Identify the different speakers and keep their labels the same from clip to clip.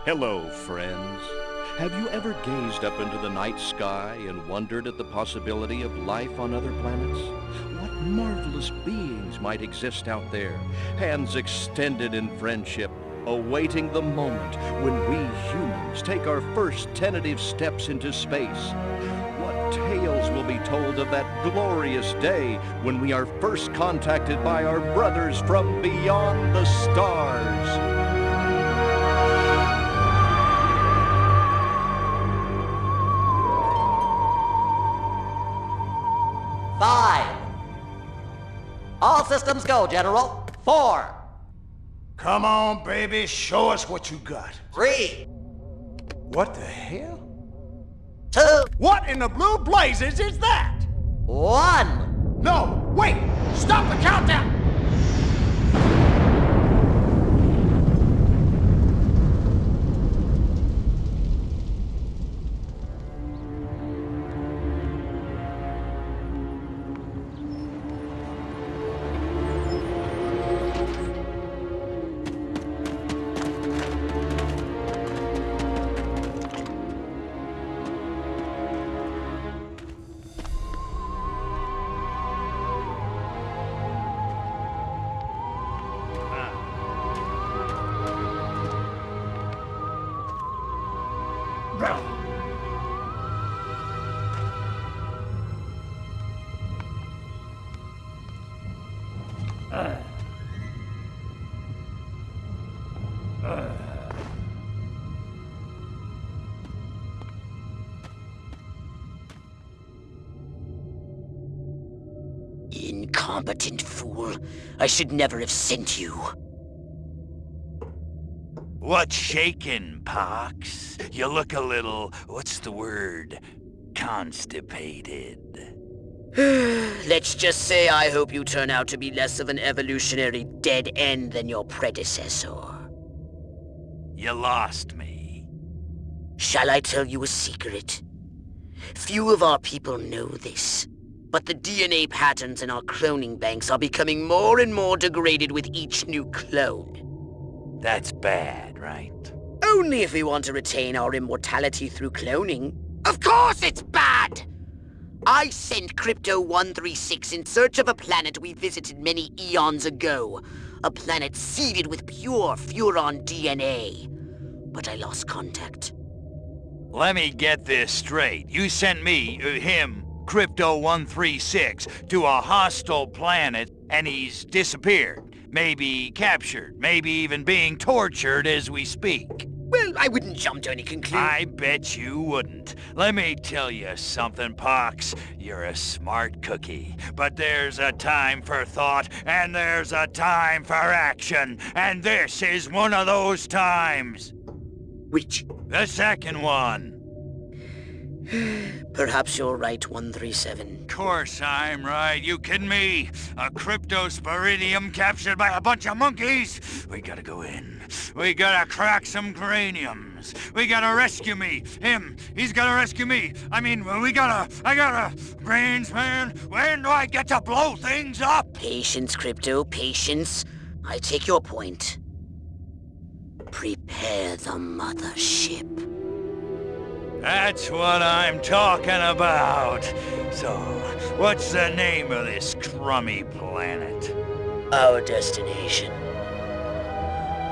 Speaker 1: Hello, friends. Have you ever gazed up into the night sky and wondered at the possibility of life on other planets? What marvelous beings might exist out there, hands extended in friendship, awaiting the moment when we humans take our first tentative steps into space? What tales will be told of that glorious day when we are first contacted by our brothers from beyond the stars?
Speaker 2: 5. All systems go, General. 4.
Speaker 3: Come on, baby, show us what you got.
Speaker 2: 3.
Speaker 3: What the hell?
Speaker 2: 2.
Speaker 3: What in the blue blazes is that?
Speaker 2: 1.
Speaker 3: No, wait! Stop the countdown!
Speaker 4: Incompetent fool. I should never have sent you.
Speaker 5: What's shaking, Pox? You look a little, what's the word? Constipated.
Speaker 4: Let's just say I hope you turn out to be less of an evolutionary dead end than your predecessor.
Speaker 5: You lost me.
Speaker 4: Shall I tell you a secret? Few of our people know this, but the DNA patterns in our cloning banks are becoming more and more degraded with each new clone.
Speaker 5: That's bad, right?
Speaker 4: Only if we want to retain our immortality through cloning. Of course it's bad! I sent Crypto-136 in search of a planet we visited many eons ago. A planet seeded with pure Furon DNA. But I lost contact.
Speaker 5: Let me get this straight. You sent me, him, Crypto-136, to a hostile planet, and he's disappeared. Maybe captured, maybe even being tortured as we speak.
Speaker 4: Well, I wouldn't jump to any conclusion.
Speaker 5: I bet you wouldn't. Let me tell you something, Pox. You're a smart cookie. But there's a time for thought, and there's a time for action. And this is one of those times.
Speaker 4: Which?
Speaker 5: The second one.
Speaker 4: Perhaps you're right, 137.
Speaker 5: Course I'm right. You kidding me? A cryptosporidium captured by a bunch of monkeys? We gotta go in. We gotta crack some craniums. We gotta rescue me. Him. He's gotta rescue me. I gotta... Brains, man. When do I get to blow things up?
Speaker 4: Patience, Crypto, patience. I take your point. Prepare the mothership.
Speaker 5: That's what I'm talking about. So, what's the name of this crummy planet?
Speaker 4: Our destination.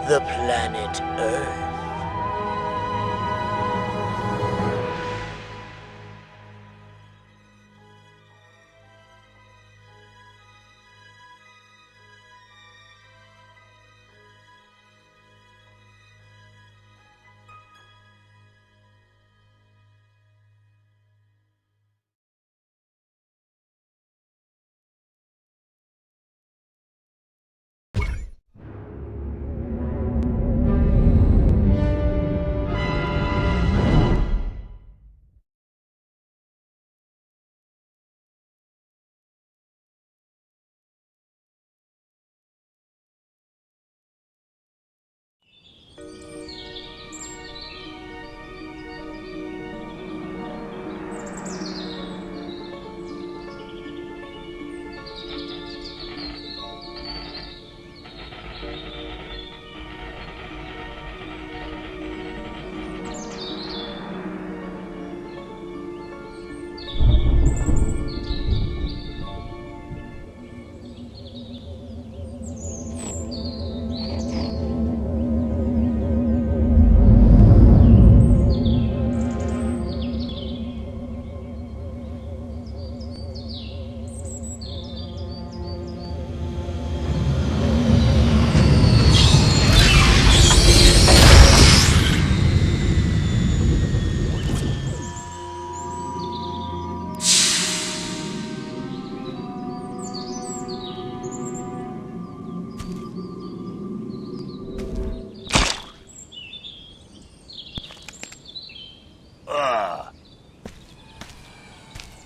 Speaker 4: The planet Earth.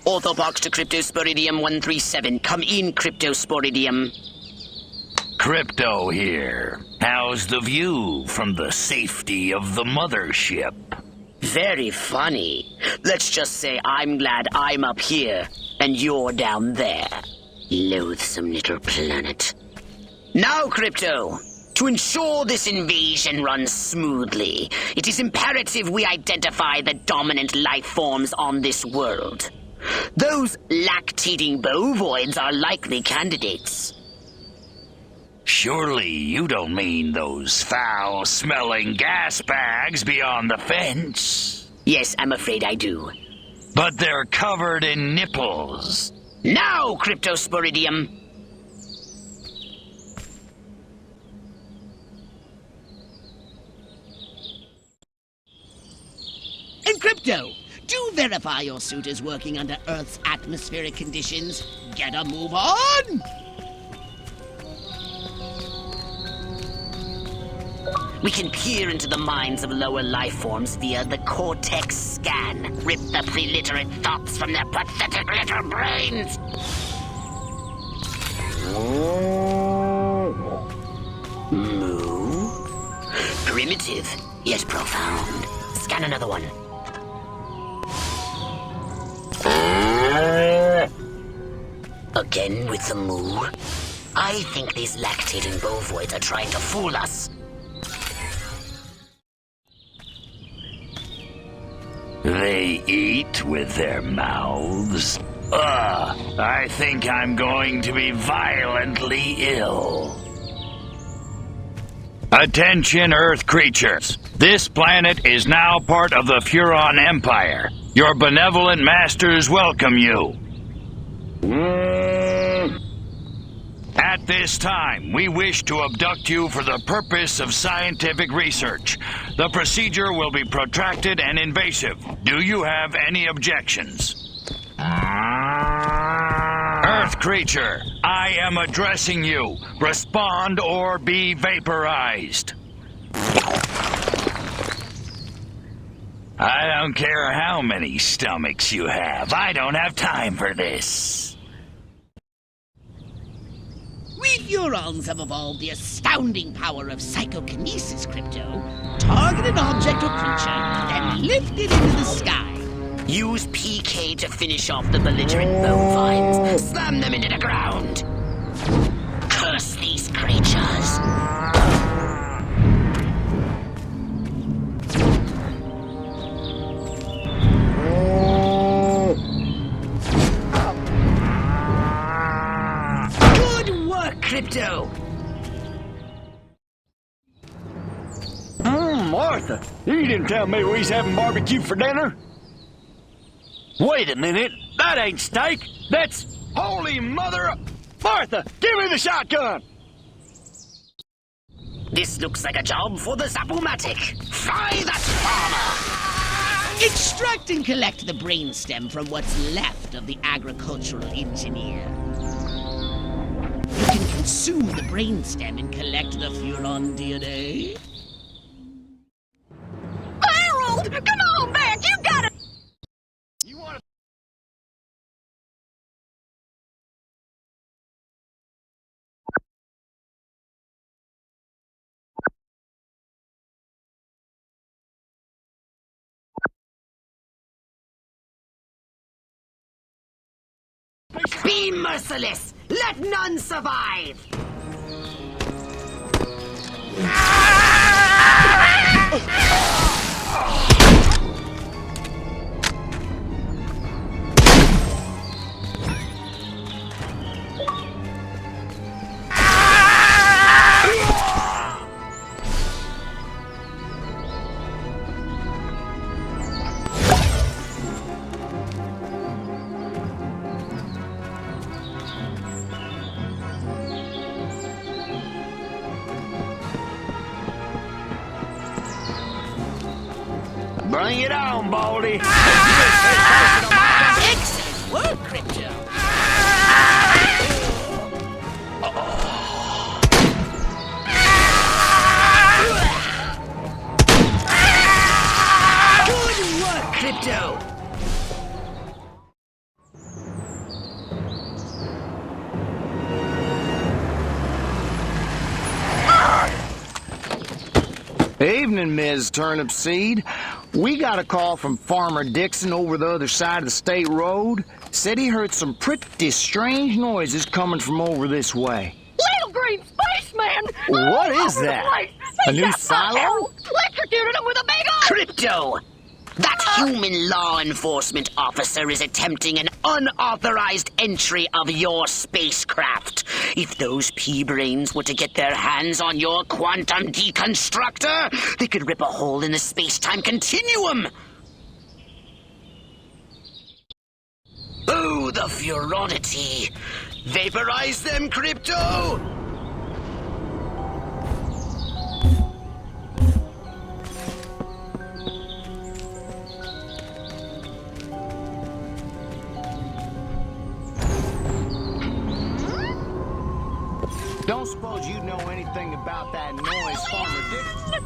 Speaker 4: Orthopox to Cryptosporidium 137. Come in, Cryptosporidium.
Speaker 5: Crypto here. How's the view from the safety of the mothership?
Speaker 4: Very funny. Let's just say I'm glad I'm up here and you're down there. Loathsome little planet. Now, Crypto, to ensure this invasion runs smoothly, it is imperative we identify the dominant life forms on this world. Those lactating bovoids are likely candidates.
Speaker 5: Surely you don't mean those foul-smelling gas bags beyond the fence?
Speaker 4: Yes, I'm afraid I do.
Speaker 5: But they're covered in nipples.
Speaker 4: Now, Cryptosporidium!
Speaker 6: And Crypto, do verify your suit is working under Earth's atmospheric conditions. Get a move on!
Speaker 4: We can peer into the minds of lower life forms via the cortex scan. Rip the preliterate thoughts from their pathetic little brains. Moo? Primitive, yet profound. Scan another one. Again with the moo? I think these lactating bovoids are trying to fool us.
Speaker 5: They eat with their mouths? I think I'm going to be violently ill. Attention, Earth creatures. This planet is now part of the Furon Empire. Your benevolent masters welcome you. At this time, we wish to abduct you for the purpose of scientific research. The procedure will be protracted and invasive. Do you have any objections? Earth creature, I am addressing you. Respond or be vaporized. I don't care how many stomachs you have. I don't have time for this.
Speaker 6: We Furons have evolved the astounding power of psychokinesis, Crypto. Target an object or creature, then lift it into the sky.
Speaker 4: Use PK to finish off the belligerent bovines. Slam them into the ground. Curse these creatures. Good work, Crypto.
Speaker 7: Martha, you didn't tell me we was having barbecue for dinner. Wait a minute, that ain't steak. That's holy mother of... Martha, give me the shotgun.
Speaker 4: This looks like a job for the Zapumatic. Fry that farmer!
Speaker 6: Extract and collect the brainstem from what's left of the agricultural engineer. You can consume the brainstem and collect the Furon DNA.
Speaker 4: Harold, come on back! You gotta...
Speaker 7: You want to...
Speaker 4: Be merciless! Let none survive!
Speaker 7: Bring it on, Baldy.
Speaker 6: Excellent work, Crypto.
Speaker 4: Good work, Crypto!
Speaker 8: Evening, Ms. Turnipseed. We got a call from Farmer Dixon over the other side of the state road. Said he heard some pretty strange noises coming from over this way.
Speaker 9: Little green spaceman!
Speaker 8: What is
Speaker 9: Over the
Speaker 8: that?
Speaker 9: place.
Speaker 8: A
Speaker 9: He
Speaker 8: new
Speaker 9: shot my
Speaker 8: silo?
Speaker 9: arrow, electrocuted him with a big eye!
Speaker 4: Crypto! That human law enforcement officer is attempting an unauthorized entry of your spacecraft. If those pea-brains were to get their hands on your quantum deconstructor, they could rip a hole in the space-time continuum. Oh, the furonity! Vaporize them, Crypto!
Speaker 8: Don't suppose you know anything about that noise, Farmer Dixon?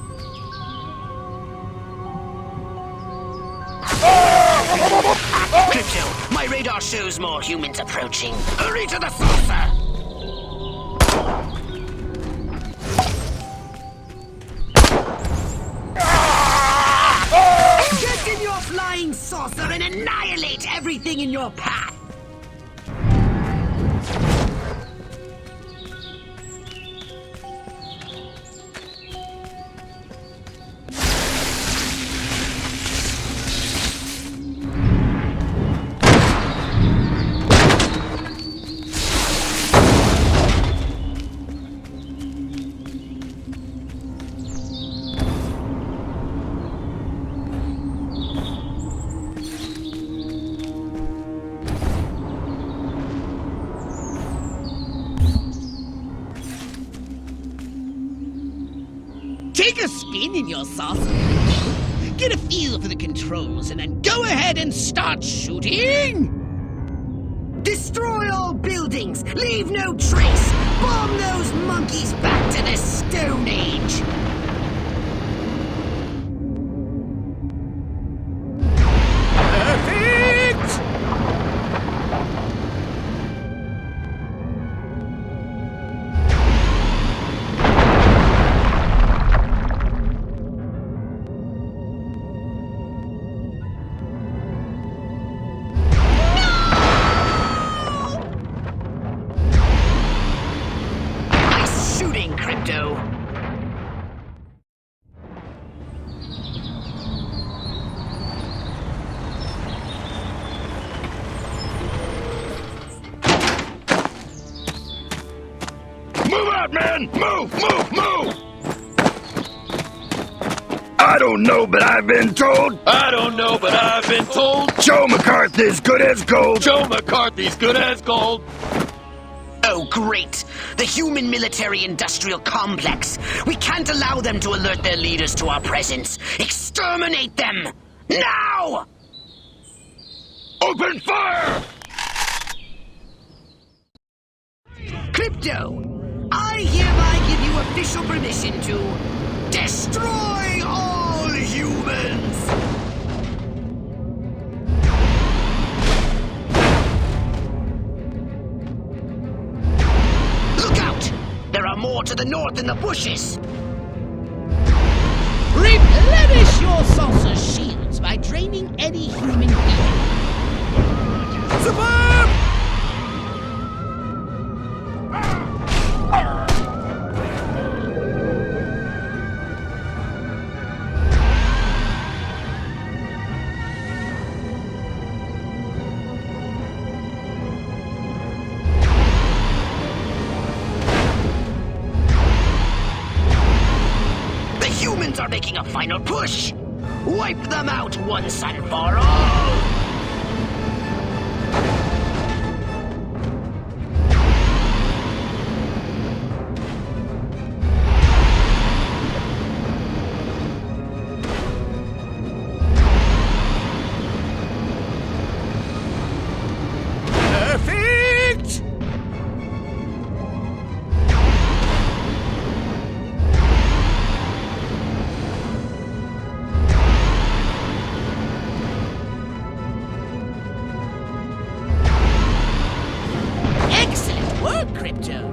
Speaker 4: Crypto, my radar shows more humans approaching. Hurry to the saucer! Get in your flying saucer and annihilate everything in your path!
Speaker 6: Take a spin in your saucer. Get a feel for the controls and then go ahead and start shooting!
Speaker 4: Destroy all buildings! Leave no trace! Bomb those monkeys back to the Stone Age!
Speaker 6: Perfect!
Speaker 4: Nice shooting, Crypto!
Speaker 7: Move out, man! Move, move, move! I don't know, but I've been told.
Speaker 10: I don't know, but I've been told
Speaker 7: Joe McCarthy's good as gold.
Speaker 10: Joe McCarthy's good as gold.
Speaker 4: Oh, great! The human military-industrial complex. We can't allow them to alert their leaders to our presence. Exterminate them! Now!
Speaker 7: Open fire!
Speaker 4: Crypto, I hereby give you official permission to destroy all humans! Look out! There are more to the north in the bushes!
Speaker 6: Replenish your saucer's shields by draining any human being. Superb!
Speaker 4: The humans are making a final push! Wipe them out once and for all!
Speaker 6: Perfect! Excellent work, Crypto.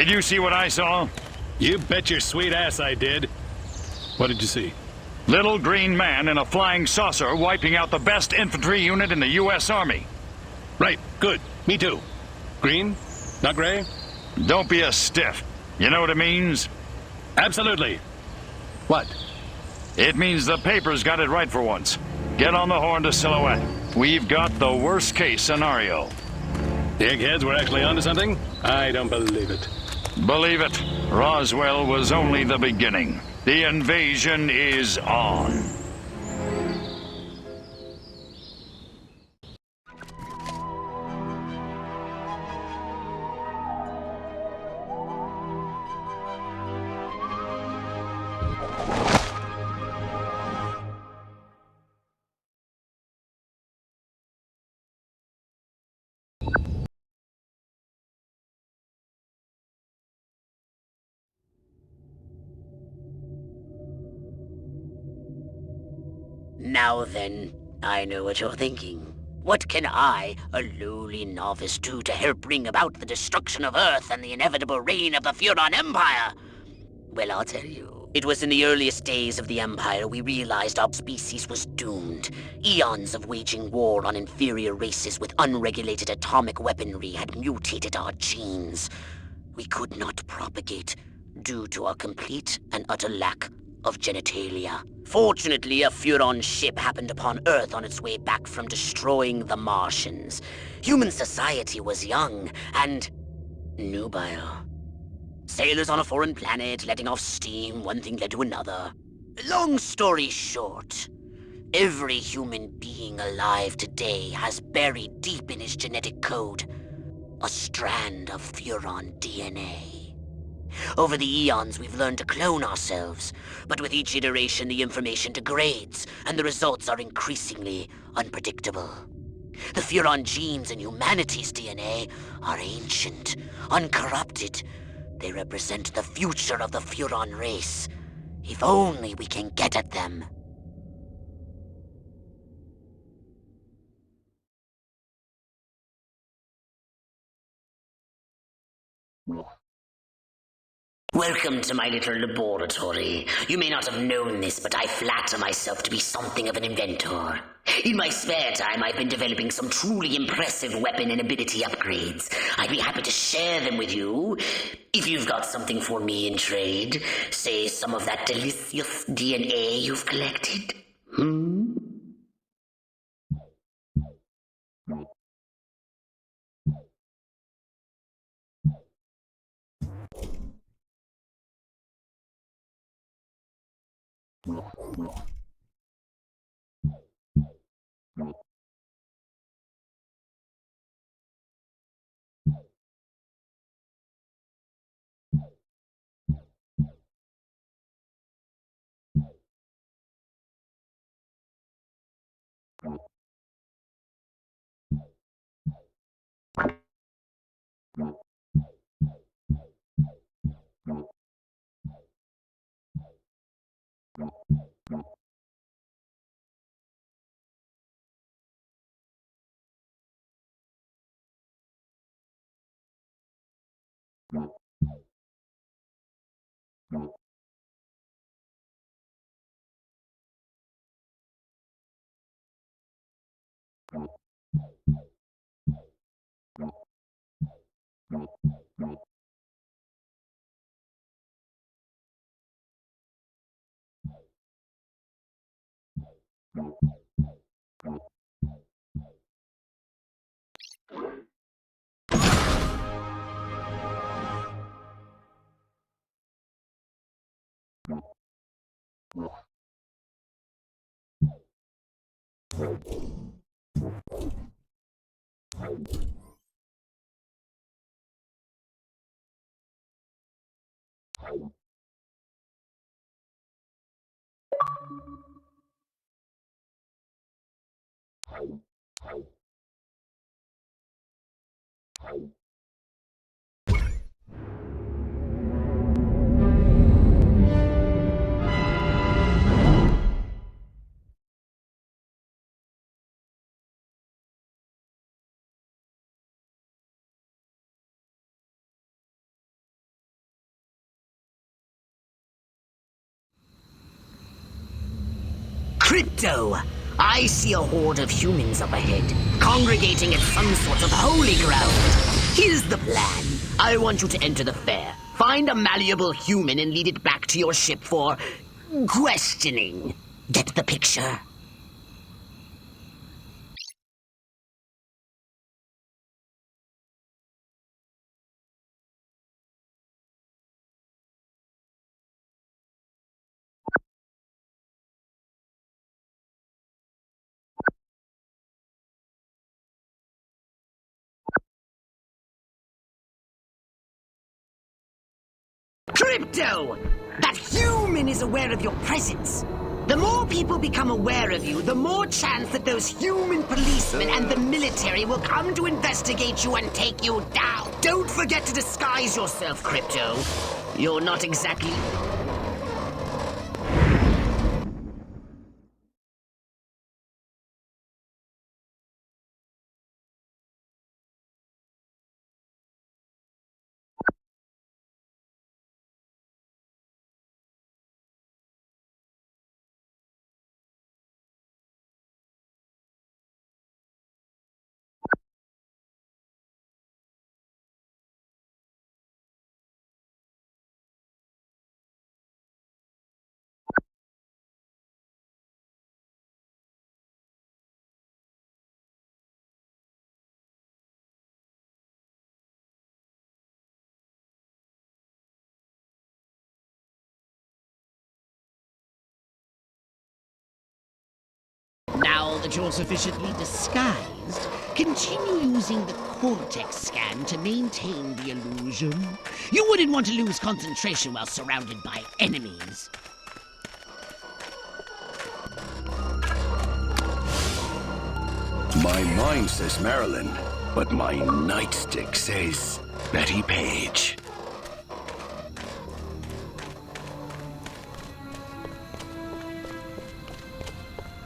Speaker 7: Did you see what I saw?
Speaker 11: You bet your sweet ass I did. What did you see?
Speaker 7: Little green man in a flying saucer wiping out the best infantry unit in the U.S. Army.
Speaker 11: Right, good. Me too. Green? Not gray?
Speaker 7: Don't be a stiff. You know what it means?
Speaker 11: Absolutely. What?
Speaker 7: It means the papers got it right for once. Get on the horn to Silhouette. We've got the worst case scenario.
Speaker 11: The eggheads were actually onto something? I don't believe it.
Speaker 7: Believe it, Roswell was only the beginning. The invasion is on.
Speaker 4: Now then, I know what you're thinking. What can I, a lowly novice, do to help bring about the destruction of Earth and the inevitable reign of the Furon Empire? Well, I'll tell you. It was in the earliest days of the Empire we realized our species was doomed. Eons of waging war on inferior races with unregulated atomic weaponry had mutated our genes. We could not propagate due to our complete and utter lack of genitalia. Fortunately, a Furon ship happened upon Earth on its way back from destroying the Martians. Human society was young and nubile. Sailors on a foreign planet, letting off steam, one thing led to another. Long story short, every human being alive today has buried deep in his genetic code a strand of Furon DNA. Over the eons, we've learned to clone ourselves, but with each iteration, the information degrades, and the results are increasingly unpredictable. The Furon genes in humanity's DNA are ancient, uncorrupted. They represent the future of the Furon race. If only we can get at them. Welcome to my little laboratory. You may not have known this, but I flatter myself to be something of an inventor. In my spare time, I've been developing some truly impressive weapon and ability upgrades. I'd be happy to share them with you, if you've got something for me in trade. Say some of that delicious DNA you've collected. Crypto! I see a horde of humans up ahead, congregating at some sort of holy ground. Here's the plan. I want you to enter the fair, find a malleable human and lead it back to your ship for questioning. Get the picture? Crypto! That human is aware of your presence. The more people become aware of you, the more chance that those human policemen and the military will come to investigate you and take you down. Don't forget to disguise yourself, Crypto. You're not exactly...
Speaker 6: Now that you're sufficiently disguised, continue using the cortex scan to maintain the illusion. You wouldn't want to lose concentration while surrounded by enemies.
Speaker 11: My mind says Marilyn, but my nightstick says Betty Page.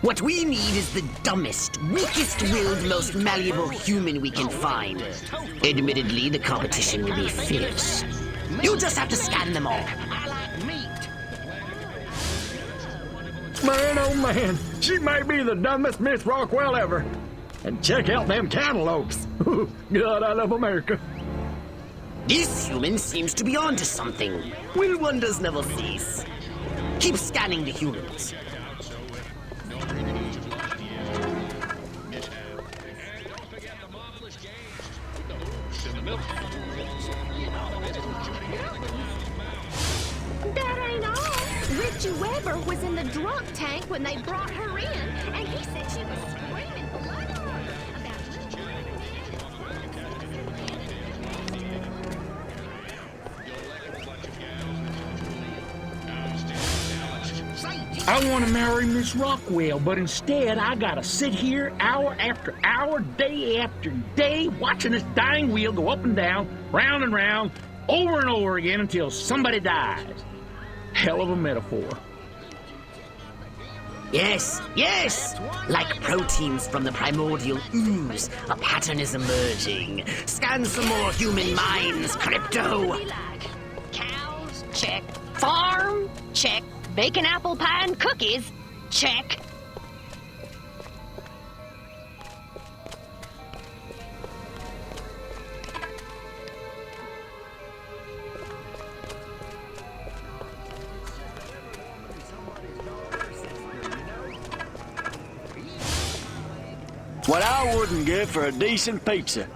Speaker 4: What we need is the dumbest, weakest-willed, most malleable human we can find. Admittedly, the competition will be fierce. You just have to scan them all.
Speaker 7: Man, oh man, she may be the dumbest Miss Rockwell ever. And check out them cantaloupes. God, I love America.
Speaker 4: This human seems to be onto something. Will wonders never cease. Keep scanning the humans.
Speaker 9: That ain't all. Richie Weber was in the drunk tank when they brought her in, and he said she was screaming blood
Speaker 7: I want to marry Miss Rockwell, but instead I gotta sit here hour after hour, day after day, watching this dying wheel go up and down, round and round, over and over again until somebody dies. Hell of a metaphor.
Speaker 4: Yes, yes! Like proteins from the primordial ooze, a pattern is emerging. Scan some more human minds, Crypto!
Speaker 9: cows, check. Farm, check. Bacon, apple pie, and cookies, check.
Speaker 7: What I wouldn't give for a decent pizza.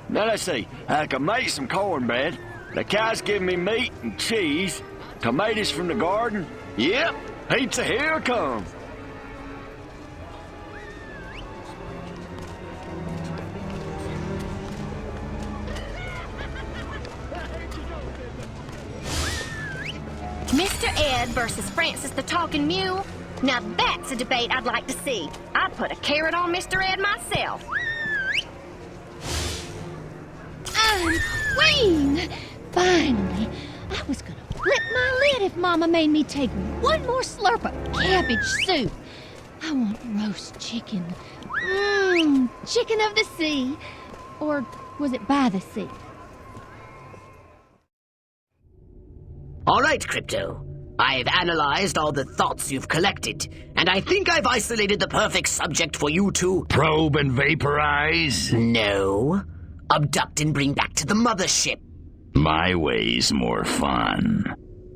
Speaker 7: Now let's see, I can make some cornbread. The cows give me meat and cheese. Tomatoes from the garden. Yep, pizza, here it comes.
Speaker 9: Mr. Ed versus Francis the Talking Mule. Now that's a debate I'd like to see. I'd put a carrot on Mr. Ed myself.
Speaker 12: Queen! Finally, I was gonna flip my lid if Mama made me take one more slurp of cabbage soup. I want roast chicken. Chicken of the sea. Or was it by the sea?
Speaker 4: All right, Crypto. I've analyzed all the thoughts you've collected, and I think I've isolated the perfect subject for you to...
Speaker 8: Probe and vaporize?
Speaker 4: No. Abduct and bring back to the mothership.
Speaker 8: My way's more fun.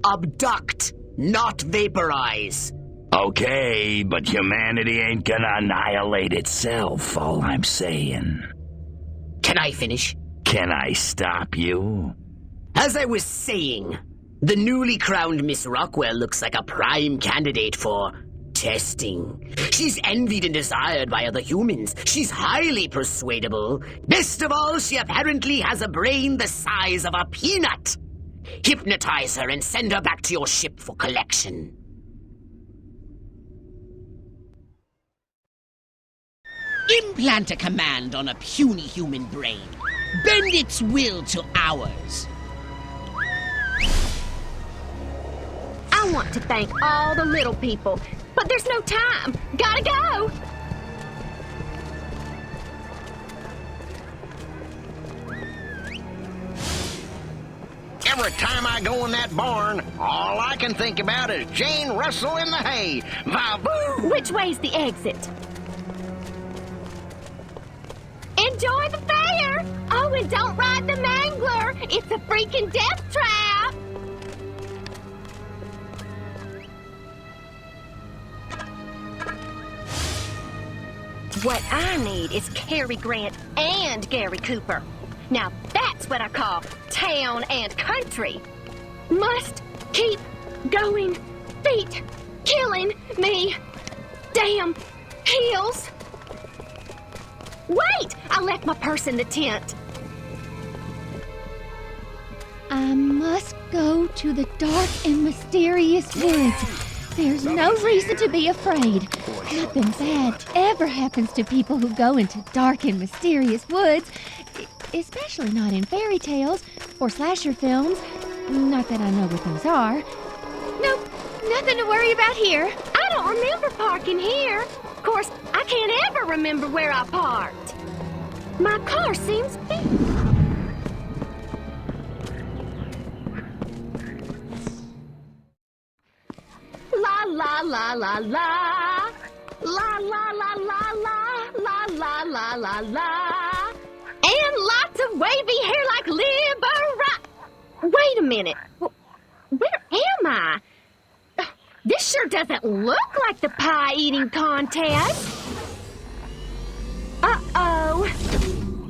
Speaker 4: Abduct, not vaporize.
Speaker 8: Okay, but humanity ain't gonna annihilate itself, all I'm saying.
Speaker 4: Can I finish?
Speaker 8: Can I stop you?
Speaker 4: As I was saying, the newly crowned Miss Rockwell looks like a prime candidate for testing. She's envied and desired by other humans. She's highly persuadable. Best of all, she apparently has a brain the size of a peanut. Hypnotize her and send her back to your ship for collection.
Speaker 6: Implant a command on a puny human brain. Bend its will to ours.
Speaker 9: I want to thank all the little people, but there's no time. Gotta go!
Speaker 8: Every time I go in that barn, all I can think about is Jane Russell in the hay. Va-boo!
Speaker 9: Which way's the exit? Enjoy the fair! Oh, and don't ride the mangler! It's a freaking death trap! What I need is Cary Grant and Gary Cooper. Now that's what I call town and country. Must keep going. Feet killing me. Damn heels. Wait! I left my purse in the tent.
Speaker 12: I must go to the dark and mysterious woods. There's no reason to be afraid. Nothing bad ever happens to people who go into dark and mysterious woods, especially not in fairy tales or slasher films. Not that I know what those are. Nope, nothing to worry about here.
Speaker 9: I don't remember parking here. Of course, I can't ever remember where I parked. My car seems big. La la la la la. La la la la la. La la la la la. And lots of wavy hair like Libera. Wait a minute. Where am I? This sure doesn't look like the pie-eating contest. Uh-oh.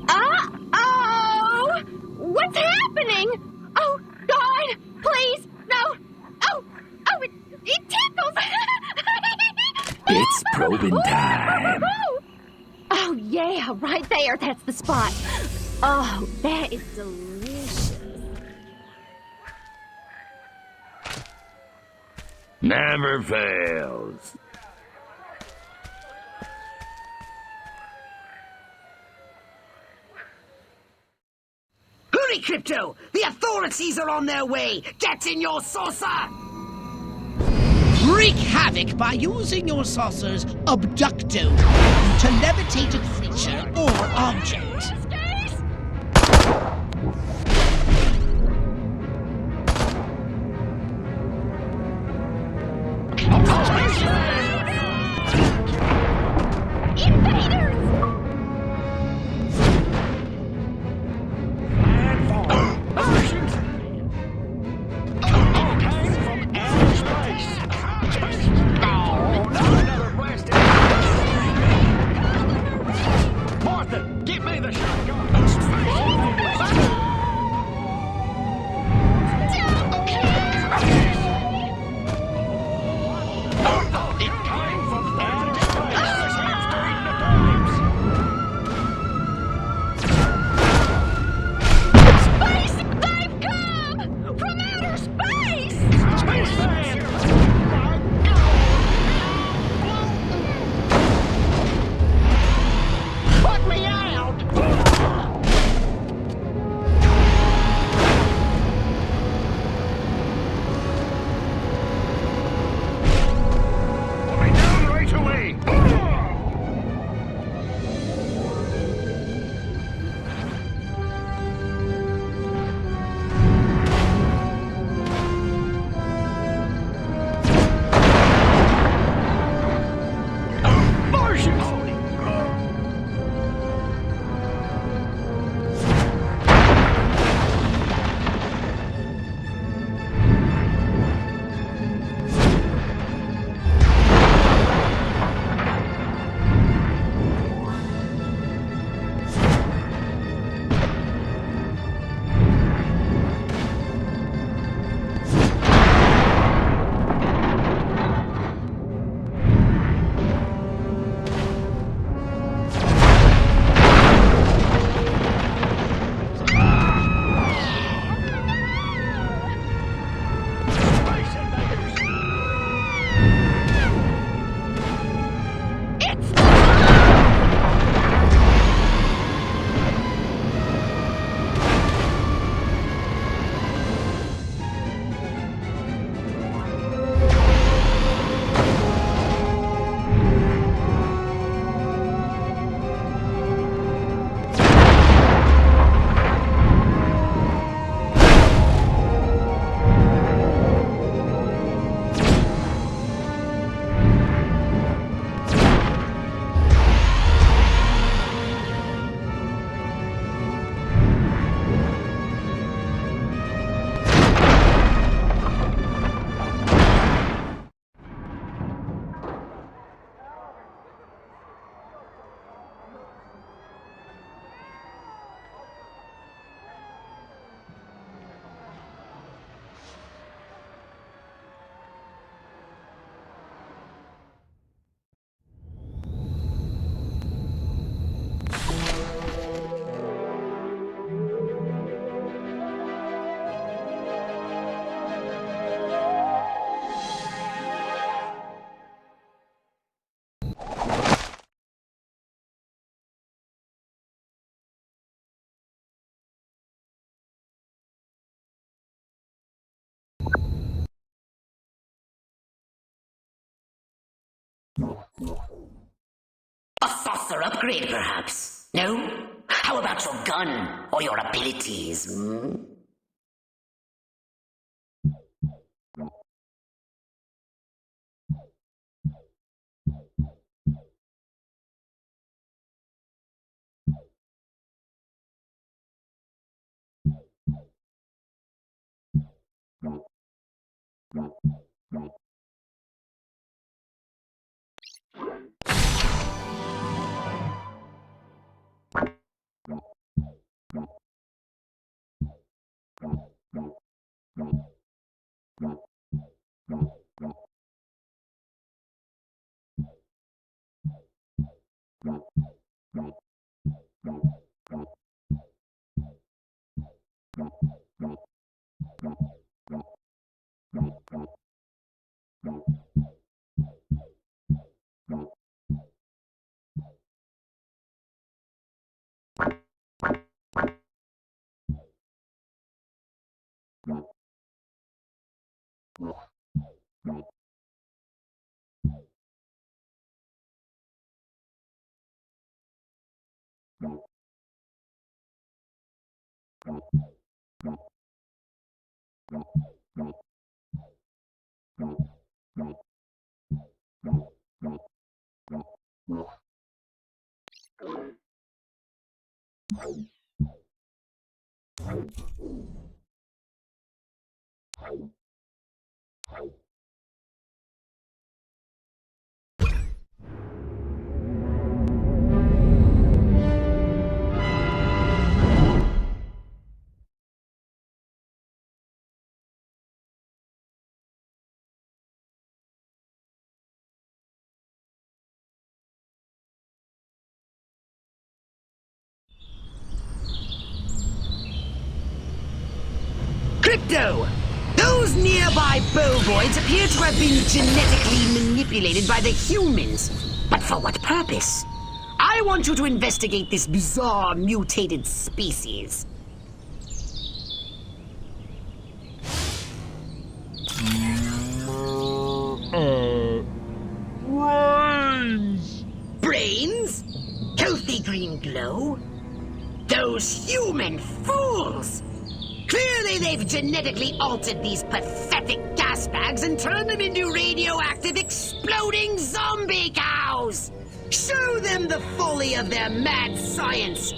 Speaker 9: Uh-oh! What's happening? Oh, God, please, no. Oh, it tickles.
Speaker 8: It's probing time.
Speaker 9: Oh, yeah, right there. That's the spot. Oh, that is delicious.
Speaker 8: Never fails.
Speaker 4: Hurry, Crypto! The authorities are on their way! Get in your saucer!
Speaker 6: Wreak havoc by using your saucer's abducto to levitate a creature or object.
Speaker 4: A saucer upgrade, perhaps? No? How about your gun or your abilities, hmm? Crypto! Those nearby bovoids appear to have been genetically manipulated by the humans. But for what purpose? I want you to investigate this bizarre mutated species.
Speaker 7: Brains!
Speaker 4: Brains? Healthy green glow? Those human fools! Clearly they've genetically altered these pathetic gas bags and turned them into radioactive exploding zombie cows! Show them the folly of their mad science!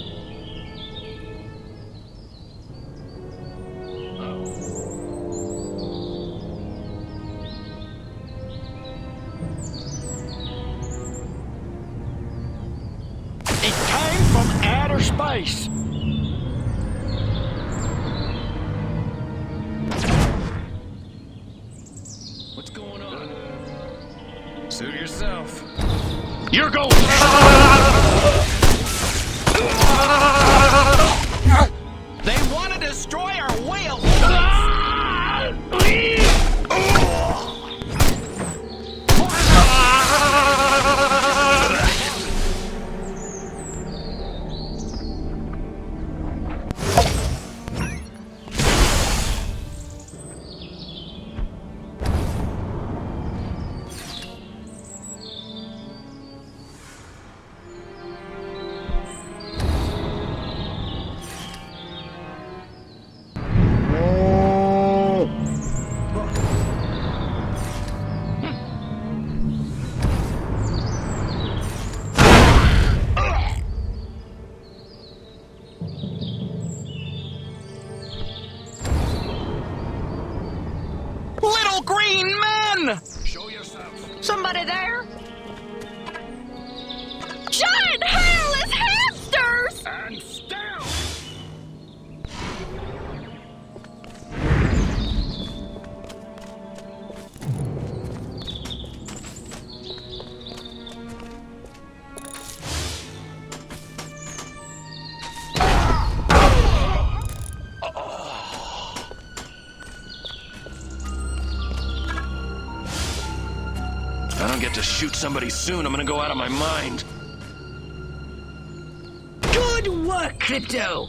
Speaker 7: It came from outer space.
Speaker 11: What's going on? Suit yourself.
Speaker 10: You're going.
Speaker 8: They want to destroy our whale. Little green men!
Speaker 11: Show yourself.
Speaker 9: Somebody there? Giant hairless hamsters!
Speaker 11: And still.
Speaker 10: I don't get to shoot somebody soon, I'm gonna go out of my mind.
Speaker 4: Good work, Crypto!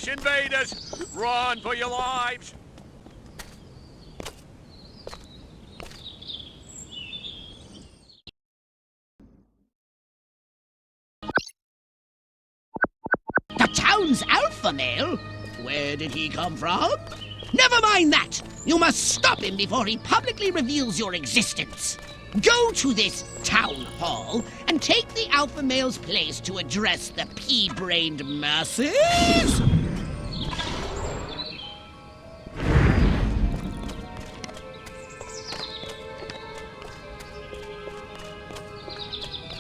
Speaker 10: British invaders! Run for your lives!
Speaker 6: The town's alpha male? Where did he come from? Never mind that! You must stop him before he publicly reveals your existence. Go to this town hall and take the alpha male's place to address the pea-brained masses!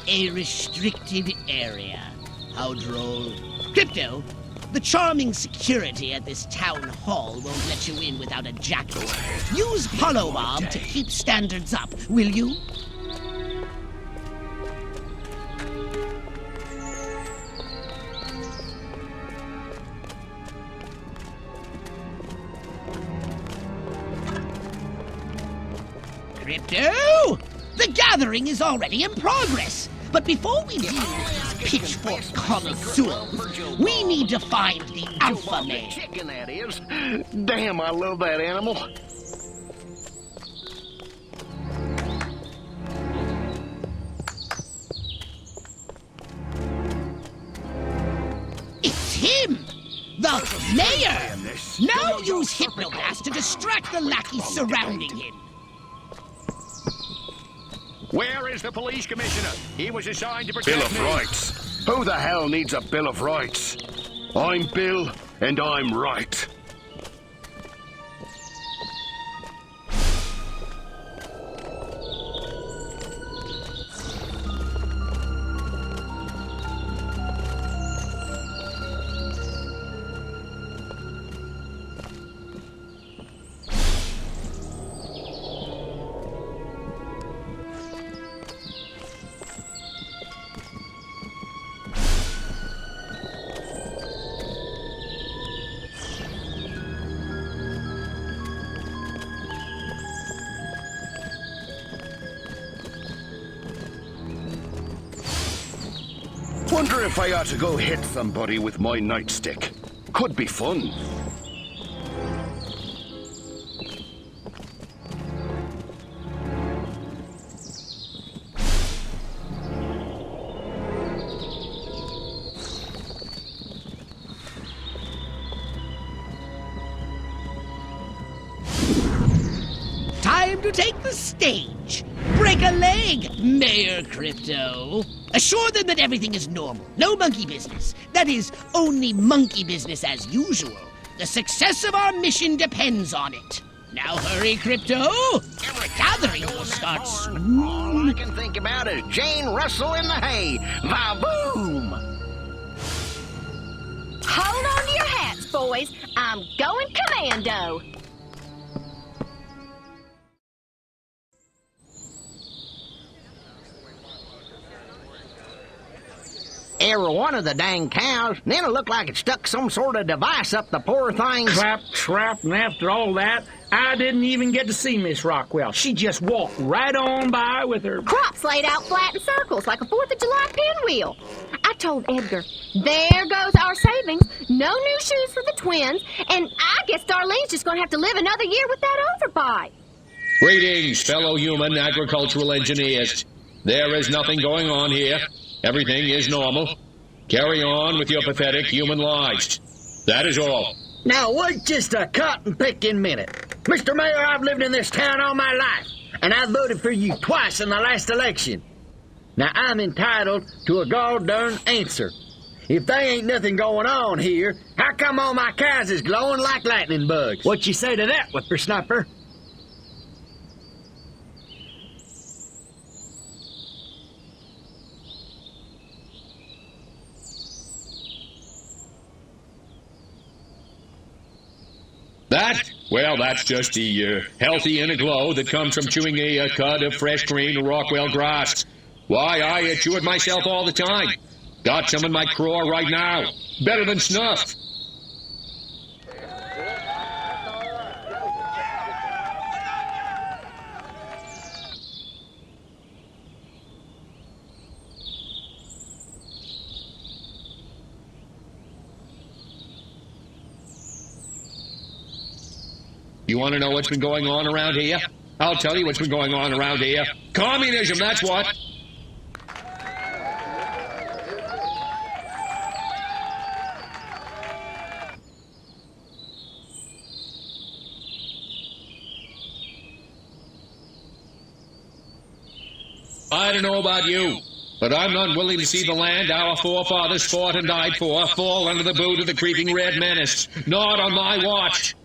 Speaker 6: A restricted area. How droll. Crypto, the charming security at this town hall won't let you in without a jacket. Use Hollow Bomb to keep standards up, will you? Crypto! The gathering is already in progress. But before we deal with these pitchfork connoisseurs, we need to find the alpha male.
Speaker 8: Chicken, that is. Damn, I love that animal.
Speaker 6: It's him! The mayor! Now use Hypnoblast to distract the lackeys surrounding him.
Speaker 10: Where is the police commissioner? He was assigned to protect
Speaker 11: Bill of Rights. Who the hell needs a Bill of Rights? I'm Bill, and I'm right. Wonder if I ought to go hit somebody with my nightstick. Could be fun.
Speaker 6: Time to take the stage. Break a leg, Mayor Crypto. Assure them that everything is normal. No monkey business. That is, only monkey business as usual. The success of our mission depends on it. Now hurry, Crypto. The gathering will start soon.
Speaker 8: All I can think about is Jane Russell in the hay. Va-boom!
Speaker 9: Hold on to your hats, boys. I'm going commando.
Speaker 8: Every one of the dang cows, then it looked like it stuck some sort of device up the poor thing's...
Speaker 7: Clap, trap, and after all that, I didn't even get to see Miss Rockwell. She just walked right on by with her...
Speaker 9: Crops laid out flat in circles like a 4th of July pinwheel. I told Edgar, there goes our savings. No new shoes for the twins, and I guess Darlene's just going to have to live another year with that overbite.
Speaker 13: Greetings, fellow human agricultural engineers. There is nothing going on here. Everything is normal. Carry on with your pathetic human lives. That is all.
Speaker 8: Now, wait just a cotton-picking minute. Mr. Mayor, I've lived in this town all my life, and I voted for you twice in the last election. Now, I'm entitled to a gall-darn answer. If there ain't nothing going on here, how come all my cows is glowing like lightning bugs? What you say to that, whippersnapper?
Speaker 13: That? Well, that's just the healthy inner glow that comes from chewing a cud of fresh green Rockwell grass. Why, I chew it myself all the time. Got some in my craw right now. Better than snuff. You want to know what's been going on around here? I'll tell you what's been going on around here. Communism, that's what. I don't know about you, but I'm not willing to see the land our forefathers fought and died for fall under the boot of the creeping red menace. Not on my watch.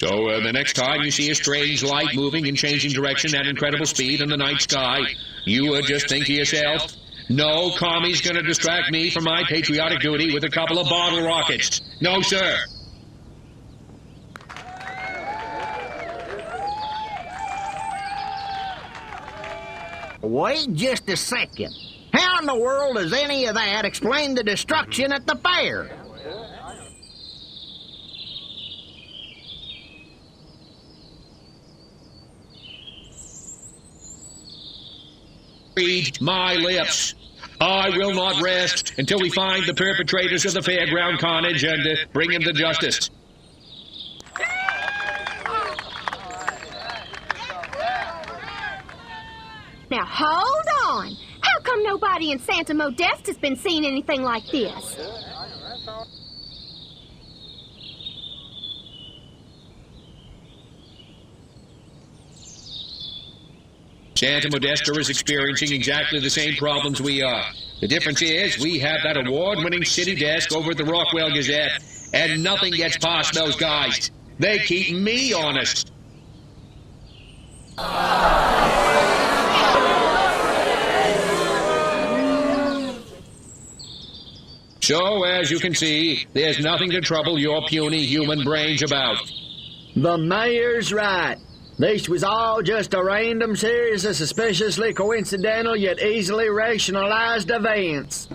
Speaker 13: So the next time you see a strange light moving and changing direction at incredible speed in the night sky, you would just think to yourself, no commie's gonna distract me from my patriotic duty with a couple of bottle rockets. No, sir.
Speaker 8: Wait just a second. How in the world does any of that explain the destruction at the fair?
Speaker 13: Read my lips. I will not rest until we find the perpetrators of the fairground carnage and bring them to justice.
Speaker 9: Now hold on. How come nobody in Santa Modeste has been seeing anything like this?
Speaker 13: Santa Modesta is experiencing exactly the same problems we are. The difference is we have that award-winning city desk over at the Rockwell Gazette, and nothing gets past those guys. They keep me honest. So, as you can see, there's nothing to trouble your puny human brains about.
Speaker 8: The mayor's right. This was all just a random series of suspiciously coincidental yet easily rationalized events.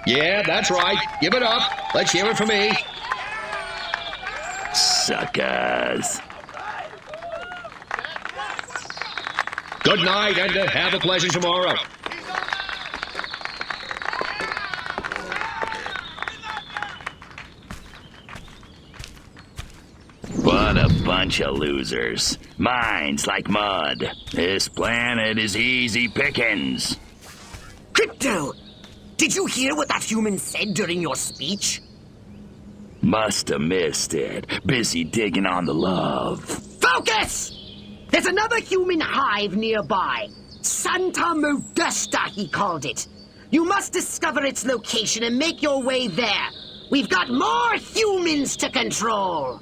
Speaker 13: Yeah, that's right. Give it up. Let's hear it from me.
Speaker 11: Suckers.
Speaker 13: Good night, and have a pleasant tomorrow.
Speaker 11: What a bunch of losers. Minds like mud. This planet is easy pickings.
Speaker 4: Crypto! Did you hear what that human said during your speech?
Speaker 11: Must have missed it. Busy digging on the love.
Speaker 4: Focus! There's another human hive nearby. Santa Modesta, he called it. You must discover its location and make your way there. We've got more humans to control.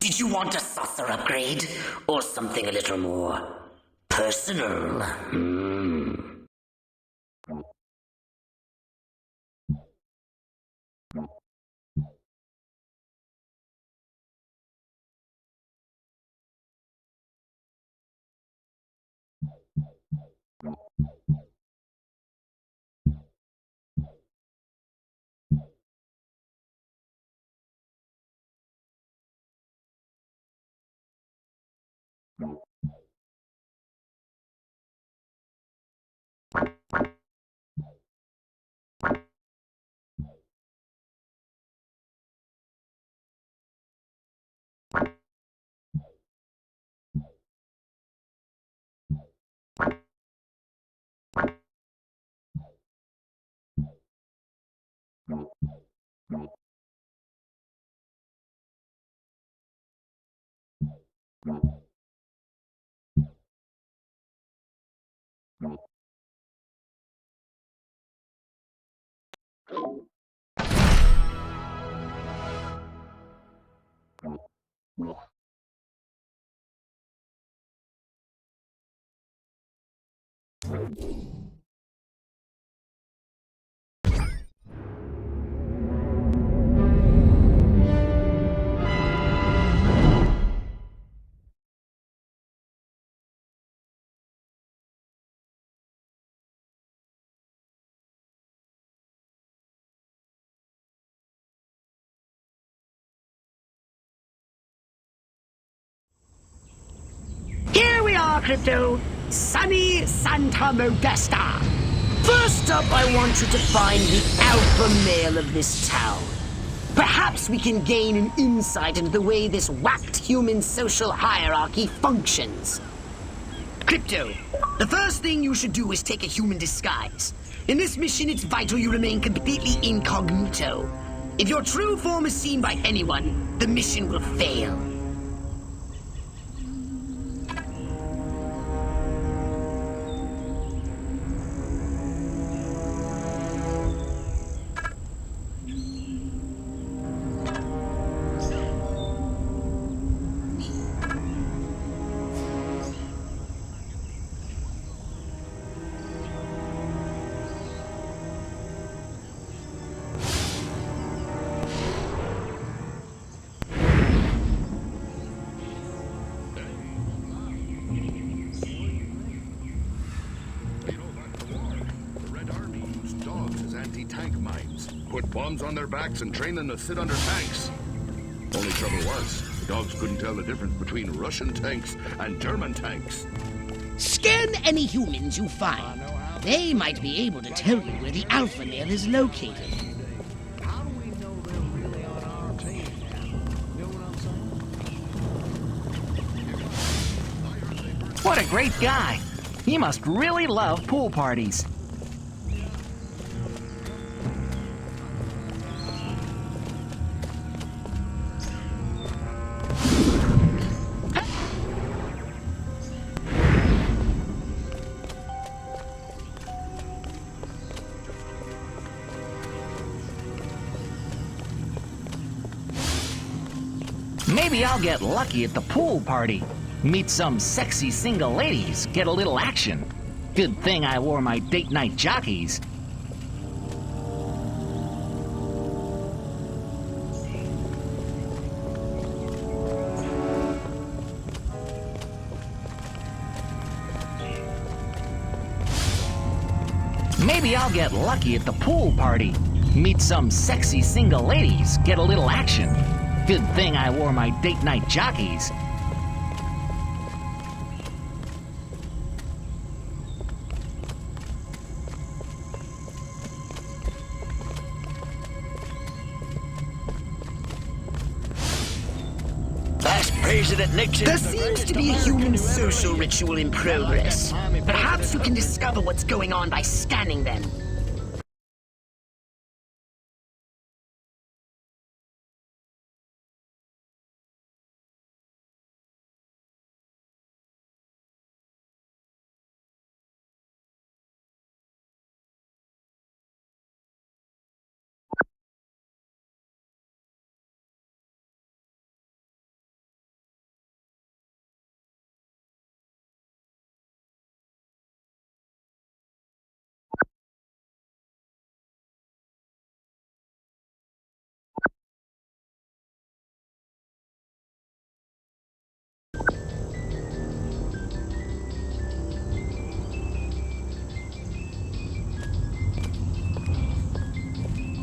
Speaker 4: Did you want a saucer upgrade? Or something a little more personal? Here we are, Crypto. Sunny Santa Modesta. First up, I want you to find the alpha male of this town. Perhaps we can gain an insight into the way this whacked human social hierarchy functions. Crypto, the first thing you should do is take a human disguise. In this mission, it's vital you remain completely incognito. If your true form is seen by anyone, the mission will fail.
Speaker 14: Bombs on their backs and train them to sit under tanks. Only trouble was, the dogs couldn't tell the difference between Russian tanks and German tanks.
Speaker 6: Scan any humans you find. They might be able to tell you where the alpha male is located.
Speaker 15: What a great guy. He must really love pool parties. Maybe I'll get lucky at the pool party. Meet some sexy single ladies, get a little action. Good thing I wore my date night jockeys. Maybe I'll get lucky at the pool party. Meet some sexy single ladies, get a little action. Good thing I wore my date night jockeys.
Speaker 4: President Nixon. There seems to be a human social ritual in progress. Perhaps you can discover what's going on by scanning them.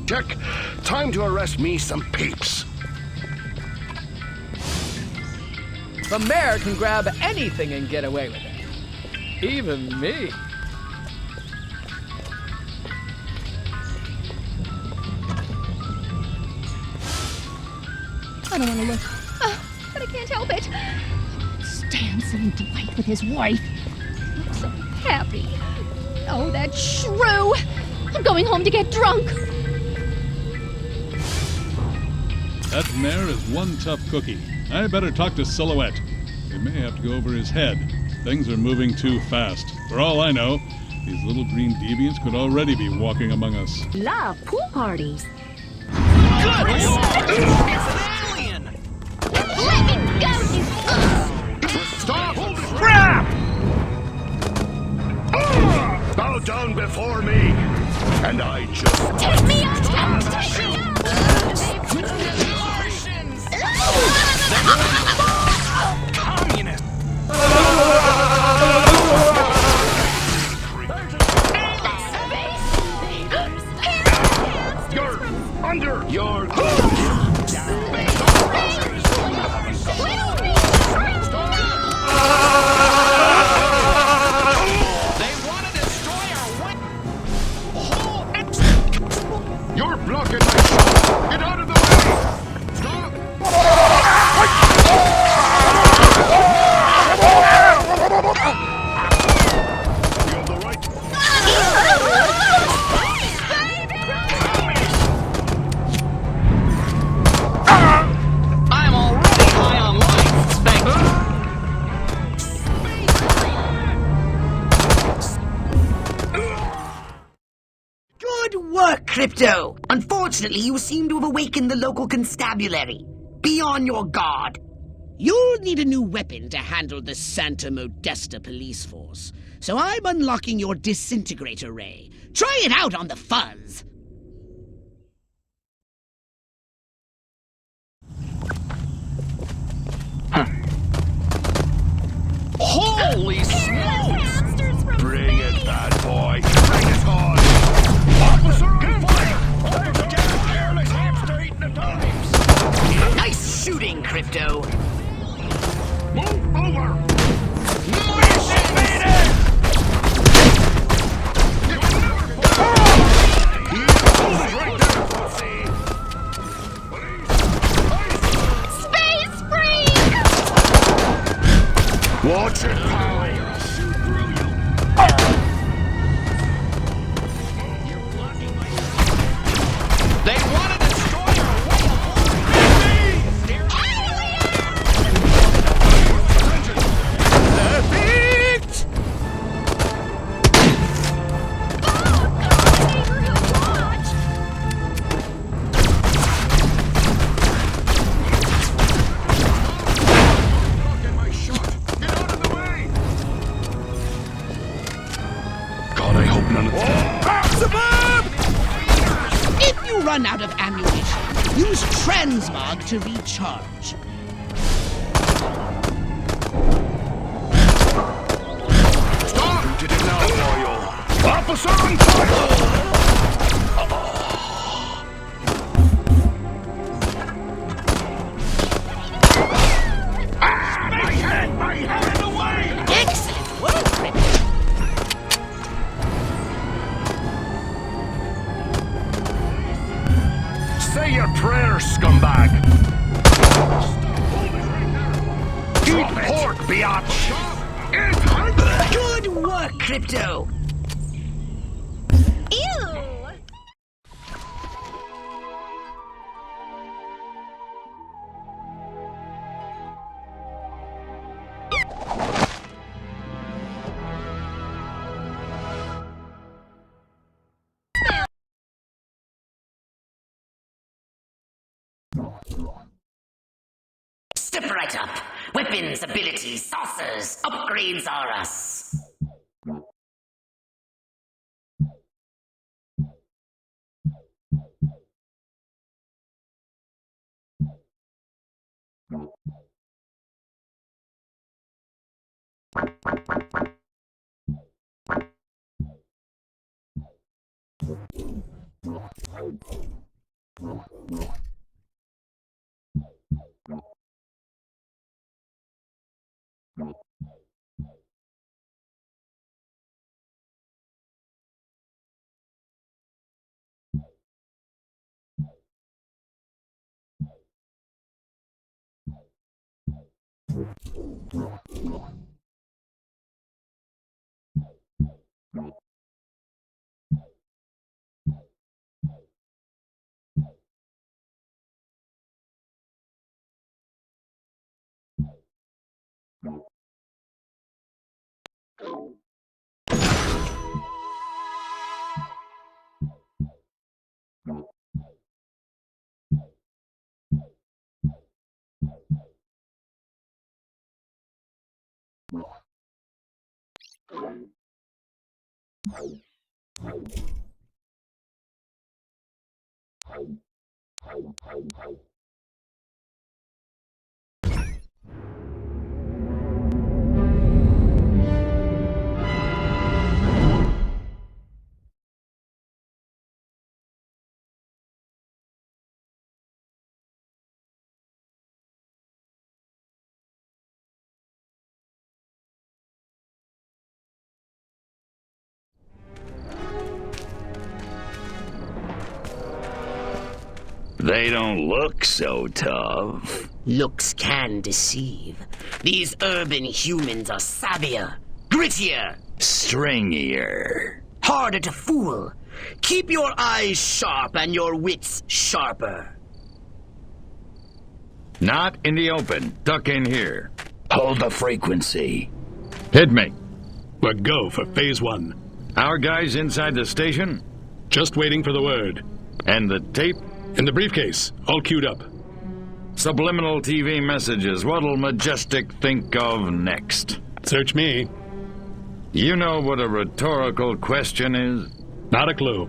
Speaker 14: Check. Time to arrest me some peeps.
Speaker 16: The mayor can grab anything and get away with it. Even me.
Speaker 12: I don't want to look, but I can't help it. I can't stand seeing Dwight with his wife. He looks so happy. Oh, that shrew! I'm going home to get drunk.
Speaker 17: That mayor is one tough cookie. I better talk to Silhouette. We may have to go over his head. Things are moving too fast. For all I know, these little green deviants could already be walking among us.
Speaker 9: Love pool parties.
Speaker 15: Good! It's an alien!
Speaker 9: Let me
Speaker 14: before me, and I just...
Speaker 9: Take me on down! Take me on!
Speaker 15: Communist!
Speaker 14: You're under! You're... You're blocking my shot! Get out of the way! Stop! You have the right to...
Speaker 15: I'm already high on life, thank you.
Speaker 4: Good work, Crypto! Unfortunately, you seem to have awakened the local constabulary. Be on your guard.
Speaker 6: You'll need a new weapon to handle the Santa Modesta police force, so I'm unlocking your disintegrator ray. Try it out on the fuzz!
Speaker 15: Holy smokes!
Speaker 14: Bring it, bad boy! Bring it on! Officer on fire! Careless hamster eating the times!
Speaker 4: Nice shooting, Crypto.
Speaker 14: Move over!
Speaker 9: Space freak!
Speaker 14: Watch it, pal!
Speaker 15: They want to destroy our
Speaker 6: Perfect!
Speaker 14: Blocking my shot! Get out of the way! God, I hope none of
Speaker 6: If you run out of ammunition, use transmog to recharge.
Speaker 14: Stop! Did it now, boyo! Officer on fire! My head! My head away!
Speaker 6: Excellent work, Crypto.
Speaker 14: Say your prayers, scumbag! Eat pork, biatch!
Speaker 4: Good work, Crypto.
Speaker 9: Ew!
Speaker 4: Step right up. Weapons, abilities, saucers, upgrades are us.
Speaker 11: They don't look so tough.
Speaker 4: Looks can deceive. These urban humans are savvier, grittier,
Speaker 11: Stringier.
Speaker 4: harder to fool. Keep your eyes sharp and your wits sharper.
Speaker 5: Not in the open. Duck in here.
Speaker 11: Hold the frequency.
Speaker 5: Hit me.
Speaker 18: We're go for phase 1.
Speaker 5: Our guys inside the station?
Speaker 18: Just waiting for the word.
Speaker 5: And the tape?
Speaker 18: In the briefcase, all queued up.
Speaker 5: Subliminal TV messages. What'll Majestic think of next?
Speaker 18: Search me.
Speaker 5: You know what a rhetorical question is?
Speaker 18: Not a clue.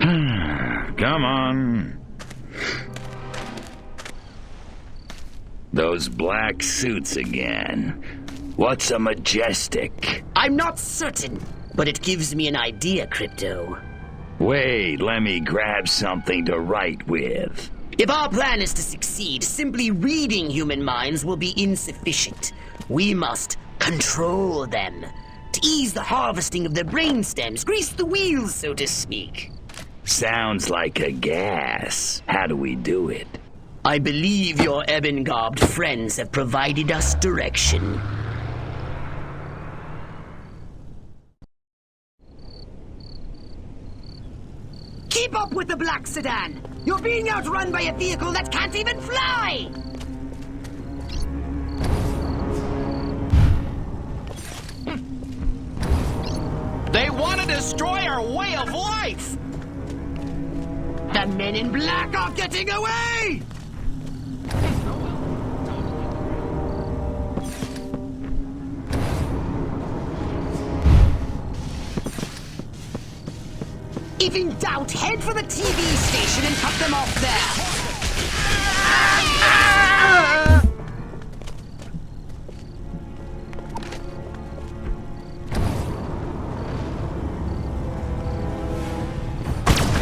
Speaker 5: Come on.
Speaker 11: Those black suits again. What's a Majestic?
Speaker 4: I'm not certain, but it gives me an idea, Crypto.
Speaker 11: Wait, let me grab something to write with.
Speaker 4: If our plan is to succeed, simply reading human minds will be insufficient. We must control them. To ease the harvesting of their brainstems, grease the wheels, so to speak.
Speaker 11: Sounds like a gas. How do we do it?
Speaker 4: I believe your ebon-garbed friends have provided us direction. Keep up with the black sedan! You're being outrun by a vehicle that can't even fly!
Speaker 15: They want to destroy our way of life!
Speaker 4: The men in black are getting away! If in doubt, head for the TV station and cut them off there!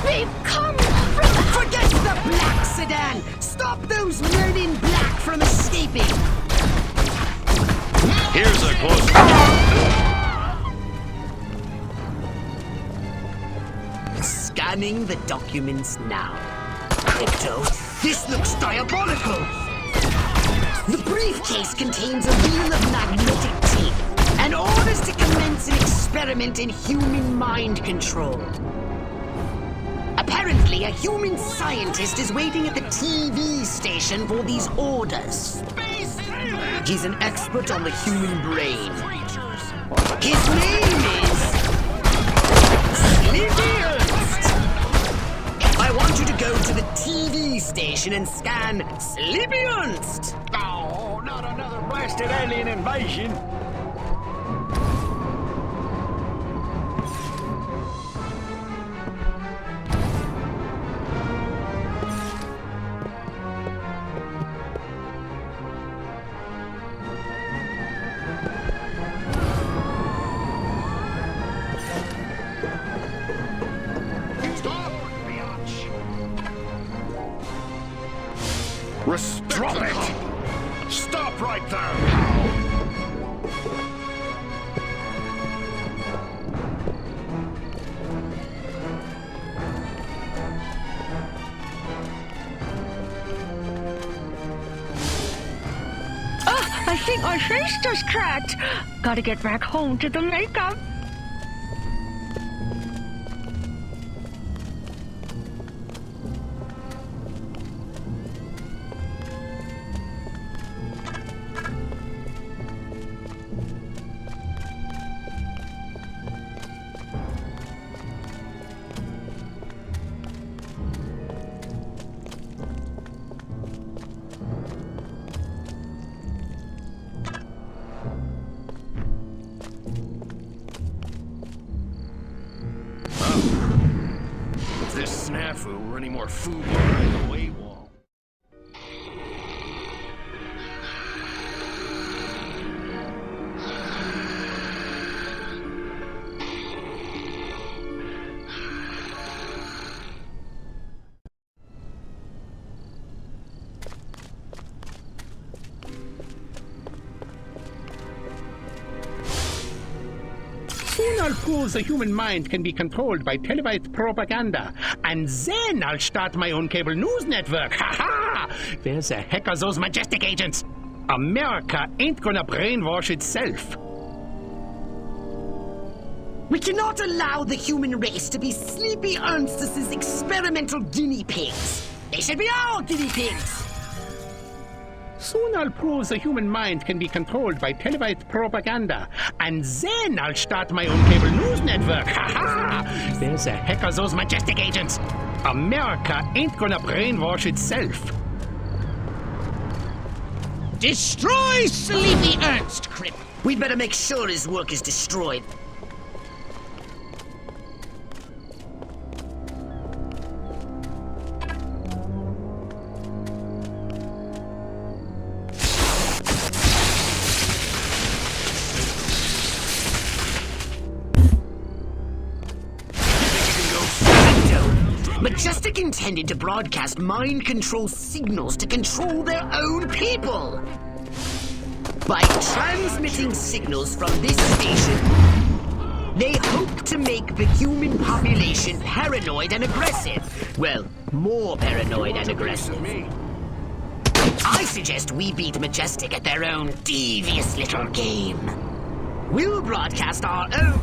Speaker 12: They've come from the...
Speaker 4: Forget the black sedan! Stop those men in black from escaping!
Speaker 5: Here's a close...
Speaker 4: Scanning the documents now. Crypto, this looks diabolical! The briefcase contains a reel of magnetic tape and orders to commence an experiment in human mind control. Apparently, a human scientist is waiting at the TV station for these orders. He's an expert on the human brain. His name is... Sleepy! I want you to go to the TV station and scan Sleepy-unst!
Speaker 8: Oh, not another blasted alien invasion!
Speaker 14: Drop it! Stop right there!
Speaker 9: I think my face just cracked. Gotta get back home to the makeup.
Speaker 10: If this snafu were any more food behind the way wall.
Speaker 7: Soon I'll prove the human mind can be controlled by televised propaganda, and then I'll start my own cable news network. Ha ha! Where the heck are those Majestic agents? America ain't gonna brainwash itself.
Speaker 4: We cannot allow the human race to be Sleepy Ernst's experimental guinea pigs. They should be our guinea pigs.
Speaker 7: Soon I'll prove the human mind can be controlled by televised propaganda, and then I'll start my own cable news network. Ha ha! Where the heck are those Majestic agents? America ain't gonna brainwash itself.
Speaker 6: Destroy Sleepy Ernst, Crip.
Speaker 4: We'd better make sure his work is destroyed. Majestic intended to broadcast mind control signals to control their own people. By transmitting signals from this station, they hope to make the human population paranoid and aggressive. Well, more paranoid and aggressive. I suggest we beat Majestic at their own devious little game. We'll broadcast our own...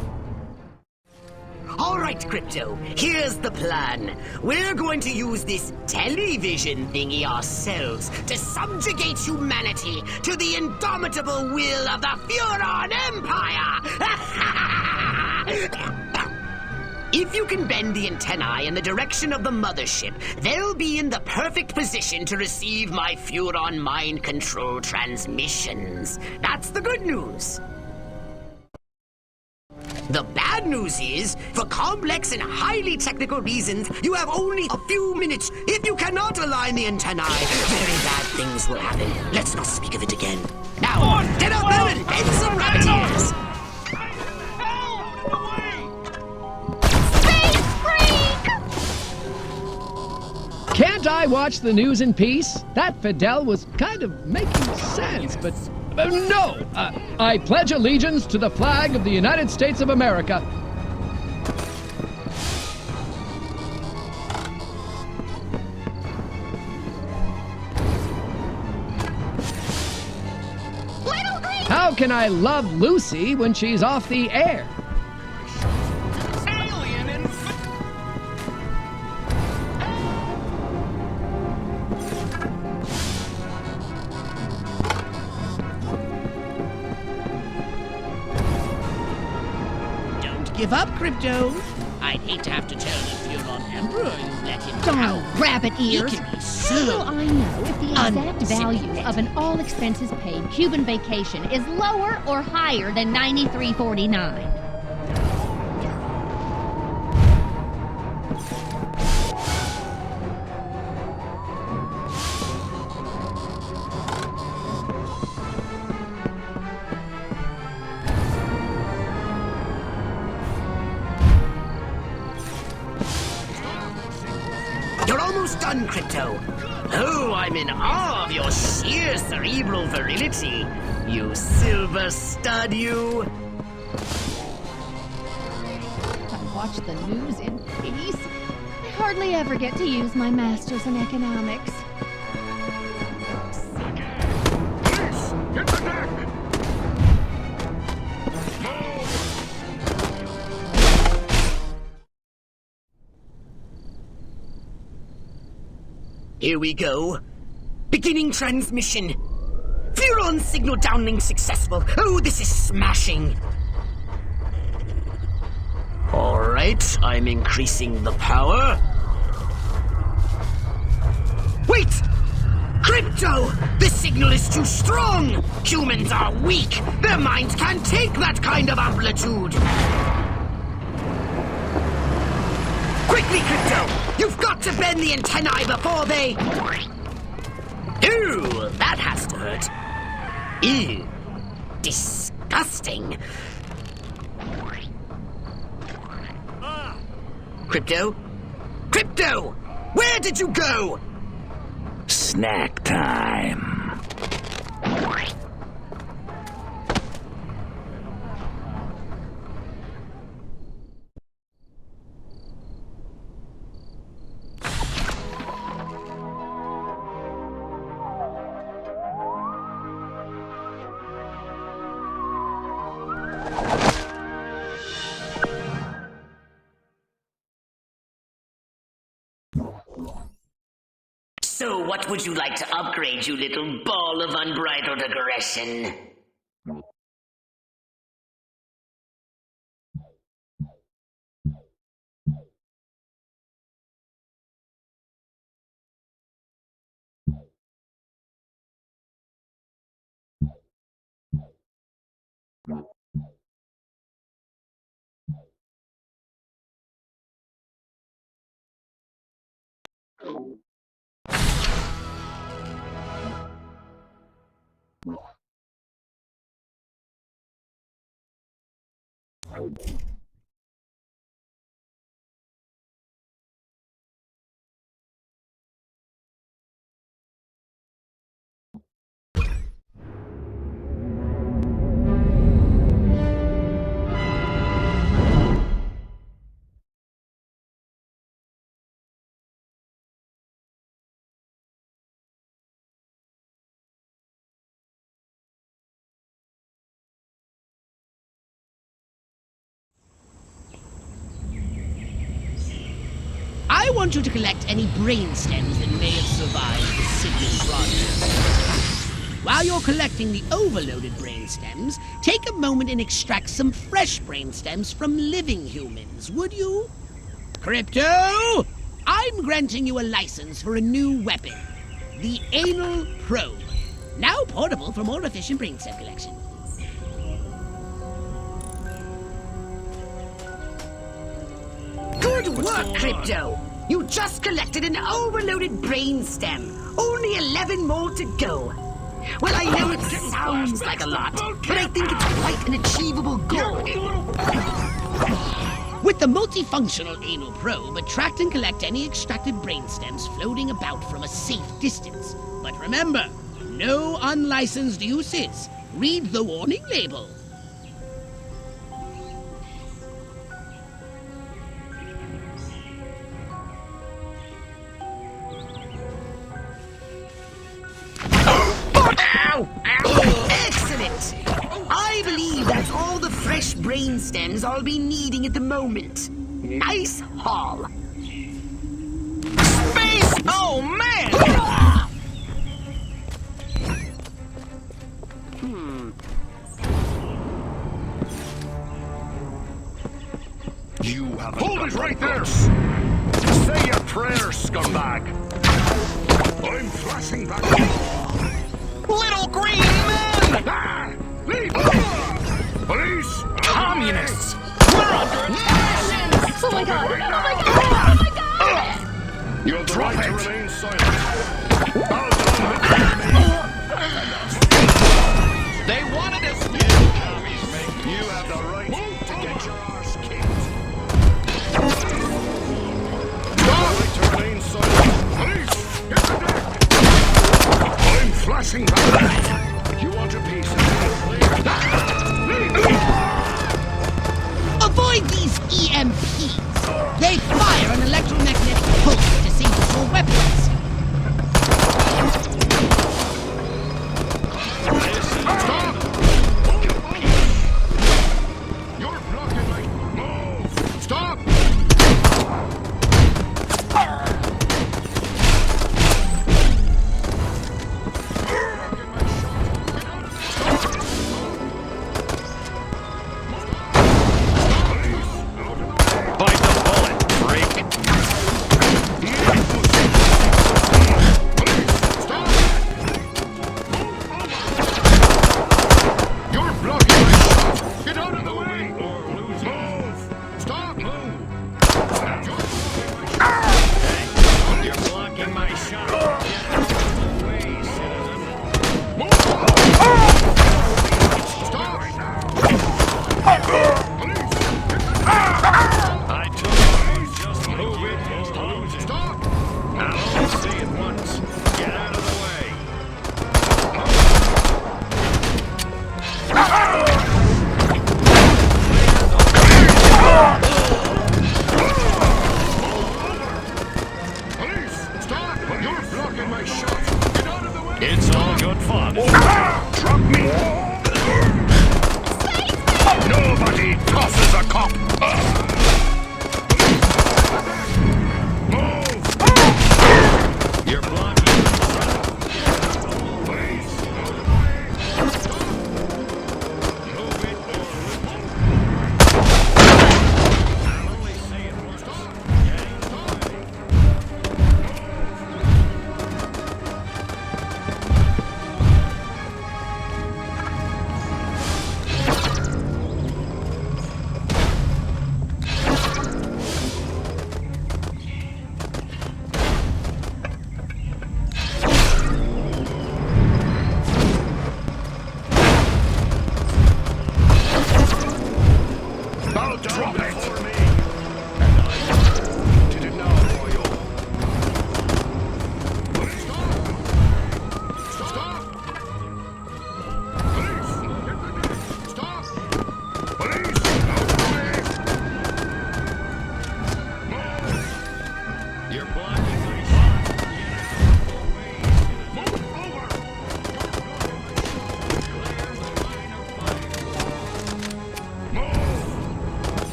Speaker 4: All right, Crypto, here's the plan. We're going to use this television thingy ourselves to subjugate humanity to the indomitable will of the Furon Empire! If you can bend the antennae in the direction of the mothership, they'll be in the perfect position to receive my Furon mind control transmissions. That's the good news. The bad news is, for complex and highly technical reasons, you have only a few minutes. If you cannot align the antennae, very bad things will happen. Let's not speak of it again. Now, get out there and bend some rabbit ears!
Speaker 16: Can't I watch the news in peace? That Fidel was kind of making sense, but... no! I pledge allegiance to the flag of the United States of America. How can I love Lucy when she's off the air?
Speaker 6: Give up, Crypto. I'd hate to have to tell the Furon Emperor you let him down.
Speaker 12: Oh, rabbit ears.
Speaker 6: He can be
Speaker 12: How will I know if the exact value of an all-expenses-paid Cuban vacation is lower or higher than $93.49?
Speaker 4: You're almost done, Crypto. Oh, I'm in awe of your sheer cerebral virility. You silver stud, you.
Speaker 12: I watch the news in peace. I hardly ever get to use my masters in economics.
Speaker 4: Here we go. Beginning transmission. Furon signal downlink successful. Oh, this is smashing. All right, I'm increasing the power. Wait! Crypto! The signal is too strong! Humans are weak! Their minds can't take that kind of amplitude! to bend the antennae before they... Ooh, that has to hurt. Ew. Disgusting. Crypto? Crypto! Where did you go?
Speaker 11: Snack time.
Speaker 4: So what would you like to upgrade, you little ball of unbridled aggression?
Speaker 6: I want you to collect any brain stems that may have survived the signal broadcast. While you're collecting the overloaded brain stems, take a moment and extract some fresh brain stems from living humans, would you? Crypto! I'm granting you a license for a new weapon, the Anal Probe. Now portable for more efficient brain stem collection.
Speaker 4: Good work, Crypto! You just collected an overloaded brain stem. Only 11 more to go. Well, I know it sounds like a lot, but I think it's quite an achievable goal.
Speaker 6: With the multifunctional anal probe, attract and collect any extracted brain stems floating about from a safe distance. But remember, no unlicensed uses. Read the warning label.
Speaker 4: Excellent! I believe that's all the fresh brain stems I'll be needing at the moment. Nice haul.
Speaker 15: Space! Oh, man!
Speaker 14: You have
Speaker 3: Hold it right there!
Speaker 14: Say your prayers, scumbag! I'm flashing back.
Speaker 15: Little green men!
Speaker 14: Leave! Police!
Speaker 15: Communists! We're under attack!
Speaker 9: Oh my god! Oh my god! Oh my god!
Speaker 14: You have the right to remain silent. Bow down.
Speaker 15: They wanted us...
Speaker 14: You have the right to get your arse kicked. You have the right to remain silent. Police! Hit the deck! I'm flashing back. You want a piece of me?
Speaker 6: Avoid these EMPs. They fire an electromagnetic pulse that disables your weapons.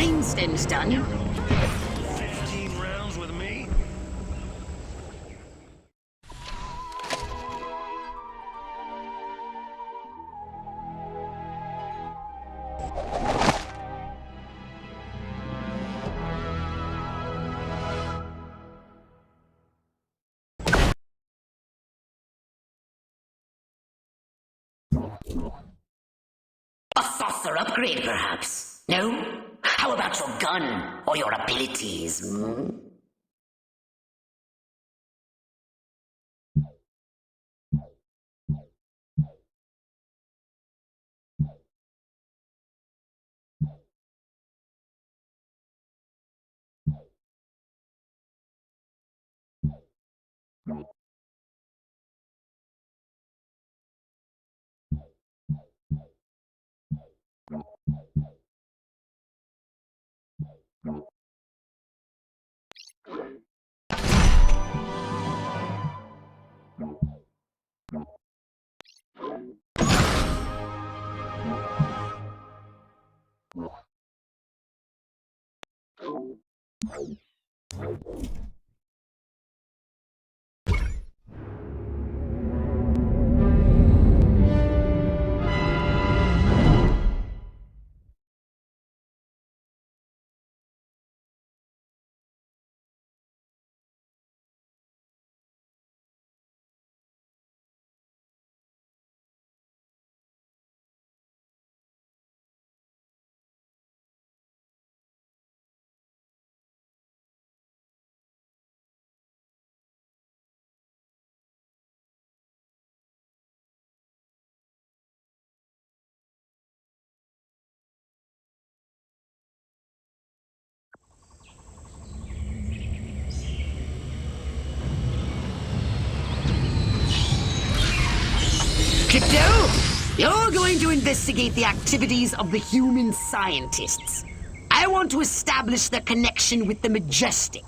Speaker 4: Einstein's done.
Speaker 10: 15 rounds with me?
Speaker 4: A saucer upgrade, perhaps? No? How about your gun or your abilities? Crypto, you're going to investigate the activities of the human scientists. I want to establish their connection with the Majestic.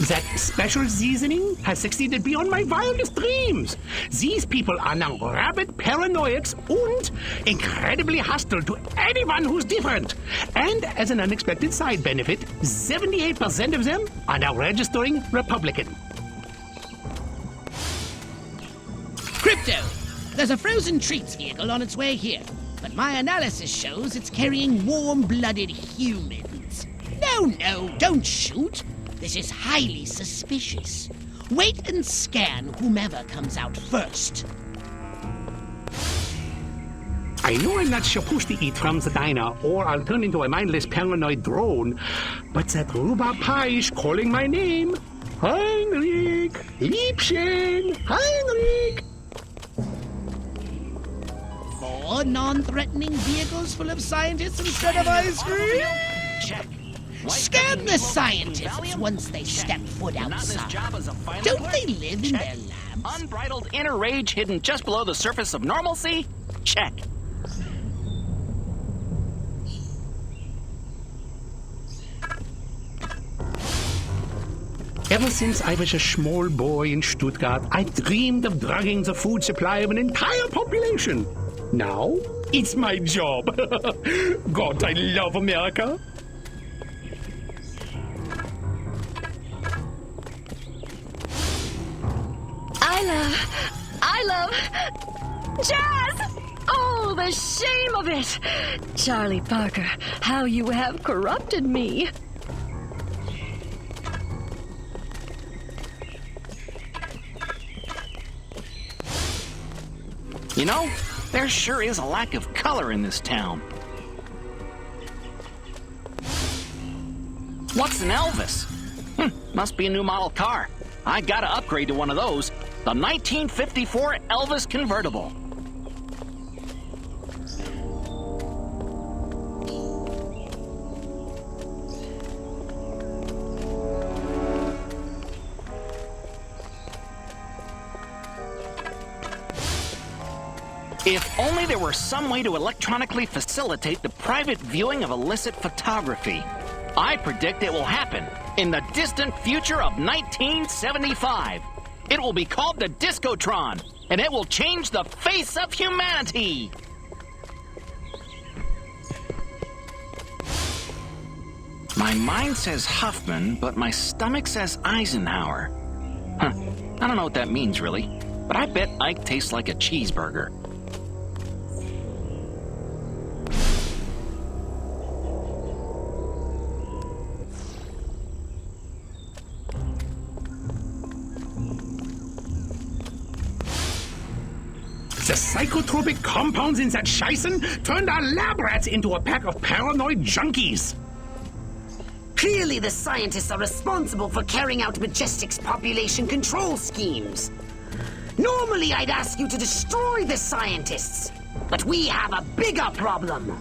Speaker 7: That special seasoning has succeeded beyond my wildest dreams. These people are now rabid paranoiacs and incredibly hostile to anyone who's different. And as an unexpected side benefit, 78% of them are now registering Republican.
Speaker 6: Crypto! There's a frozen treats vehicle on its way here, but my analysis shows it's carrying warm-blooded humans. No, don't shoot. This is highly suspicious. Wait and scan whomever comes out first.
Speaker 7: I know I'm not supposed to eat from the diner, or I'll turn into a mindless paranoid drone, but that Robo-Prez is calling my name. Heinrich! Liebchen! Heinrich!
Speaker 6: More non-threatening vehicles full of scientists instead of ice cream?
Speaker 15: Check.
Speaker 6: Scan the scientists once they step foot outside. Don't they live in their labs?
Speaker 15: Unbridled inner rage hidden just below the surface of normalcy? Check.
Speaker 7: Ever since I was a small boy in Stuttgart, I dreamed of drugging the food supply of an entire population. Now, it's my job. God, I love America.
Speaker 9: I love jazz! Oh, the shame of it! Charlie Parker, how you have corrupted me.
Speaker 15: You know, there sure is a lack of color in this town. What's an Elvis? Must be a new model car. I gotta upgrade to one of those. The 1954 Elvis convertible. If only there were some way to electronically facilitate the private viewing of illicit photography. I predict it will happen in the distant future of 1975. It will be called the Discotron, and it will change the face of humanity. My mind says Huffman, but my stomach says Eisenhower. Huh. I don't know what that means, really, but I bet Ike tastes like a cheeseburger.
Speaker 7: The psychotropic compounds in that Scheißen turned our lab rats into a pack of paranoid junkies.
Speaker 4: Clearly, the scientists are responsible for carrying out Majestic's population control schemes. Normally, I'd ask you to destroy the scientists, but we have a bigger problem.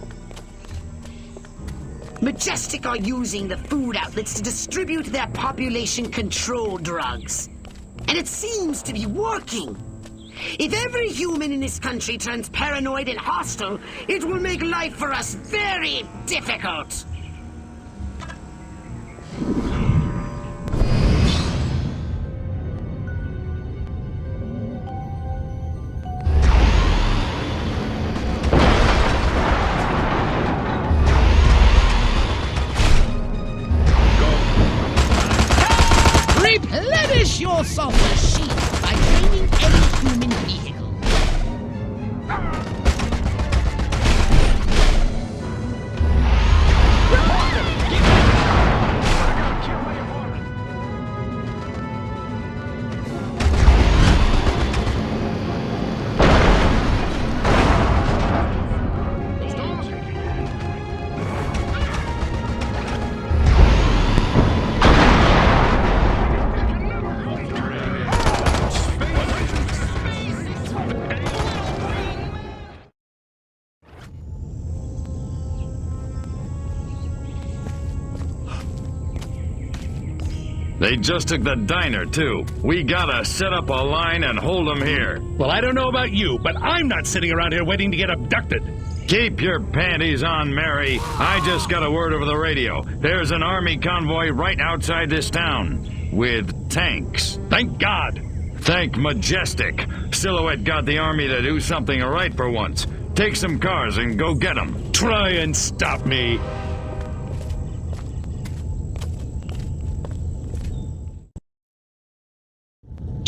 Speaker 4: Majestic are using the food outlets to distribute their population control drugs. And it seems to be working. If every human in this country turns paranoid and hostile, it will make life for us very difficult.
Speaker 6: Replenish your sulfur sheet by draining any human vehicle.
Speaker 10: They just took the diner, too. We gotta set up a line and hold them here.
Speaker 18: Well, I don't know about you, but I'm not sitting around here waiting to get abducted.
Speaker 10: Keep your panties on, Mary. I just got a word over the radio. There's an army convoy right outside this town. With tanks.
Speaker 18: Thank God.
Speaker 10: Thank Majestic. Silhouette got the army to do something right for once. Take some cars and go get them.
Speaker 18: Try and stop me.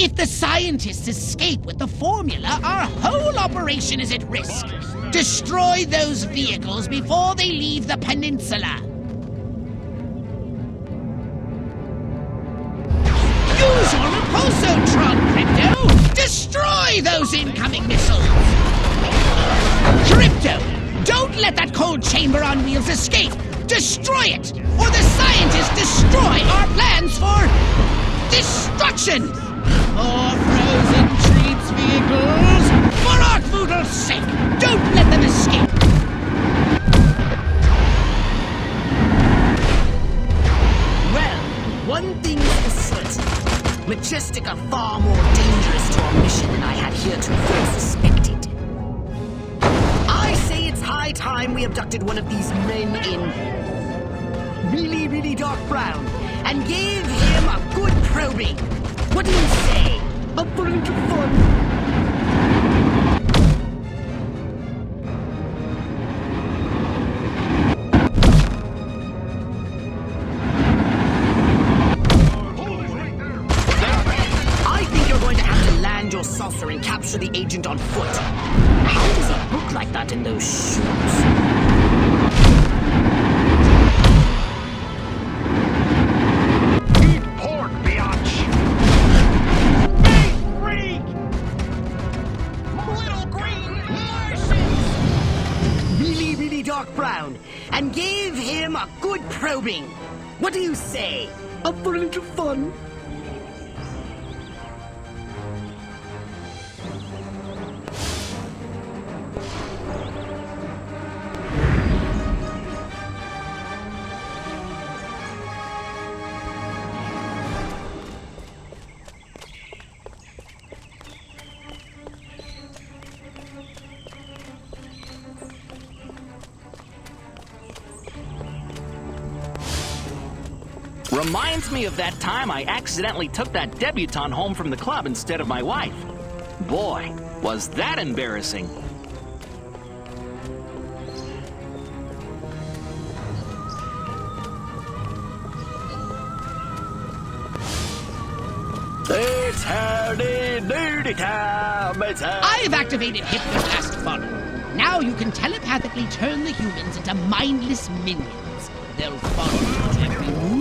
Speaker 6: If the scientists escape with the formula, our whole operation is at risk. Destroy those vehicles before they leave the peninsula. Use your repulsotron, Crypto! Destroy those incoming missiles! Crypto, don't let that cold chamber on wheels escape! Destroy it, or the scientists destroy our plans for destruction! More frozen treats vehicles! For Arkvoodle's sake, don't let them escape!
Speaker 4: Well, one thing is certain. Majestic are far more dangerous to our mission than I had heretofore suspected. I say it's high time we abducted one of these men in really, really dark brown and gave him a good probing. What do you say? Up for a little fun? I think you're going to have to land your saucer and capture the agent on foot. How does he look like that in those shoes? Dark brown, and gave him a good probing. What do you say? Up for a little fun?
Speaker 15: Reminds me of that time I accidentally took that debutante home from the club instead of my wife. Boy, was that embarrassing.
Speaker 11: It's howdy doody time.
Speaker 6: I've activated Hypnoblast Funnel. Now you can telepathically turn the humans into mindless minions. They'll follow you to every move.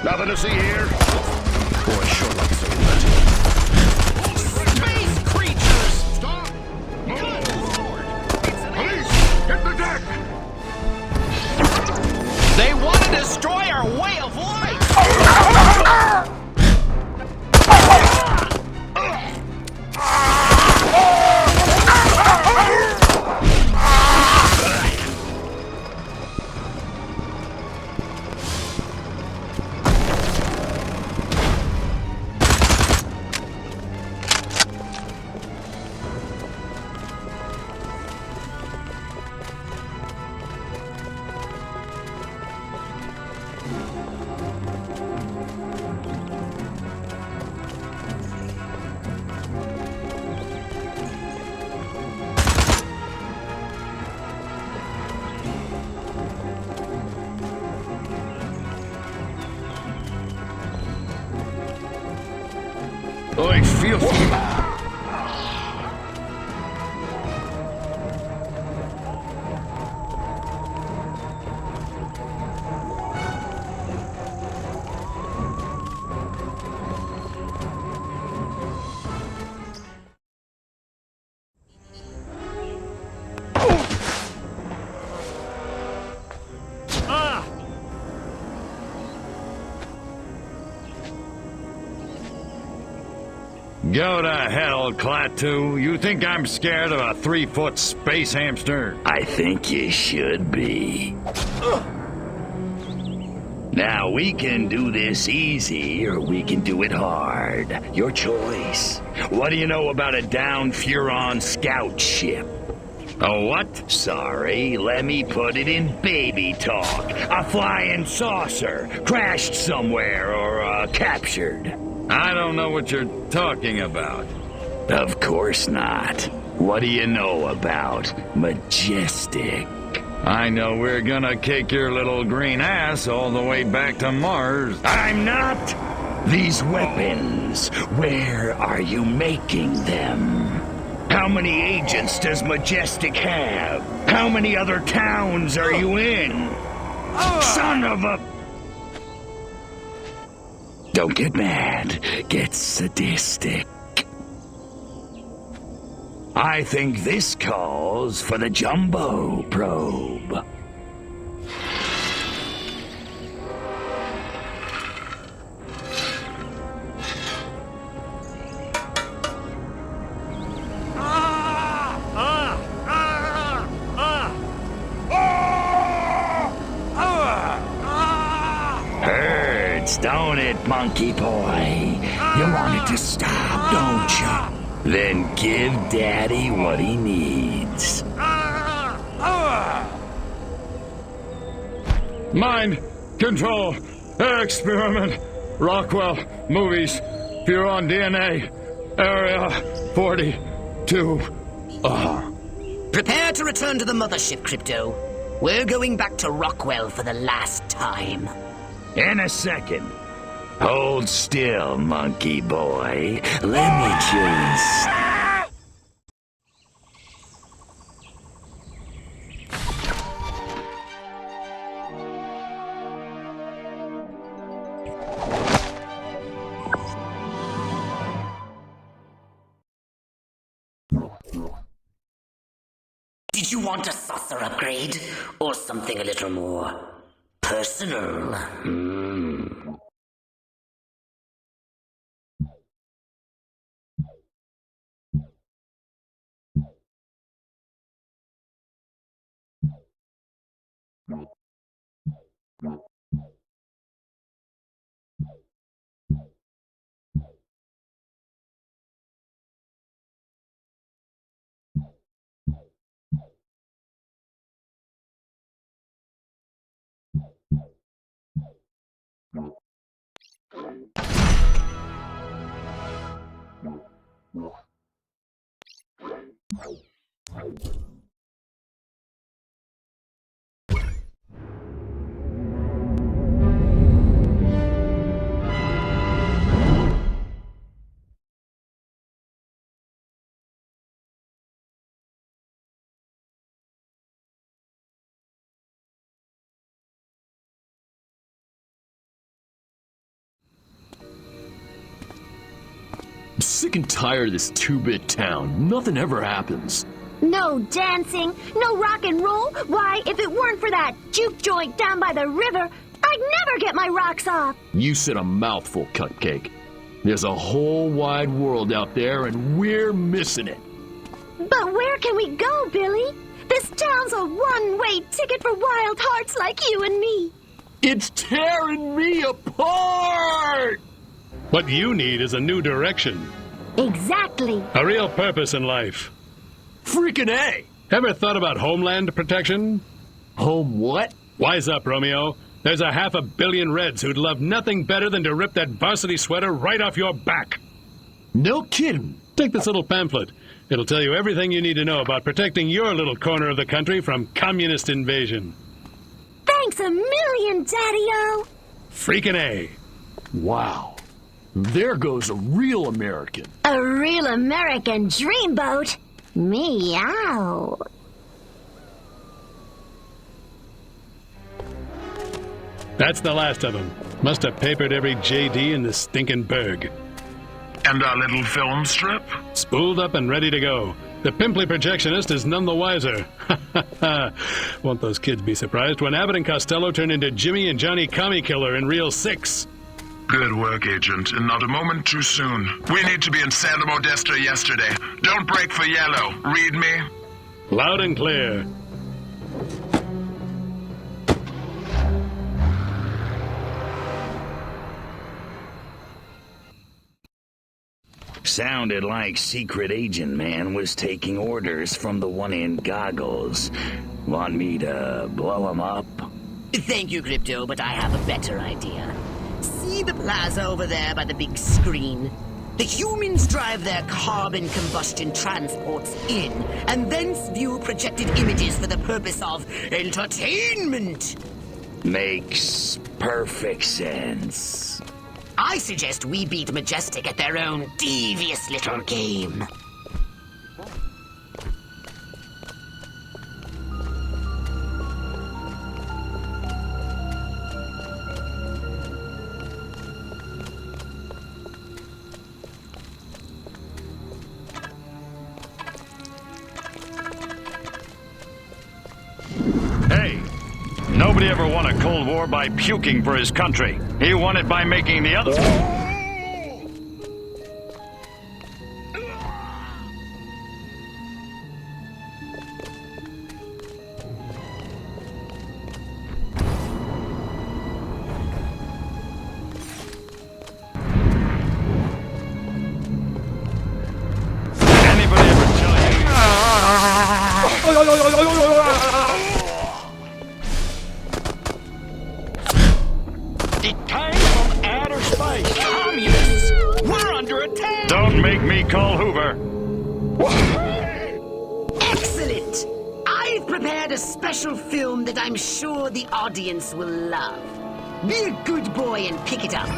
Speaker 14: Nothing to see here. Boy, sure looks so good.
Speaker 15: Space creatures!
Speaker 14: Stop! Move! Police! Get the deck!
Speaker 15: They want to destroy our way of life!
Speaker 14: I feel
Speaker 10: Go to hell, Klaatu. You think I'm scared of a 3-foot space hamster?
Speaker 11: I think you should be. Now, we can do this easy, or we can do it hard. Your choice. What do you know about a downed Furon scout ship?
Speaker 10: A what?
Speaker 11: Sorry, let me put it in baby talk. A flying saucer, crashed somewhere, or captured.
Speaker 10: I don't know what you're talking about.
Speaker 11: Of course not. What do you know about Majestic?
Speaker 10: I know we're gonna kick your little green ass all the way back to Mars.
Speaker 11: I'm not! These weapons, where are you making them? How many agents does Majestic have? How many other towns are you in? Son of a... Don't get mad. Get sadistic. I think this calls for the jumbo probe. Don't it, monkey boy? You want it to stop, don't you? Then give Daddy what he needs.
Speaker 10: Mind control experiment. Rockwell movies. Furon DNA. Area 42.
Speaker 4: Prepare to return to the mothership, Crypto. We're going back to Rockwell for the last time.
Speaker 11: In a second. Hold still, monkey boy. Let me just...
Speaker 4: Did you want a saucer upgrade? Or something a little more personal?
Speaker 19: I'm sick and tired of this 2-bit town. Nothing ever happens.
Speaker 9: No dancing, no rock and roll. Why, if it weren't for that juke joint down by the river, I'd never get my rocks off.
Speaker 19: You said a mouthful, Cupcake. There's a whole wide world out there, and we're missing it.
Speaker 9: But where can we go, Billy? This town's a one-way ticket for wild hearts like you and me.
Speaker 19: It's tearing me apart!
Speaker 17: What you need is a new direction.
Speaker 9: Exactly.
Speaker 17: A real purpose in life.
Speaker 19: Freaking A!
Speaker 17: Ever thought about homeland protection?
Speaker 19: Home what?
Speaker 17: Wise up, Romeo. There's a 500 million Reds who'd love nothing better than to rip that varsity sweater right off your back.
Speaker 19: No kidding.
Speaker 17: Take this little pamphlet. It'll tell you everything you need to know about protecting your little corner of the country from communist invasion.
Speaker 9: Thanks a million, Daddy-O.
Speaker 17: Freaking A.
Speaker 19: Wow. There goes a real American.
Speaker 9: A real American dreamboat. Meow.
Speaker 17: That's the last of them. Must have papered every JD in this stinking burg.
Speaker 18: And our little film strip?
Speaker 17: Spooled up and ready to go. The pimply projectionist is none the wiser. Won't those kids be surprised when Abbott and Costello turn into Jimmy and Johnny Commie Killer in Reel 6?
Speaker 18: Good work, Agent, and not a moment too soon. We need to be in Santa Modesta yesterday. Don't break for yellow. Read me?
Speaker 17: Loud and clear.
Speaker 11: Sounded like Secret Agent Man was taking orders from the one in goggles. Want me to blow him up?
Speaker 4: Thank you, Crypto, but I have a better idea. See the plaza over there by the big screen? The humans drive their carbon combustion transports in, and thence view projected images for the purpose of entertainment.
Speaker 11: Makes perfect sense.
Speaker 4: I suggest we beat Majestic at their own devious little game.
Speaker 10: Nobody ever won a Cold War by puking for his country. He won it by making the other... Anybody ever tell you...
Speaker 15: It came from outer space. Communists! We're under attack!
Speaker 10: Don't make me call Hoover.
Speaker 4: Excellent! I've prepared a special film that I'm sure the audience will love. Be a good boy and pick it up.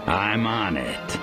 Speaker 11: I'm on it.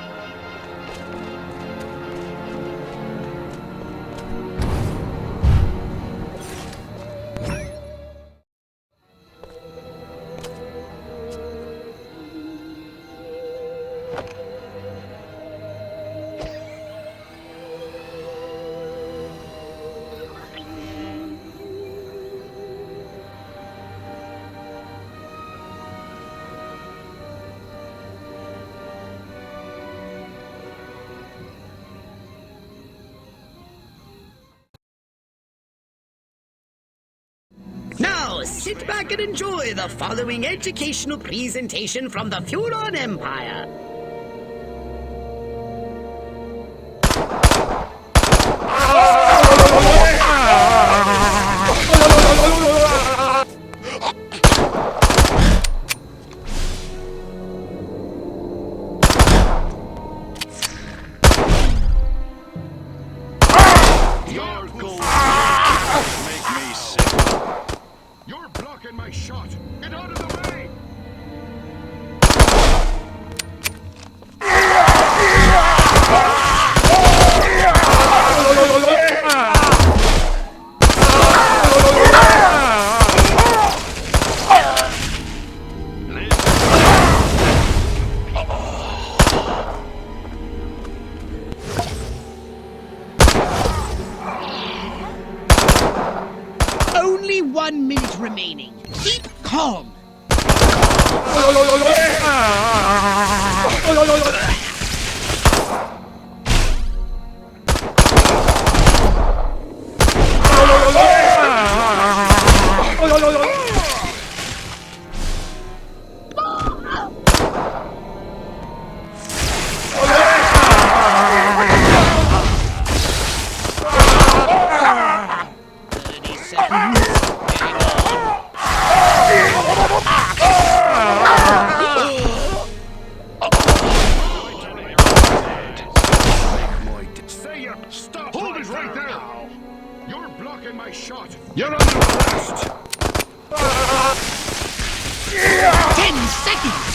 Speaker 4: sit back and enjoy the following educational presentation from the Furon Empire.
Speaker 14: Your goal make me sick. You're blocking my shot. Get out of the way!
Speaker 6: Only 1 minute remaining. Keep calm.
Speaker 14: Stop! Hold it right there! You're blocking my shot! You're under arrest!
Speaker 6: 10 seconds!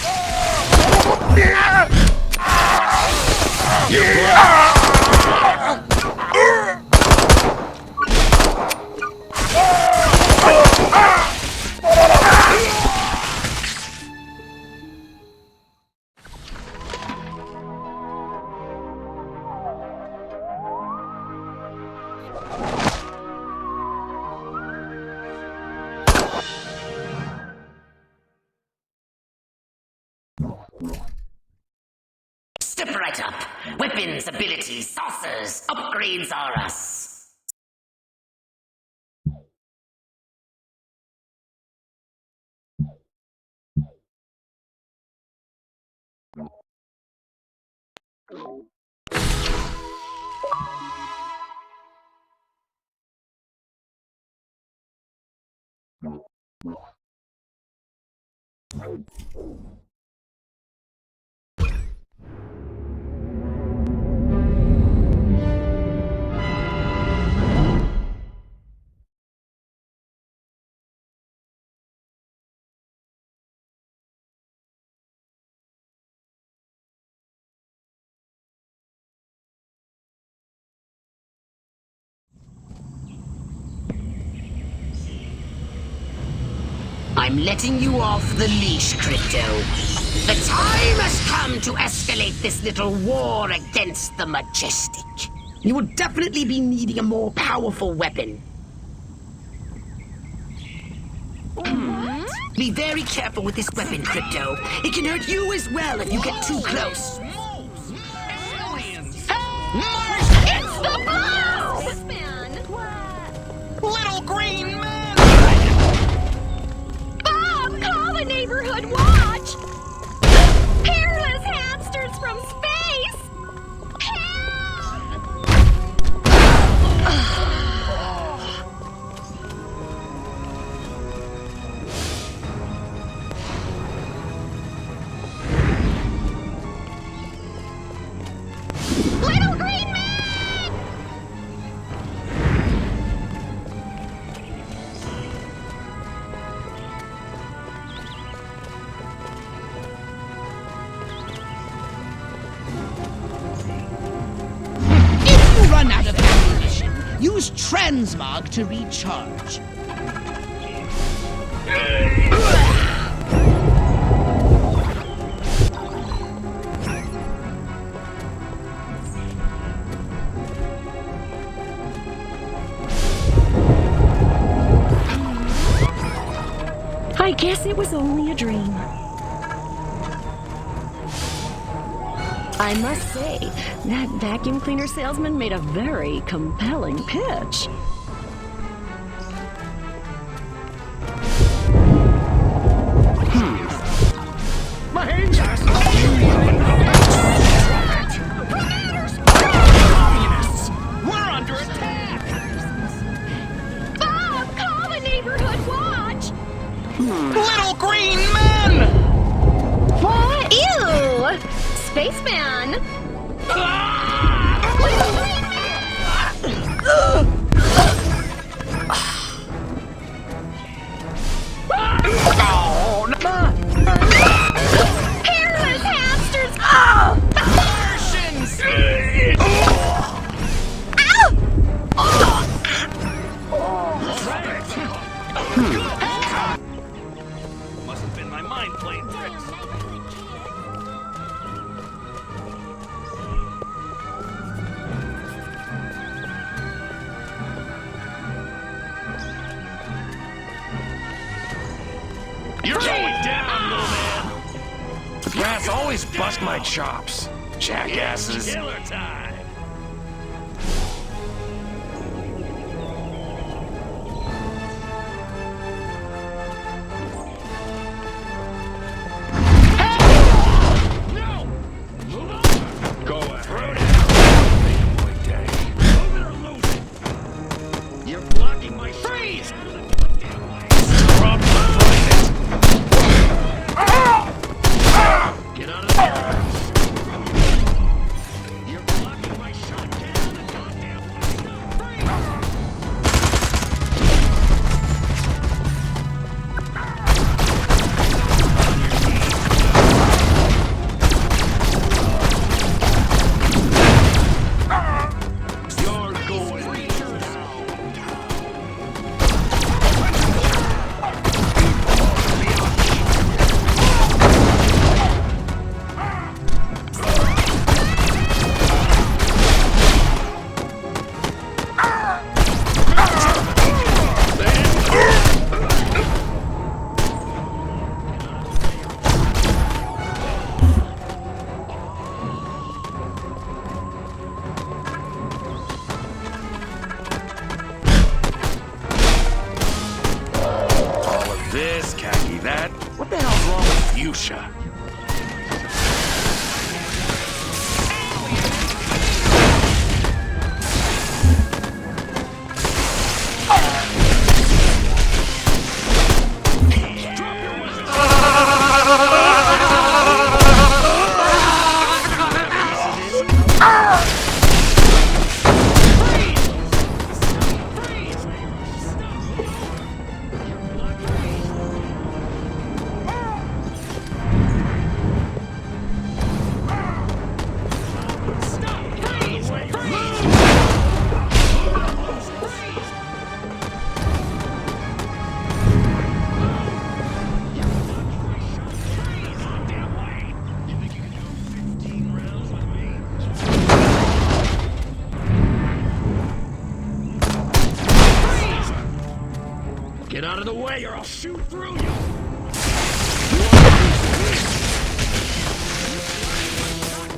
Speaker 4: Step right up. Weapons, abilities, saucers, upgrades are us. I'm letting you off the leash, Crypto. The time has come to escalate this little war against the Majestic. You will definitely be needing a more powerful weapon. Be very careful with this weapon, Crypto. It can hurt you as well if you get too close.
Speaker 9: It's the bomb!
Speaker 15: Little green man!
Speaker 9: Bob, call the neighborhood watch! Hairless hamsters from space! Little green man!
Speaker 6: If you run out of ammunition, use transmog to recharge.
Speaker 20: I guess it was only a dream. I must say, that vacuum cleaner salesman made a very compelling pitch.
Speaker 9: one. Hairless hamsters! Martians!
Speaker 15: Must have been my mind playing tricks.
Speaker 11: You're going down, little man. The brass always bust my chops. Jackasses.
Speaker 15: Killer time.
Speaker 11: Go ahead.
Speaker 15: You're blocking my freeze!
Speaker 11: Drop
Speaker 15: Get out of there! You're blocking my shot! Get out of the goddamn
Speaker 11: this, khaki that. What the hell's wrong with fuchsia?
Speaker 15: Get out of the way or I'll shoot through you!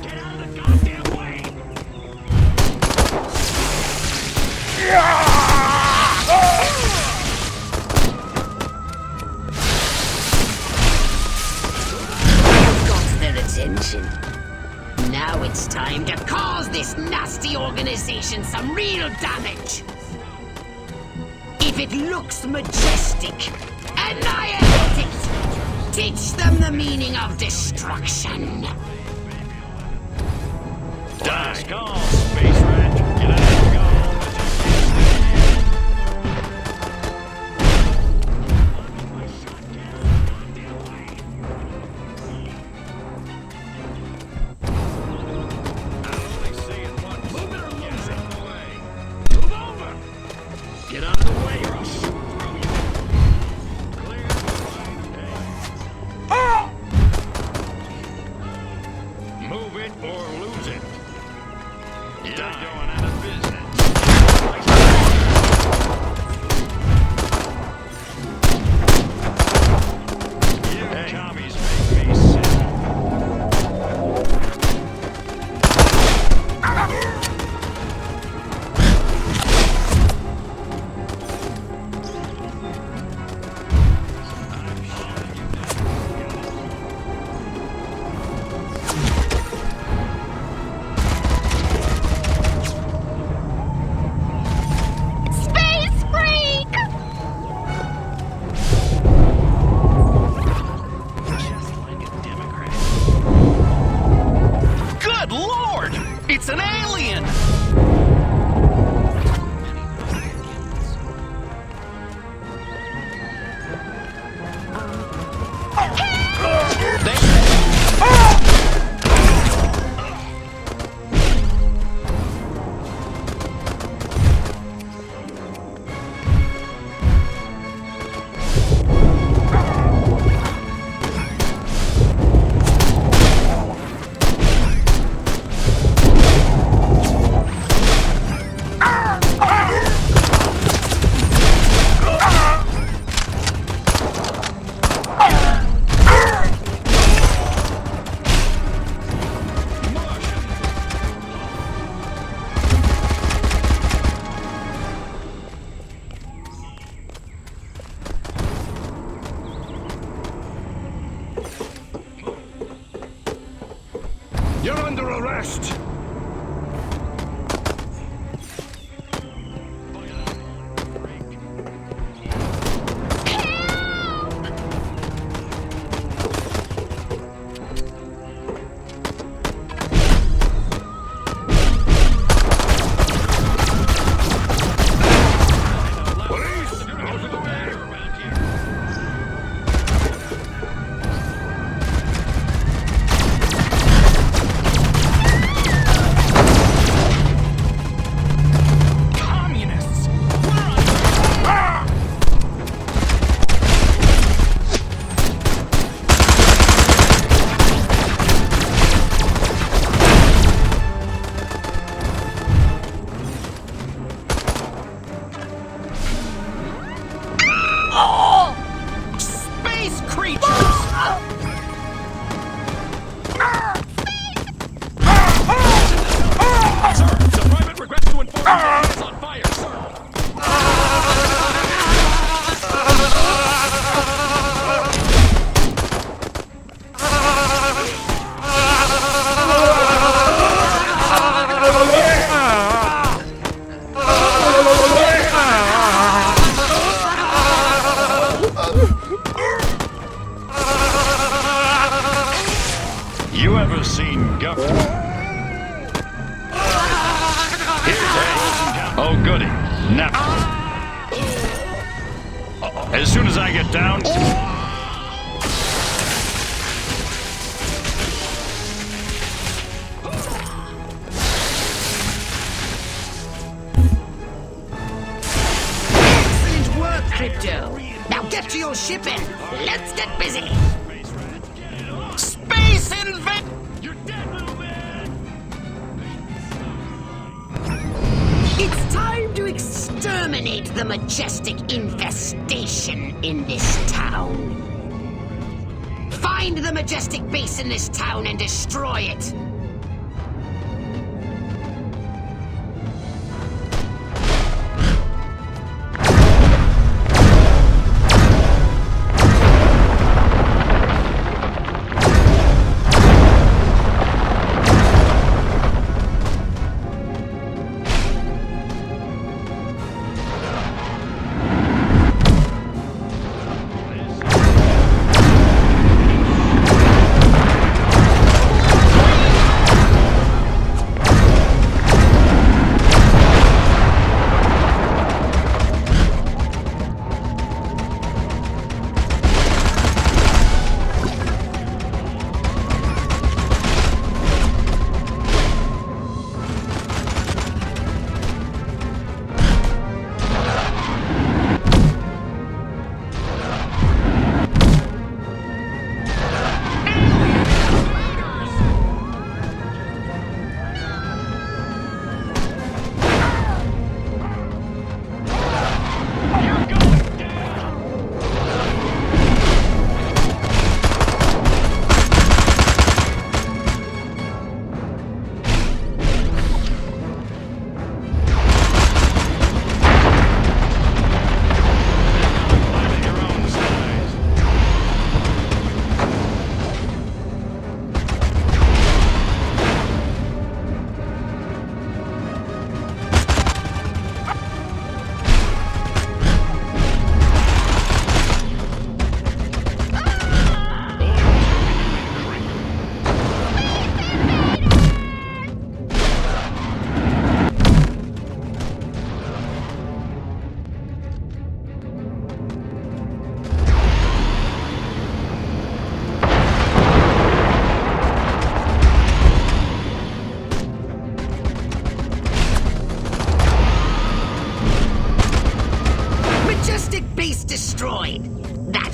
Speaker 15: Get out of the goddamn way!
Speaker 4: You've got their attention. Now it's time to cause this nasty organization some real damage. If it looks majestic, annihilate it! Teach them the meaning of destruction.
Speaker 15: Die! Go, space rat! Get out of here! Get out of the way or I'll shoot through you! Clear. Move it or lose it. You're going out of business. You commies make me sick. Lord! It's an alien!
Speaker 14: You're under arrest!
Speaker 10: Oh, goody. Now. As soon as I get down...
Speaker 4: Excellent work, Crypto. Now get to your shipping. Let's get busy.
Speaker 15: Space Invasion!
Speaker 4: It's time to exterminate the Majestic infestation in this town. Find the Majestic base in this town and destroy it.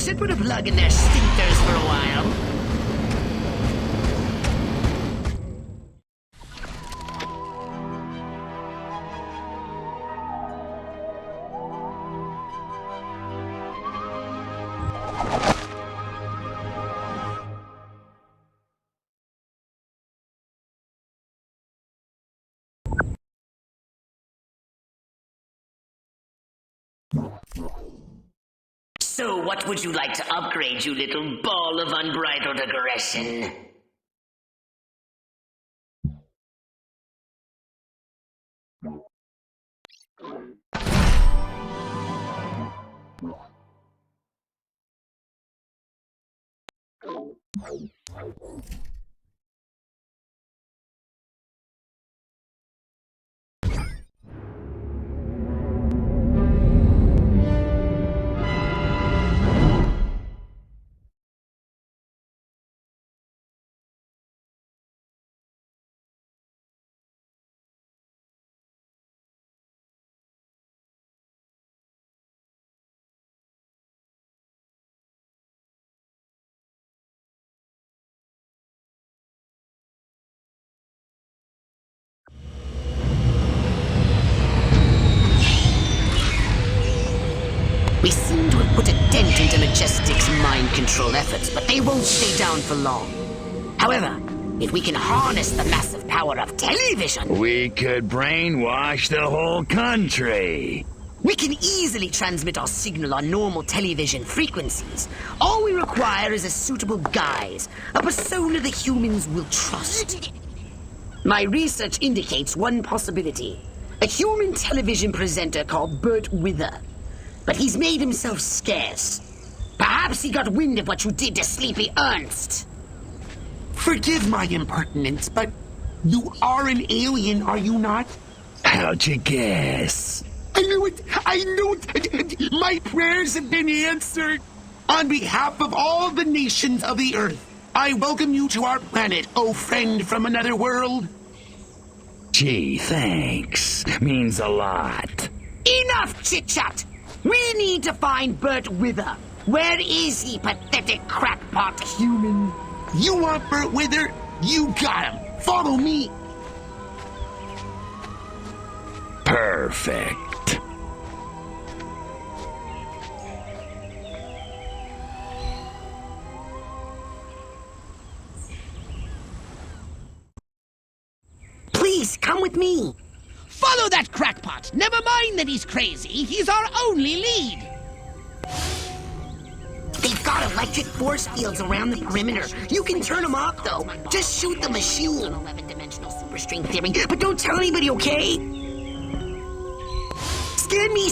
Speaker 4: should put a plug in their stinkers for a while. So what would you like to upgrade, you little ball of unbridled aggression? We seem to have put a dent into Majestic's mind control efforts, but they won't stay down for long. However, if we can harness the massive power of television...
Speaker 11: We could brainwash the whole country.
Speaker 4: We can easily transmit our signal on normal television frequencies. All we require is a suitable guise, a persona the humans will trust. My research indicates one possibility. A human television presenter called Bert Wither. But he's made himself scarce. Perhaps he got wind of what you did to Sleepy Ernst.
Speaker 21: Forgive my impertinence, but you are an alien, are you not?
Speaker 11: How'd you guess?
Speaker 21: I knew it! I knew it! My prayers have been answered! On behalf of all the nations of the Earth, I welcome you to our planet, oh friend from another world.
Speaker 11: Gee, thanks. Means a lot.
Speaker 4: Enough chit-chat! We need to find Bert Wither. Where is he, pathetic crackpot human?
Speaker 21: You want Bert Wither? You got him. Follow me.
Speaker 11: Perfect.
Speaker 4: Please, come with me.
Speaker 6: Follow that crackpot! Never mind that he's crazy, he's our only lead!
Speaker 4: They've got electric force fields around the perimeter. You can turn them off, though. Just shoot the machine. 11-dimensional superstring theory, but don't tell anybody, okay? Scan me,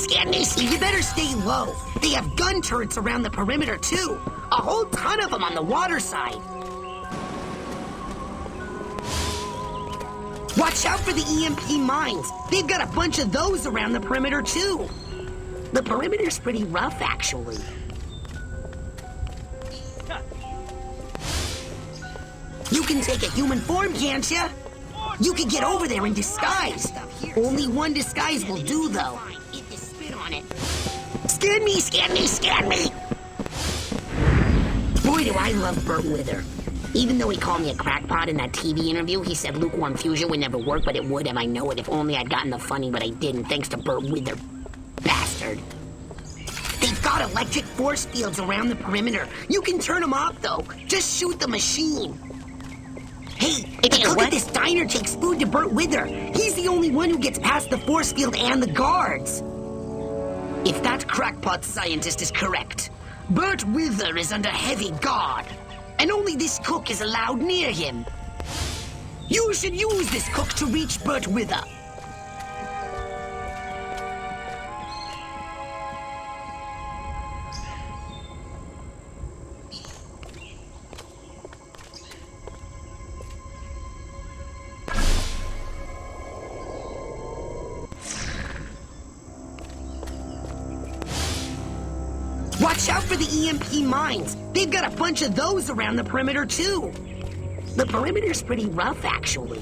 Speaker 4: you better stay low. They have gun turrets around the perimeter, too. A whole ton of them on the water side. Watch out for the EMP mines. They've got a bunch of those around the perimeter, too. The perimeter's pretty rough, actually. You can take a human form, can't you? You could get over there in disguise. Only one disguise will do, though. If you spit on it. Scan me! Boy, do I love Bert Wither. Even though he called me a crackpot in that TV interview, he said lukewarm fusion would never work, but it would, and I know it. If only I'd gotten the funny, but I didn't, thanks to Bert Wither. Bastard. They've got electric force fields around the perimeter. You can turn them off, though. Just shoot the machine. Hey, if the cook at this diner takes food to Bert Wither, he's the only one who gets past the force field and the guards. If that crackpot scientist is correct, Bert Wither is under heavy guard. And only this cook is allowed near him. You should use this cook to reach Bert Wither. Watch out for the EMP mines. They've got a bunch of those around the perimeter, too. The perimeter's pretty rough, actually.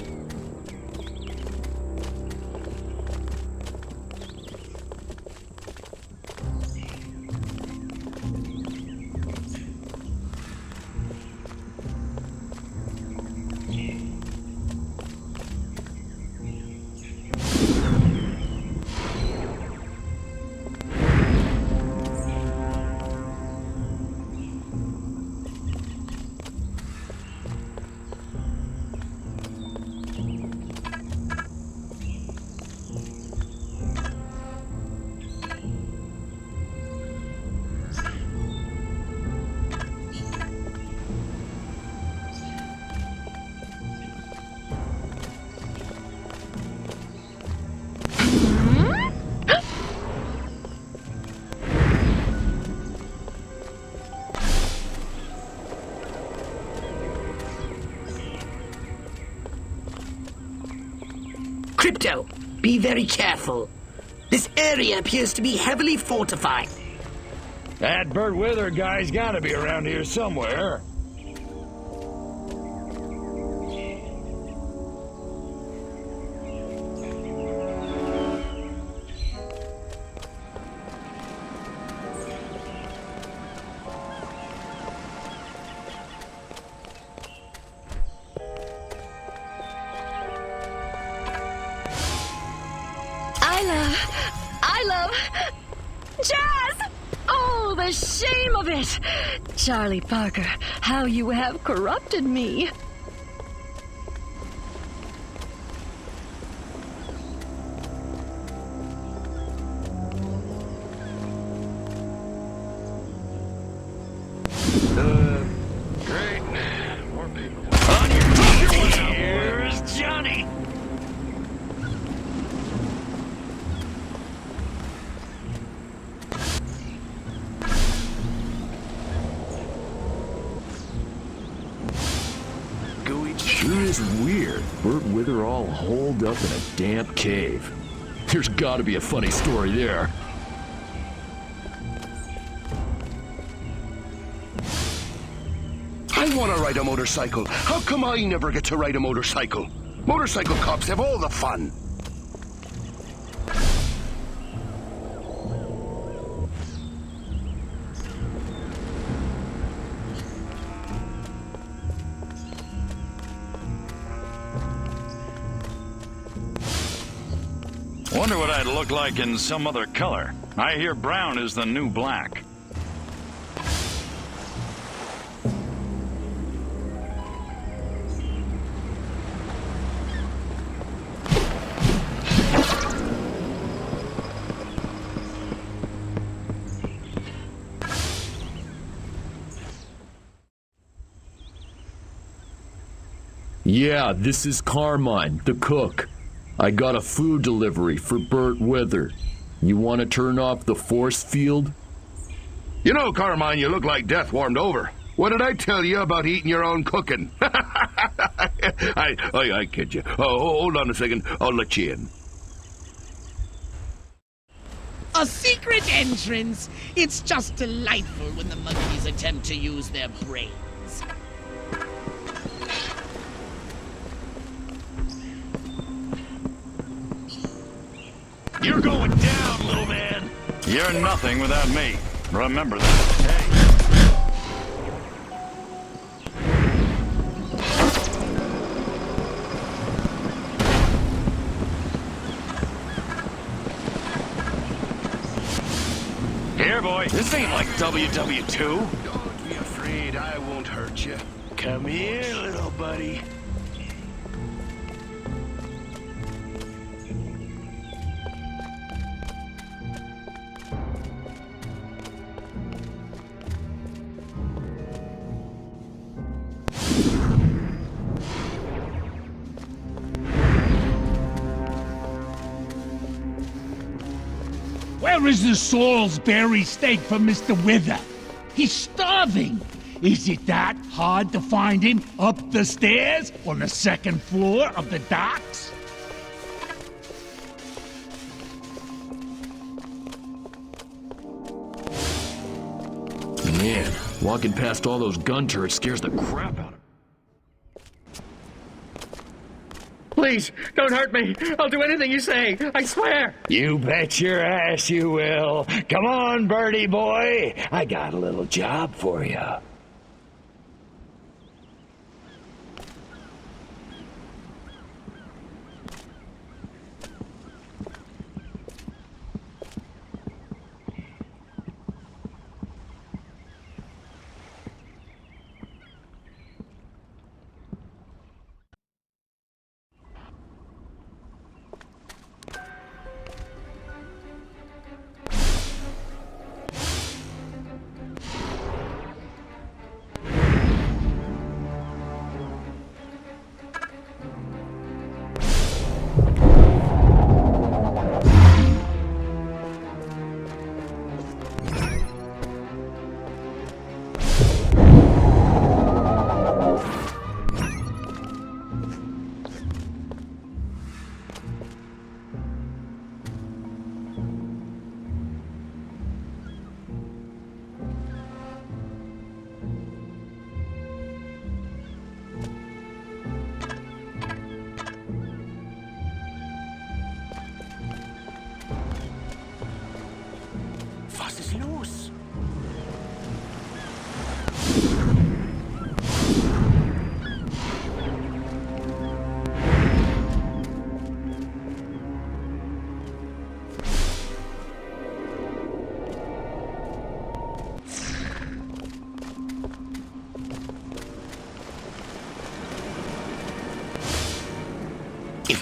Speaker 21: Crypto, be very careful. This area appears to be heavily fortified.
Speaker 10: That Burt Wither guy's gotta be around here somewhere.
Speaker 20: I love jazz! Oh, the shame of it! Charlie Parker, how you have corrupted me.
Speaker 10: Great. More people. On your feet! Here's Johnny!
Speaker 19: Sure is weird. Burt Wither all holed up in a damp cave. There's gotta be a funny story there.
Speaker 21: I want to ride a motorcycle. How come I never get to ride a motorcycle? Motorcycle cops have all the fun.
Speaker 10: Wonder what I'd look like in some other color. I hear brown is the new black.
Speaker 19: Yeah, this is Carmine, the cook. I got a food delivery for Burt Wither. You want to turn off the force field?
Speaker 14: You know, Carmine, you look like death warmed over. What did I tell you about eating your own cooking? I kid you. Oh, hold on a second. I'll let you in.
Speaker 6: A secret entrance! It's just delightful when the monkeys attempt to use their brains.
Speaker 10: You're going down, little man! You're nothing without me. Remember that. Here, boy. This ain't like WW2.
Speaker 21: Don't be afraid. I won't hurt you. Come here, little buddy.
Speaker 7: Where is the Salisbury steak for Mr. Wither? He's starving. Is it that hard to find him up the stairs on the second floor of the docks?
Speaker 19: Man, walking past all those gun turrets scares the crap out of me.
Speaker 1: Please, don't hurt me. I'll do anything you say. I swear.
Speaker 11: You bet your ass you will. Come on, birdie boy. I got a little job for you.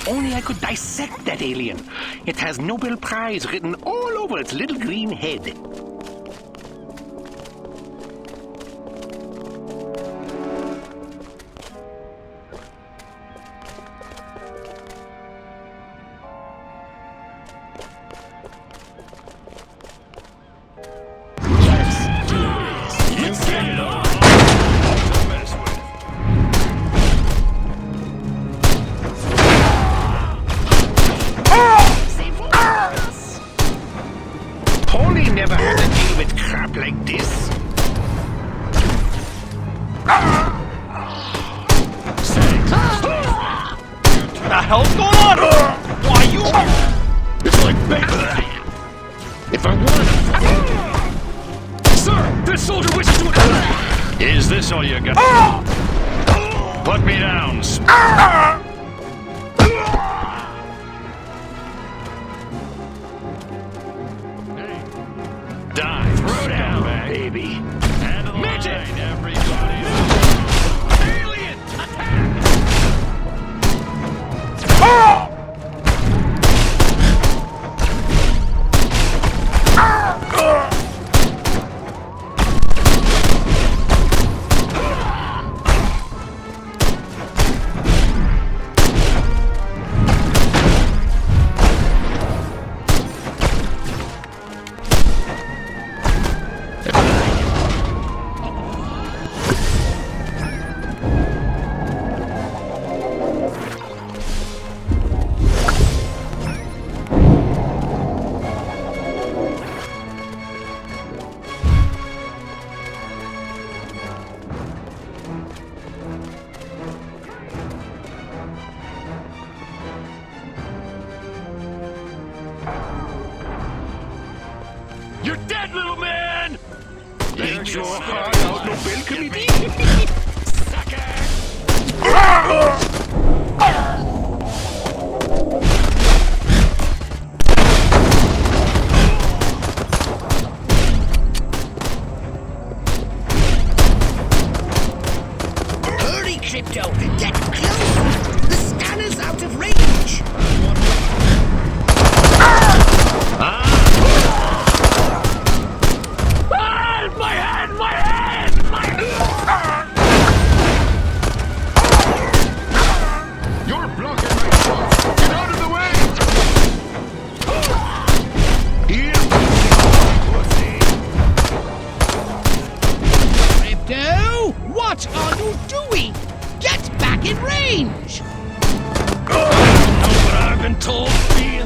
Speaker 21: If only I could dissect that alien. It has Nobel Prize written all over its little green head. Never had to deal with crap like this.
Speaker 11: What the hell's going on? Why you?
Speaker 19: It's like bacon. If I want,
Speaker 11: sir, this soldier wishes to.
Speaker 10: Is this all you got? Put me down. Die.
Speaker 11: Throw down,
Speaker 10: baby.
Speaker 11: Midget!
Speaker 10: Everybody.
Speaker 11: Alien! Attack!
Speaker 19: you're dead, little man.
Speaker 11: Ain't your heart out, Nobel Committee?
Speaker 6: Hurry, Crypto! Get closer! The scanner's out of range!
Speaker 11: My hand! My hand! My hand!
Speaker 14: You're blocking my shot! Get out of the way!
Speaker 6: Crypto! What are you doing? Get back in range!
Speaker 11: I don't know what I've been told being...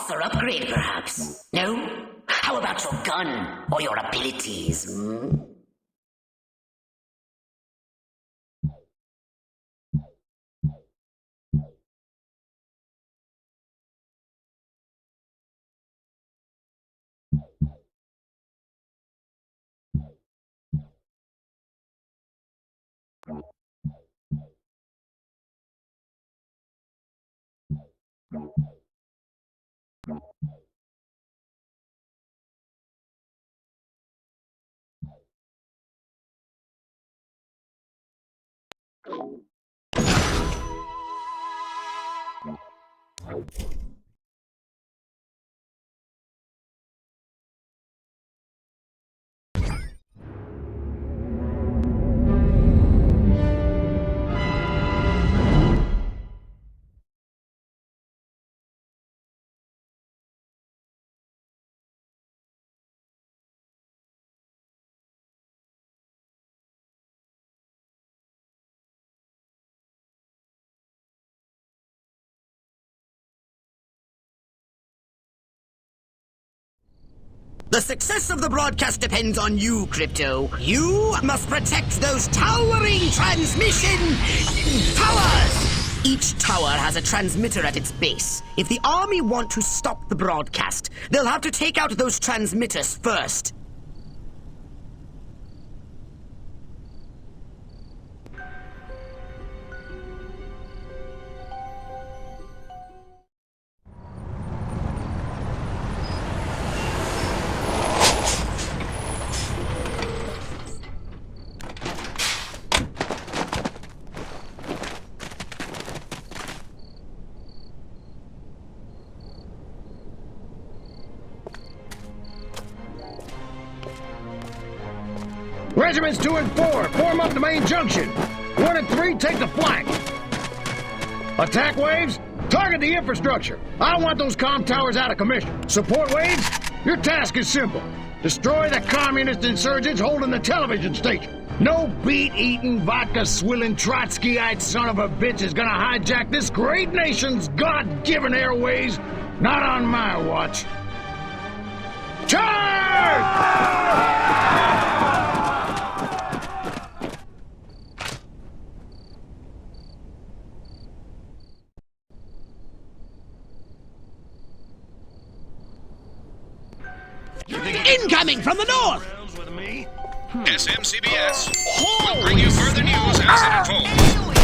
Speaker 4: Author upgrade, perhaps? No? How about your gun or your abilities? The success of the broadcast depends on you, Crypto. You must protect those towering transmission towers! Each tower has a transmitter at its base. If the army want to stop the broadcast, they'll have to take out those transmitters first.
Speaker 7: Regiments 2 and 4, form up the main junction. 1 and 3, take the flank. Attack waves, target the infrastructure. I want those comm towers out of commission. Support waves, your task is simple. Destroy the communist insurgents holding the television station. No beet-eating, vodka-swilling, Trotskyite son of a bitch is gonna hijack this great nation's God-given airways. Not on my watch. Charge!
Speaker 6: Incoming from the north!
Speaker 2: SMCBS will bring you further news as it unfolds.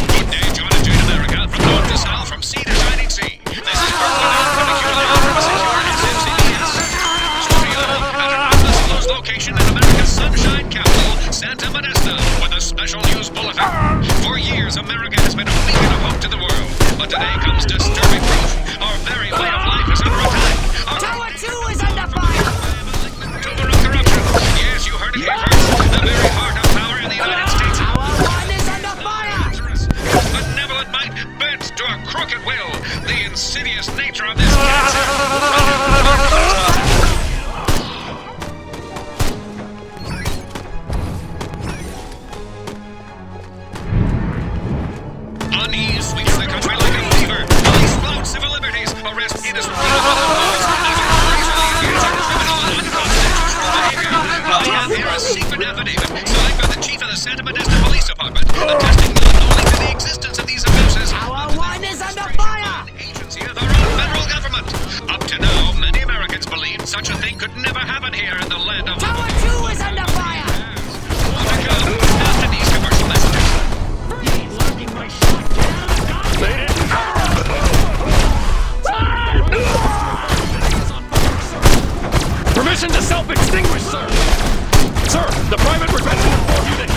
Speaker 2: Good day, John and Jane America, from north to south, from sea to shining sea. This is Berkeley, particularly from a secure SMCBS studio at an undisclosed location in America's sunshine capital, Santa Modesto, with a special news bulletin. For years, America has been a beacon of hope to the world, but today comes disturbing proof. Our very way of life is under attack.
Speaker 4: Tower 2 is under fire!
Speaker 2: Yes, you heard it here first. The very heart of power in the United States.
Speaker 4: Tower 1 is under fire!
Speaker 2: Benevolent might bent to a crooked will. The insidious nature of this cancer. Unease sweeps the country like a fever. Police flout civil liberties. Arrest innocent people without cause. I have here a secret affidavit signed by the chief of the Santa Modesto Police Department, attesting not only to the existence of these abuses,
Speaker 4: Tower 1 is under fire!
Speaker 2: Agency of our own federal government. Up to now, many Americans believed such a thing could never happen here in the land of...
Speaker 4: Tower 2 is under fire!
Speaker 2: More to come after these commercial messages.
Speaker 10: Permission to self-extinguish, sir! Sir, the private regretted to inform you that...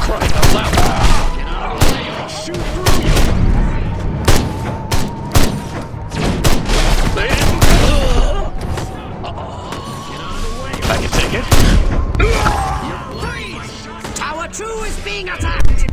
Speaker 10: Crying out loud! Get out of the way, I'll shoot through you! I can take it.
Speaker 4: Tower 2 is being attacked!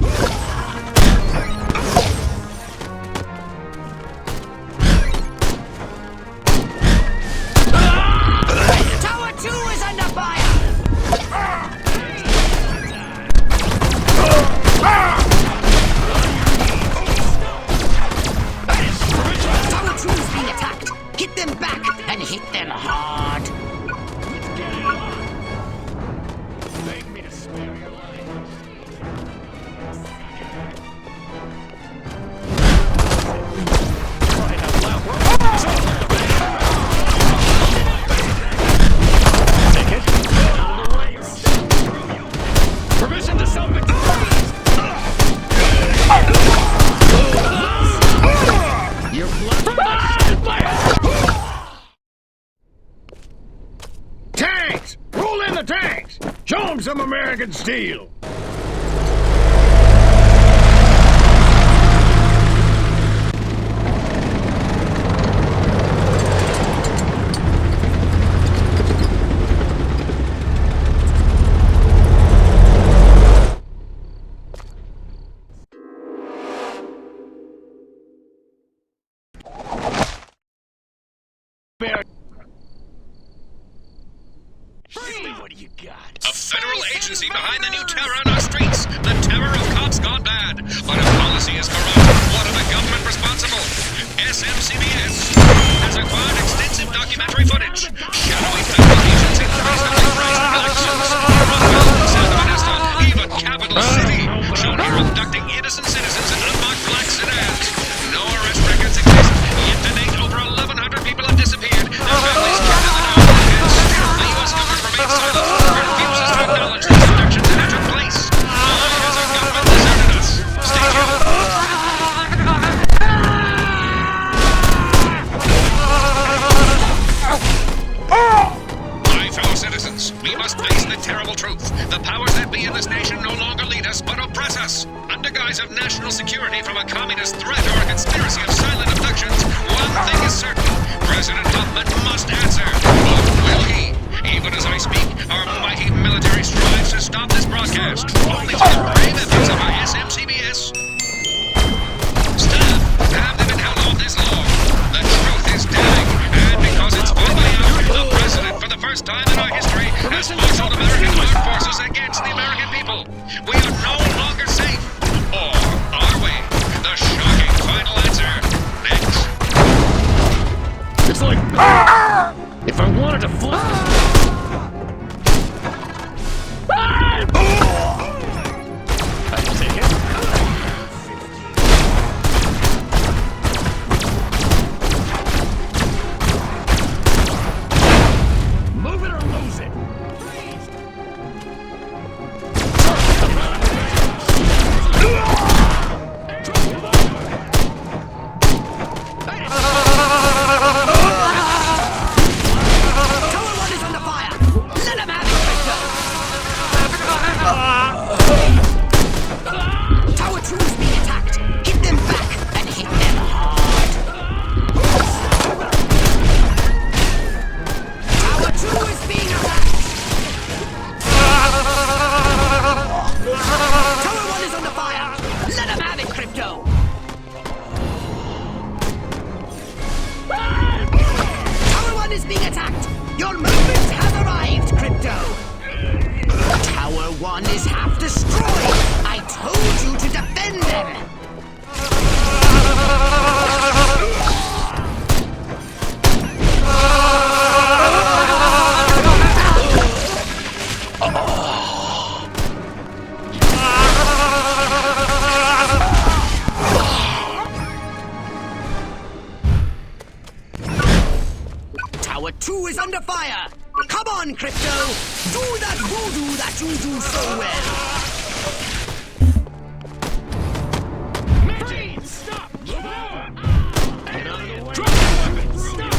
Speaker 11: Show them some American steel!
Speaker 2: What do you got? A federal agency behind the new terror on our streets. The terror of cops gone bad. But if policy is corrupt, what of the government responsible? SMCBS has acquired extensive documentary footage. Shadowy federal agents in reasonably priced elections. Rockwell, South Manchester, even Capital City. Shown here abducting innocent citizens in unmarked black sedans. No arrest records exist. Yet to date, over 1,100 people have disappeared. Their families kept in the dark. The U.S. government remains silent, refuses to acknowledge the abductions that took place. Why has our government deserted us? Stay tuned. My fellow citizens, we must face the terrible truth. The powers that be in this nation no longer lead us, but oppress us. Under guise of national security from a communist threat or a conspiracy of silent abductions, one thing is certain. President Hoffman must answer. But will he? Even as I speak, our mighty military strives to stop this broadcast, only to the brave efforts of our SMCBS staff have they been held off this long. The truth is damning, and because it's finally out, the president, for the first time in our history, has marshaled American armed forces against the American people. We are no longer safe. Or are we? The shocking final answer. Next.
Speaker 11: It's like... If I wanted to flip... I'd take it. Move it or lose it.
Speaker 4: Tower 2 is under fire! Come on, Crypto! Do that voodoo that you do so well!
Speaker 11: Magic! Stop! Move on! Get out of the way! Drop your weapons! Stop!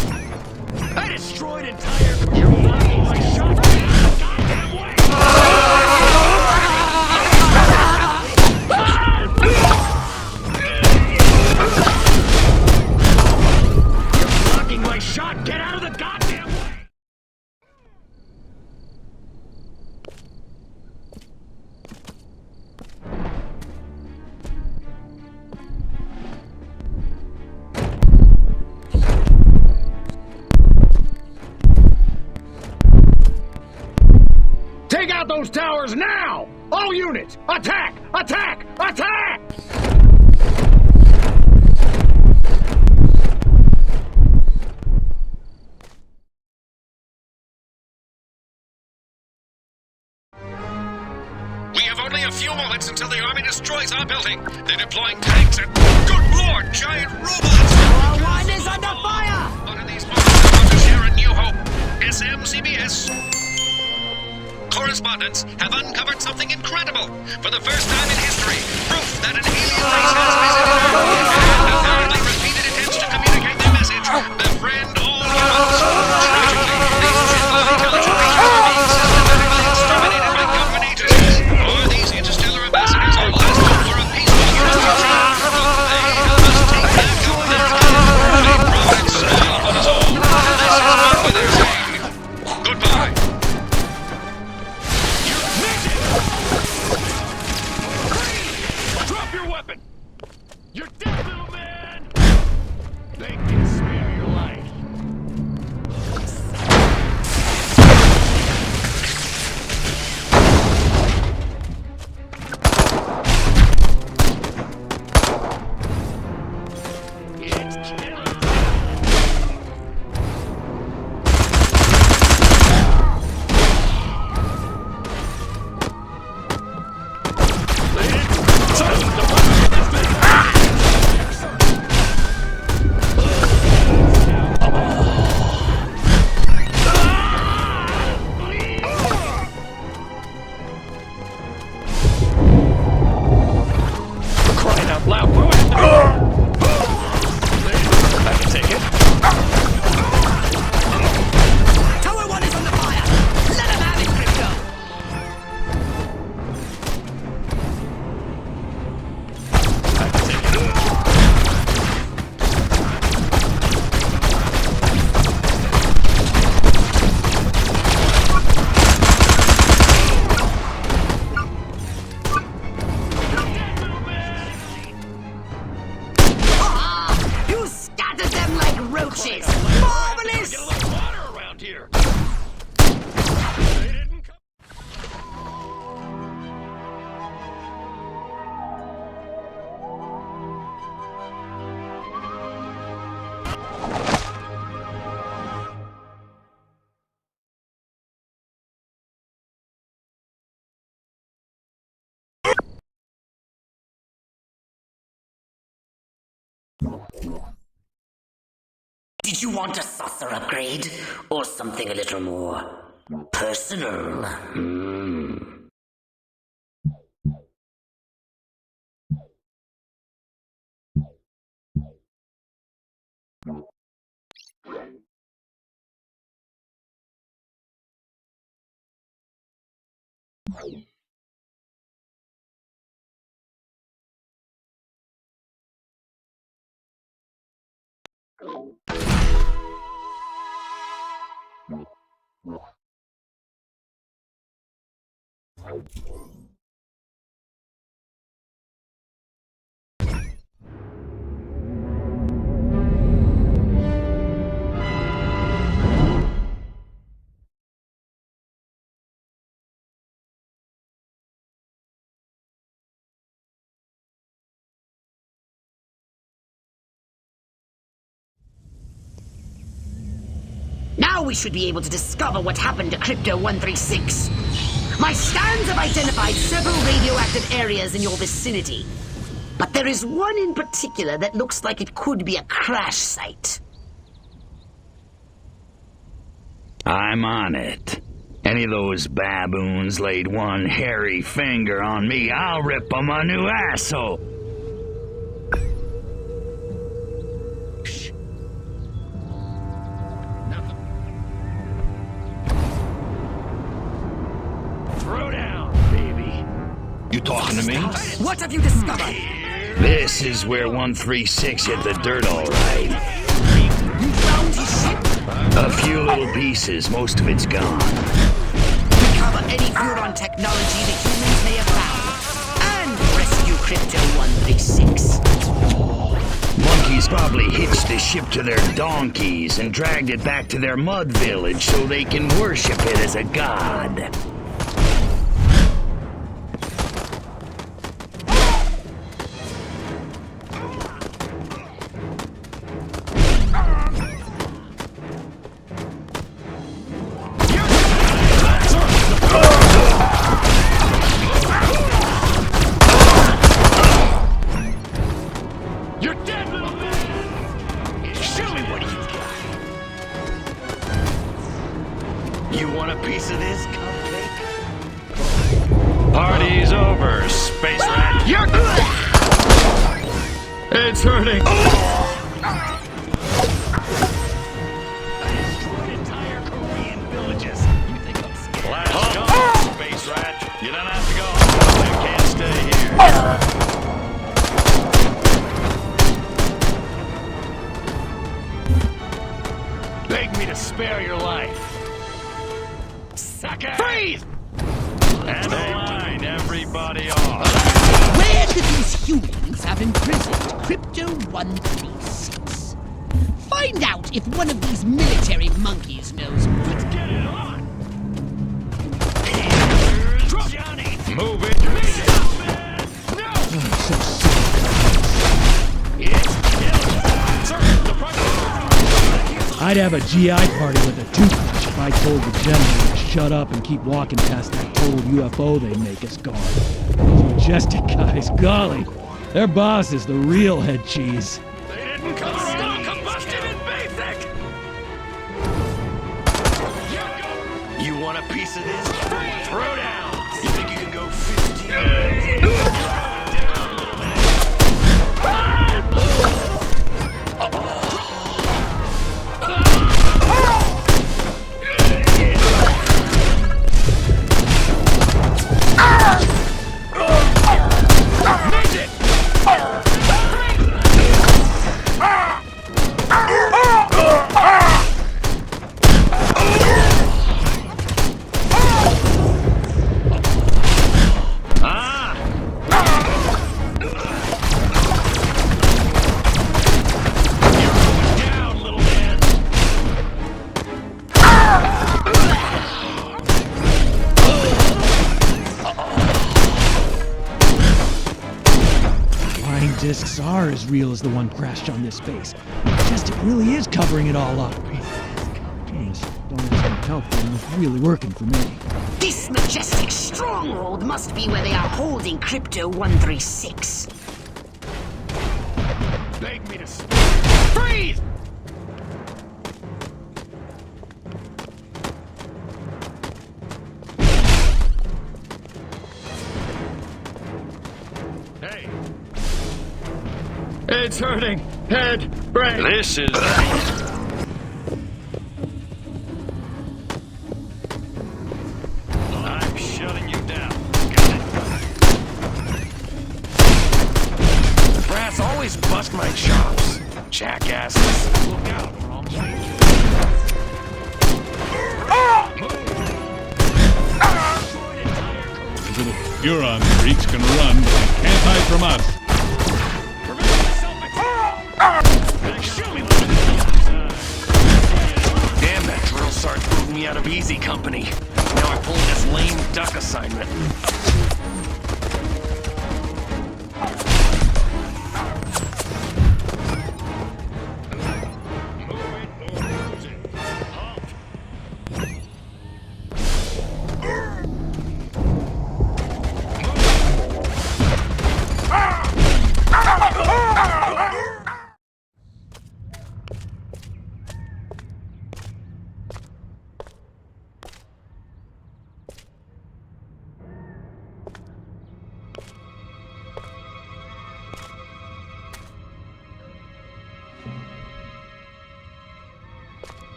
Speaker 11: I destroyed entire... You're blocking my shot! Goddamn way! You're blocking my shot! Get out of the goddamn way! Take out those towers now! All units, attack! Attack! Attack!
Speaker 2: We have only a few moments until the army destroys our building. They're deploying tanks and, good lord, giant robots!
Speaker 4: Tower 1 is under fire!
Speaker 2: Under these moments, I want to share a new hope. SMCBS correspondents have uncovered something incredible. For the first time in history, proof that an alien race has visited Earth and apparently repeated attempts to communicate their message. Befriend all humans. Tragically, these simple intelligent beings are being systematically exterminated by
Speaker 4: Did you want a saucer upgrade? Or something a little more personal? Now we should be able to discover what happened to Crypto-136. My scans have identified several radioactive areas in your vicinity. But there is one in particular that looks like it could be a crash site.
Speaker 11: I'm on it. Any of those baboons laid one hairy finger on me, I'll rip them a new asshole.
Speaker 19: You talking to me?
Speaker 4: What have you discovered?
Speaker 11: This is where 136 hit the dirt all right.
Speaker 4: You found his ship?
Speaker 11: A few little pieces, most of it's gone.
Speaker 4: Recover any Furon technology the humans may have found. And rescue Crypto-136.
Speaker 11: Monkeys probably hitched the ship to their donkeys and dragged it back to their mud village so they can worship it as a god.
Speaker 10: Party's over, space rat.
Speaker 1: You're good! It's hurting.
Speaker 10: Last go, space rat. You don't have to go. You can't stay here. Beg me to spare your life. Sucker!
Speaker 1: Freeze!
Speaker 10: And line everybody off.
Speaker 6: Where do these humans have imprisoned Crypto-136? Find out if one of these military monkeys knows.
Speaker 10: Let's get it on! Johnny! Move it! Stop it! No!
Speaker 16: I'd have a GI party with a toothbrush if I told the general to shut up and keep walking past that total UFO they make us guard. Those Majestic guys, golly, their boss is the real head cheese.
Speaker 10: They didn't come stock combustion in basic!
Speaker 11: You want a piece of this?
Speaker 10: Throw down!
Speaker 11: You think you can go 15?
Speaker 16: Discs are as real as the one crashed on this space. Majestic really is covering it all up. Jeez, don't ask me how it's really working for me.
Speaker 4: This Majestic stronghold must be where they are holding Crypto-136.
Speaker 10: beg me to freeze! Hey. It's hurting. Head, brain.
Speaker 19: This is...
Speaker 10: I'm shutting you down.
Speaker 13: Brass always bust my chops. Jackasses.
Speaker 10: Look out, we're almost
Speaker 17: Those little Furon freaks can run, but they can't hide from us.
Speaker 13: Damn, that drill sergeant moved me out of easy company. Now I'm pulling this lame duck assignment.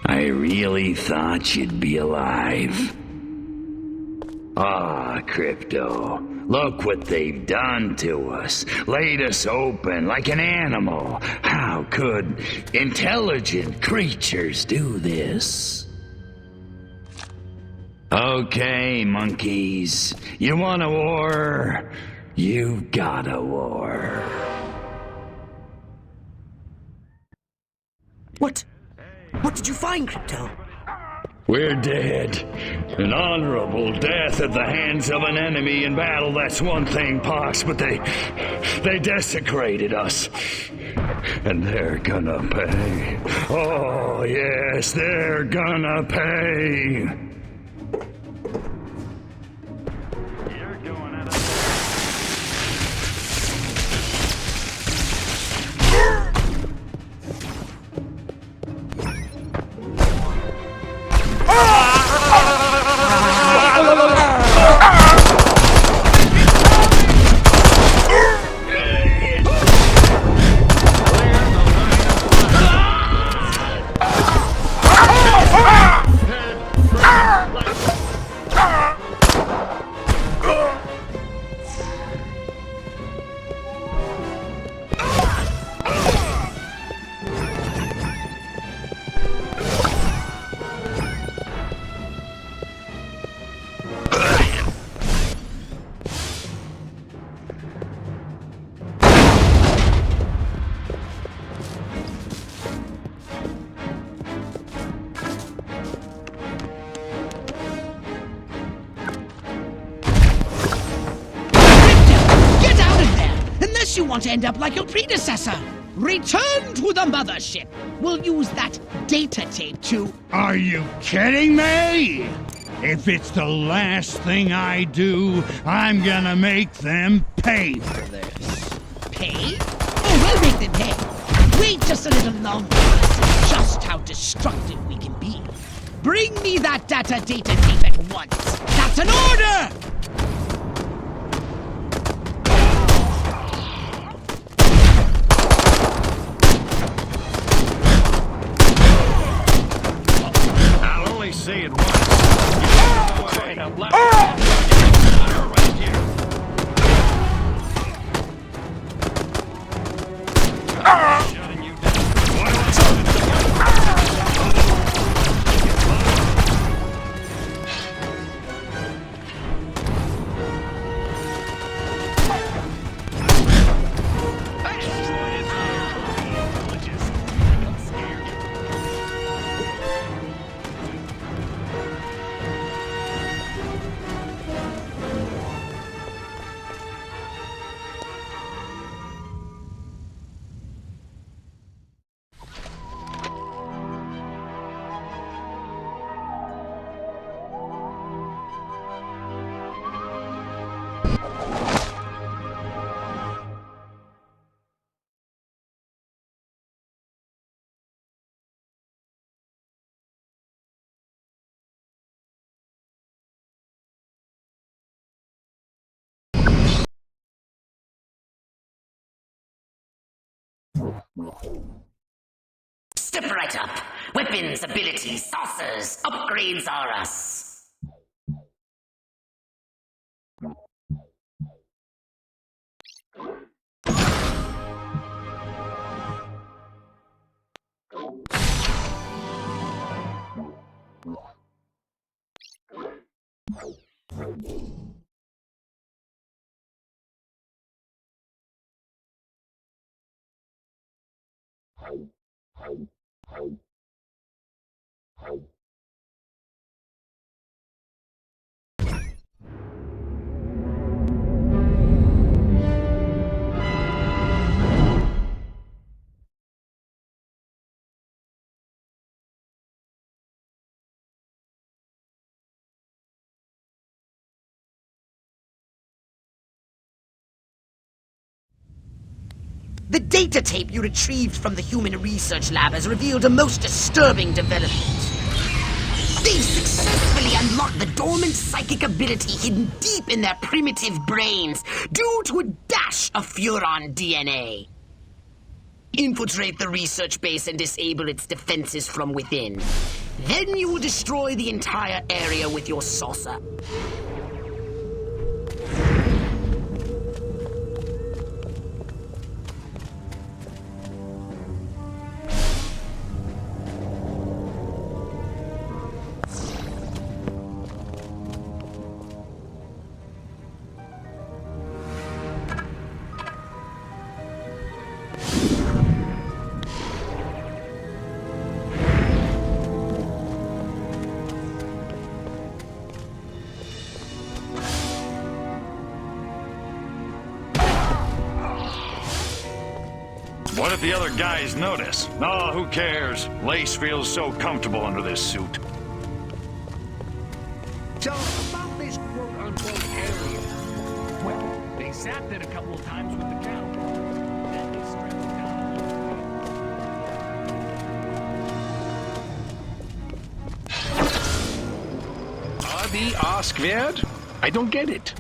Speaker 11: I really thought you'd be alive. Ah, Crypto. Look what they've done to us. Laid us open like an animal. How could intelligent creatures do this? Okay, monkeys. You want a war? You got a war.
Speaker 4: What did you find, Crypto?
Speaker 11: We're dead. An honorable death at the hands of an enemy in battle, that's one thing, Pox, but they desecrated us. And they're gonna pay. Oh, yes, they're gonna pay.
Speaker 6: You want to end up like your predecessor. Return to the mothership. We'll use that data tape to...
Speaker 3: Are you kidding me? If it's the last thing I do, I'm gonna make them pay for this.
Speaker 6: Pay? Oh, we'll make them pay. Wait just a little longer to see just how destructive we can be. Bring me that data tape at once. That's an order!
Speaker 10: Say it once. You know, right here. Shutting you
Speaker 4: Step right up. Weapons, abilities, saucers, upgrades are us. The data tape you retrieved from the human research lab has revealed a most disturbing development. They've successfully unlocked the dormant psychic ability hidden deep in their primitive brains due to a dash of Furon DNA. Infiltrate the research base and disable its defenses from within. Then you will destroy the entire area with your saucer.
Speaker 10: What if the other guys notice? Oh, who cares? Lace feels so comfortable under this suit.
Speaker 7: So, about this quote-unquote area. Well, they zapped it a couple of times with the cow. Then they stripped it down.
Speaker 13: Are the ask wert? I don't get it.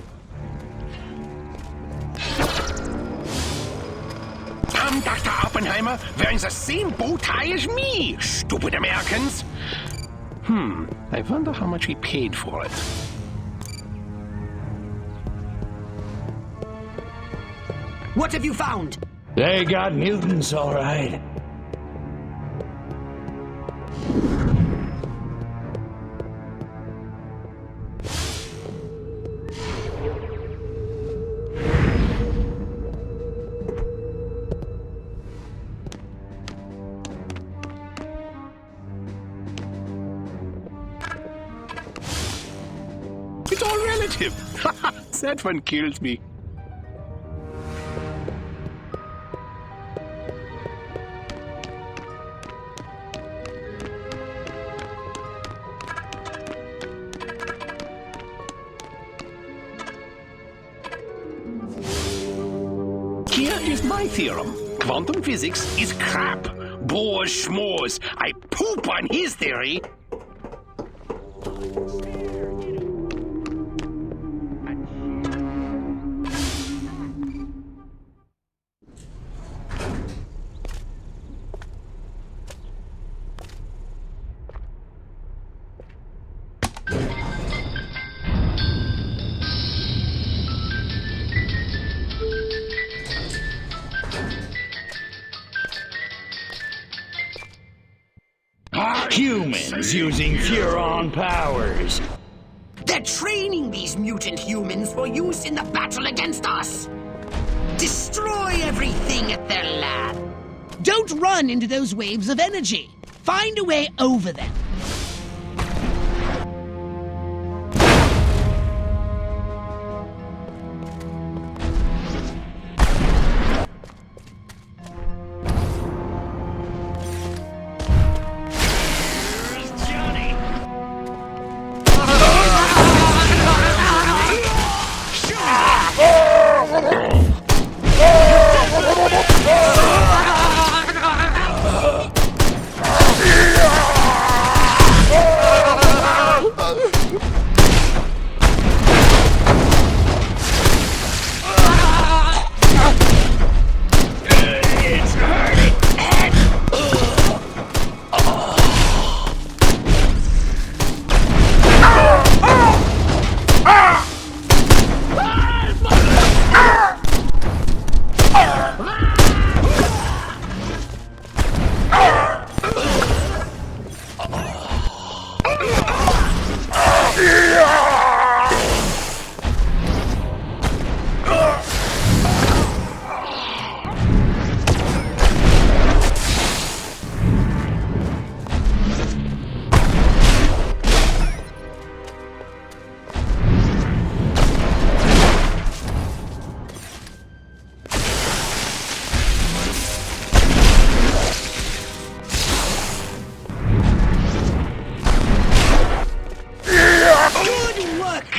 Speaker 13: Dr. Oppenheimer, we're in the same bow tie as me, stupid Americans. I wonder how much we paid for it.
Speaker 4: What have you found?
Speaker 11: They got mutants, all right.
Speaker 13: It's all relative. That one kills me. Here is my theorem. Quantum physics is crap. Bohr's schmores. I poop on his theory.
Speaker 11: Humans using Furon powers.
Speaker 4: They're training these mutant humans for use in the battle against us. Destroy everything at their lab.
Speaker 6: Don't run into those waves of energy. Find a way over them.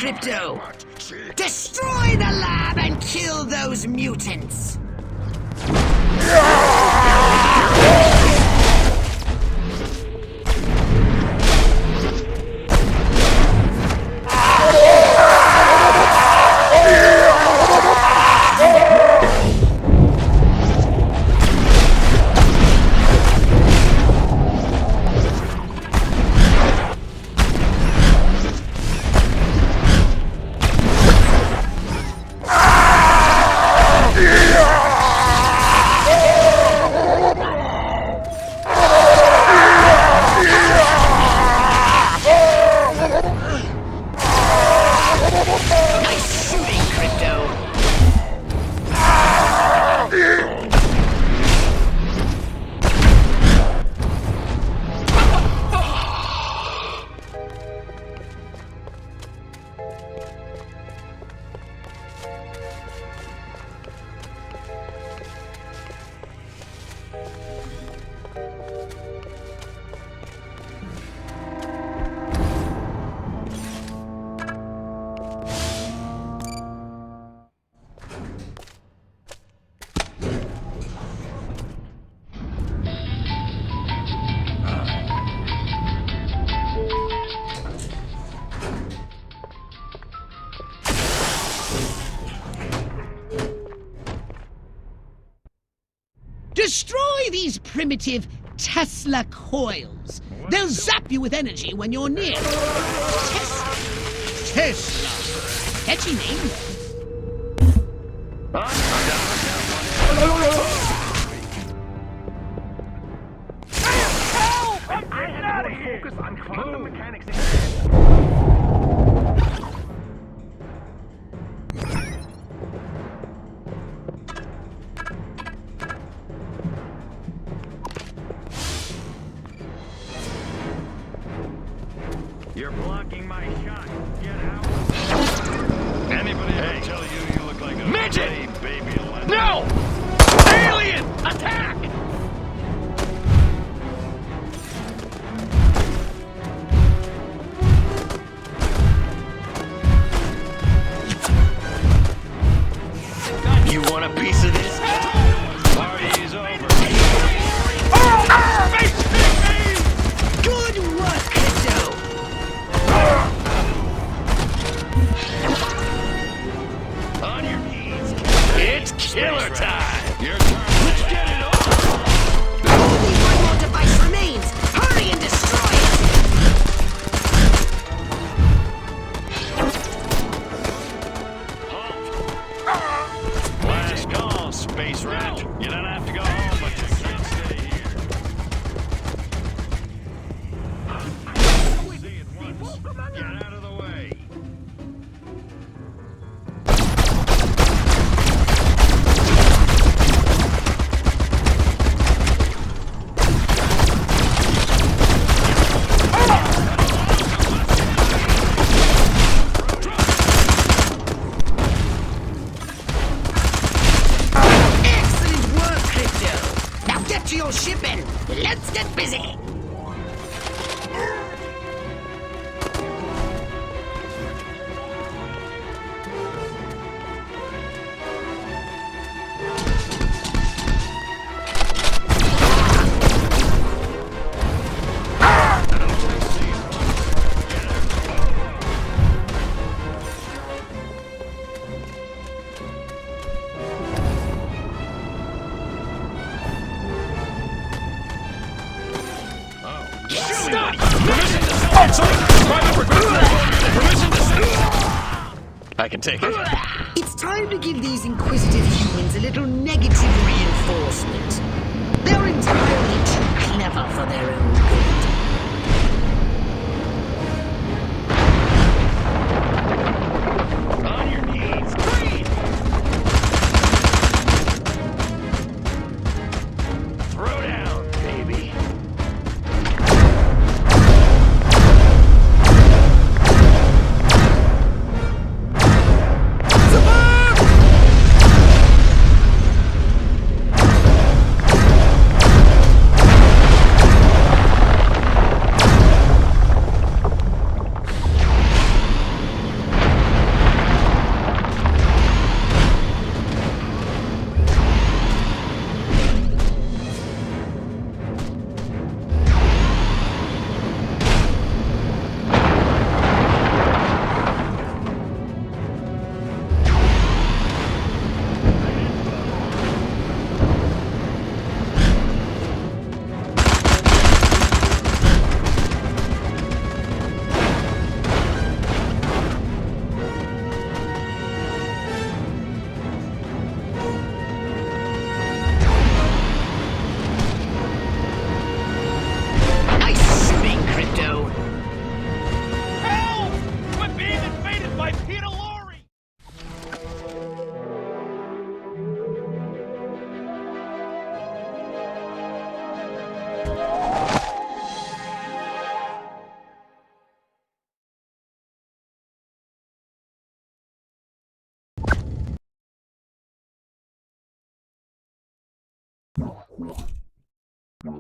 Speaker 4: Crypto! Destroy the lab and kill those mutants!
Speaker 6: Destroy these primitive Tesla coils. They'll zap you with energy when you're near. Tesla. Catchy name.
Speaker 13: Focus on quantum mechanics.
Speaker 10: You're blocking my shot. Get out. Anybody ever tell you look like a
Speaker 15: Midget!
Speaker 10: baby?
Speaker 15: No! Alien! Attack!
Speaker 11: You want a piece of this?
Speaker 10: Party's over.
Speaker 4: Good work, Crypto!
Speaker 10: On your knees.
Speaker 11: It's killer time!
Speaker 10: Your turn. Let's get it over.
Speaker 4: Only one more device remains! Hurry and destroy it!
Speaker 10: Last call, space rat. You don't have to go home, but you can stay here. See it once. Get out of the way.
Speaker 4: Excellent work, Crypto! Now get to your ship and let's get busy!
Speaker 10: Stop! Permission to I can take it.
Speaker 4: It's time to give these inquisitive humans a little negative reinforcement. They're entirely too clever for their own good.
Speaker 10: On your knees. Breathe! Throw down, baby.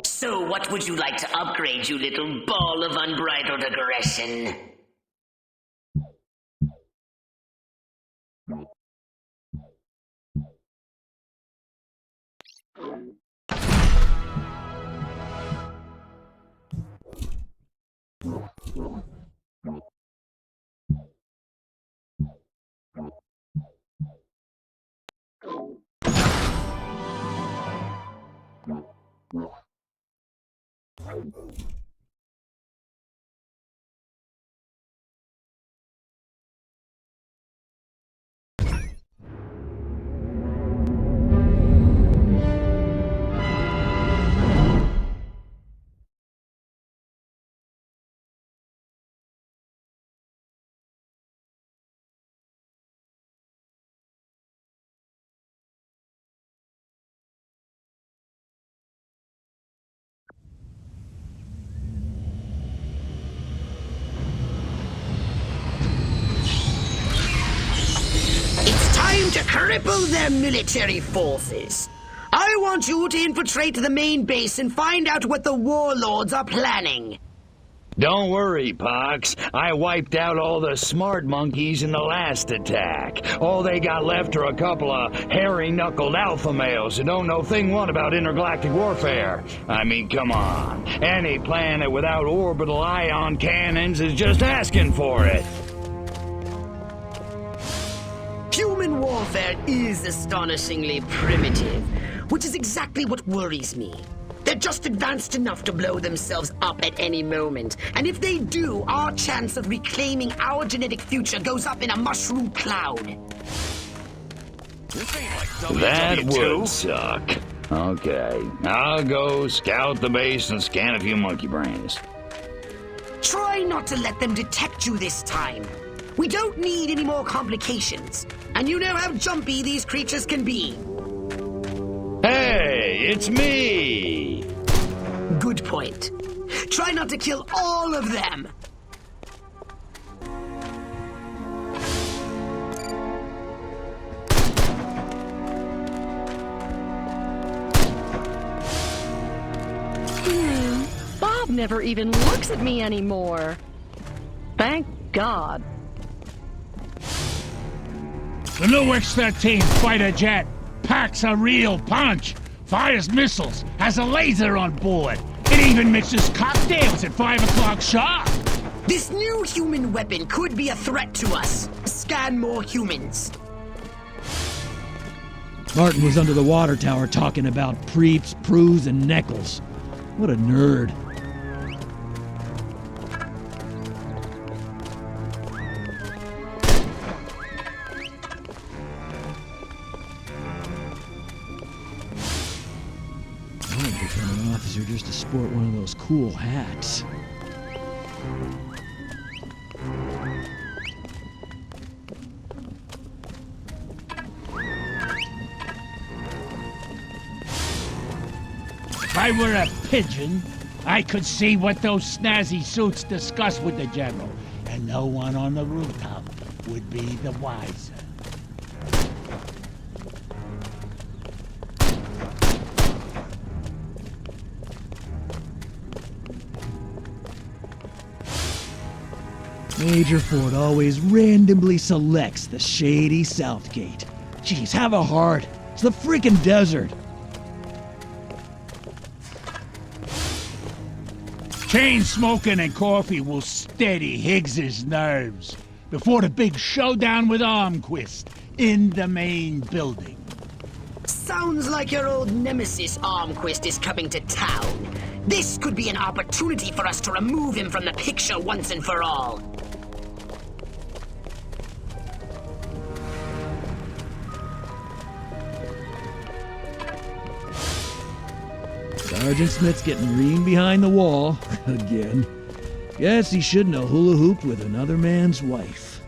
Speaker 4: So what would you like to upgrade, you little ball of unbridled aggression? To cripple their military forces. I want you to infiltrate the main base and find out what the warlords are planning.
Speaker 11: Don't worry, Pox. I wiped out all the smart monkeys in the last attack. All they got left are a couple of hairy-knuckled alpha males who don't know thing one about intergalactic warfare. I mean, come on. Any planet without orbital ion cannons is just asking for it.
Speaker 4: Human warfare is astonishingly primitive, which is exactly what worries me. They're just advanced enough to blow themselves up at any moment, and if they do, our chance of reclaiming our genetic future goes up in a mushroom cloud.
Speaker 11: That would suck. Okay, I'll go scout the base and scan a few monkey brains.
Speaker 4: Try not to let them detect you this time. We don't need any more complications. And you know how jumpy these creatures can be.
Speaker 11: Hey, it's me!
Speaker 4: Good point. Try not to kill all of them.
Speaker 20: Bob never even looks at me anymore. Thank God.
Speaker 3: The new X-13 fighter jet packs a real punch, fires missiles, has a laser on board. It even mixes cocktails at 5 o'clock sharp.
Speaker 4: This new human weapon could be a threat to us. Scan more humans.
Speaker 16: Martin was under the water tower talking about preeps, proos, and neckles. What a nerd. Officer just to sport one of those cool hats.
Speaker 3: If I were a pigeon, I could see what those snazzy suits discuss with the general, and no one on the rooftop would be the wiser.
Speaker 16: Major Ford always randomly selects the shady South Gate. Jeez, have a heart. It's the freaking desert.
Speaker 3: Chain smoking and coffee will steady Higgs's nerves before the big showdown with Armquist in the main building.
Speaker 4: Sounds like your old nemesis Armquist is coming to town. This could be an opportunity for us to remove him from the picture once and for all.
Speaker 16: Sergeant Smith's getting lean behind the wall again. Guess he shouldn't have hula hooped with another man's wife.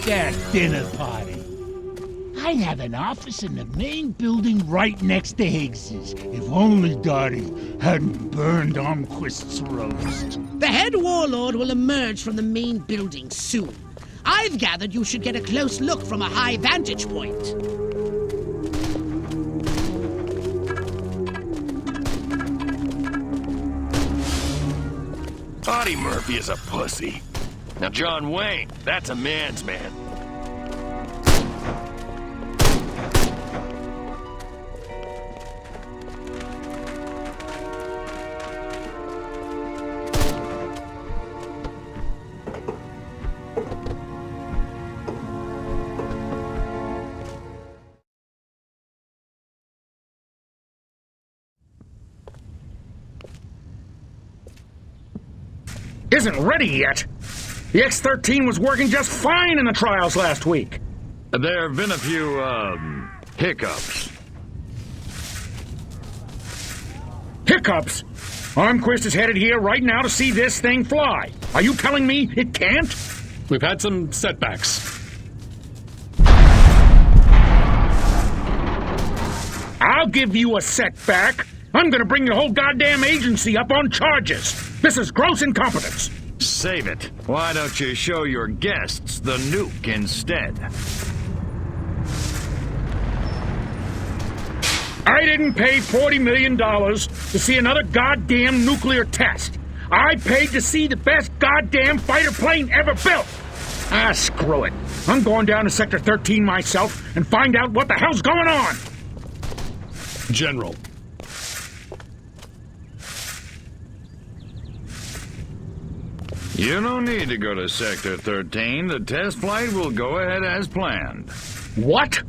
Speaker 3: That dinner party. I'd have an office in the main building right next to Higgs's. If only Dottie hadn't burned Armquist's roast.
Speaker 6: The head warlord will emerge from the main building soon. I've gathered you should get a close look from a high vantage point.
Speaker 11: Audie Murphy is a pussy. Now John Wayne, that's a man's man.
Speaker 7: Isn't ready yet. The X-13 was working just fine in the trials last week.
Speaker 10: There have been a few, hiccups.
Speaker 7: Hiccups? Armquist is headed here right now to see this thing fly. Are you telling me it can't?
Speaker 5: We've had some setbacks.
Speaker 7: I'll give you a setback. I'm gonna bring your whole goddamn agency up on charges. This is gross incompetence.
Speaker 10: Save it. Why don't you show your guests the nuke instead?
Speaker 7: I didn't pay $40 million to see another goddamn nuclear test. I paid to see the best goddamn fighter plane ever built. Ah, screw it. I'm going down to Sector 13 myself and find out what the hell's going on.
Speaker 5: General.
Speaker 10: You don't need to go to Sector 13. The test flight will go ahead as planned.
Speaker 7: What?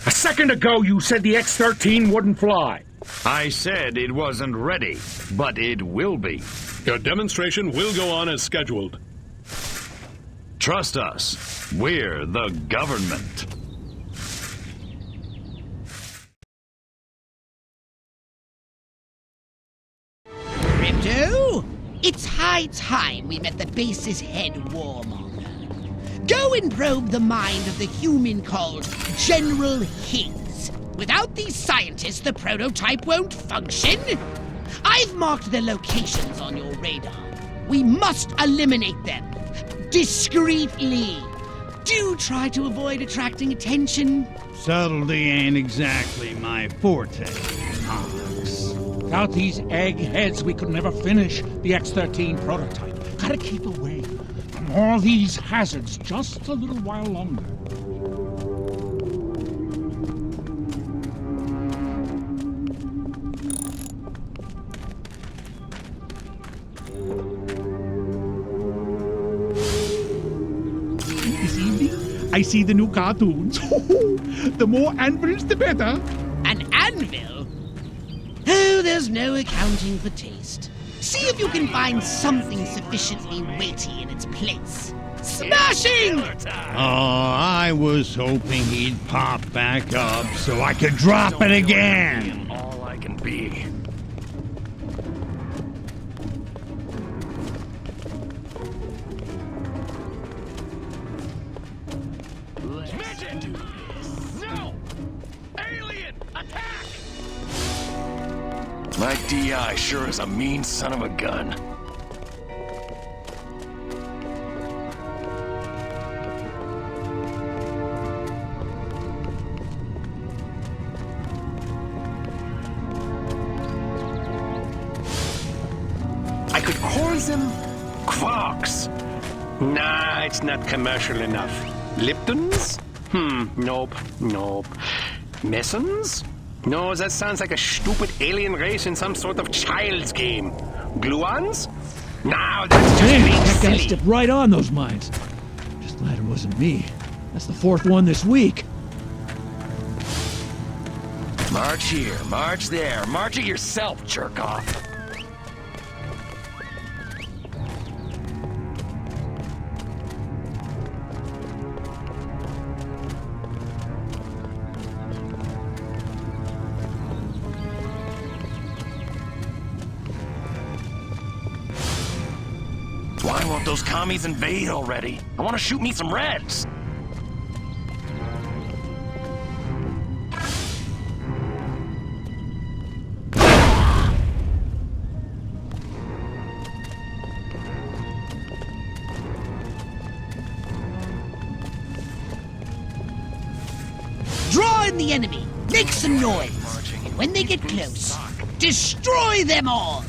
Speaker 7: A second ago you said the X-13 wouldn't fly.
Speaker 10: I said it wasn't ready, but it will be.
Speaker 5: Your demonstration will go on as scheduled.
Speaker 10: Trust us. We're the government.
Speaker 6: Crypto? It's high time we met the base's head warmonger. Go and probe the mind of the human called General Higgs. Without these scientists, the prototype won't function. I've marked their locations on your radar. We must eliminate them. Discreetly. Do try to avoid attracting attention.
Speaker 3: Subtlety ain't exactly my forte, Hawks. Without these eggheads, we could never finish the X-13 prototype. Gotta keep away from all these hazards just a little while longer. This evening, I see the new cartoons. The more anvils, the better.
Speaker 6: An anvil? Oh, there's no accounting for taste. See if you can find something sufficiently weighty in its place. Smashing!
Speaker 3: Oh, I was hoping he'd pop back up so I could drop it again.
Speaker 11: All I can be.
Speaker 2: Let's do this. No! Alien, attack!
Speaker 11: My DI sure is a mean son of a gun.
Speaker 13: I could call them quarks. Nah, it's not commercial enough. Liptons? Nope. Messons? No, that sounds like a stupid alien race in some sort of child's game. Gluons? No, that's just
Speaker 16: Damn,
Speaker 13: being
Speaker 16: that guy
Speaker 13: silly.
Speaker 16: stepped right on those mines. Just glad it wasn't me. That's the fourth one this week.
Speaker 11: March here, march there, march it yourself, jerk off. Why won't those commies invade already? I want to shoot me some Reds.
Speaker 6: the enemy. Make some noise. And when they get close, destroy them all!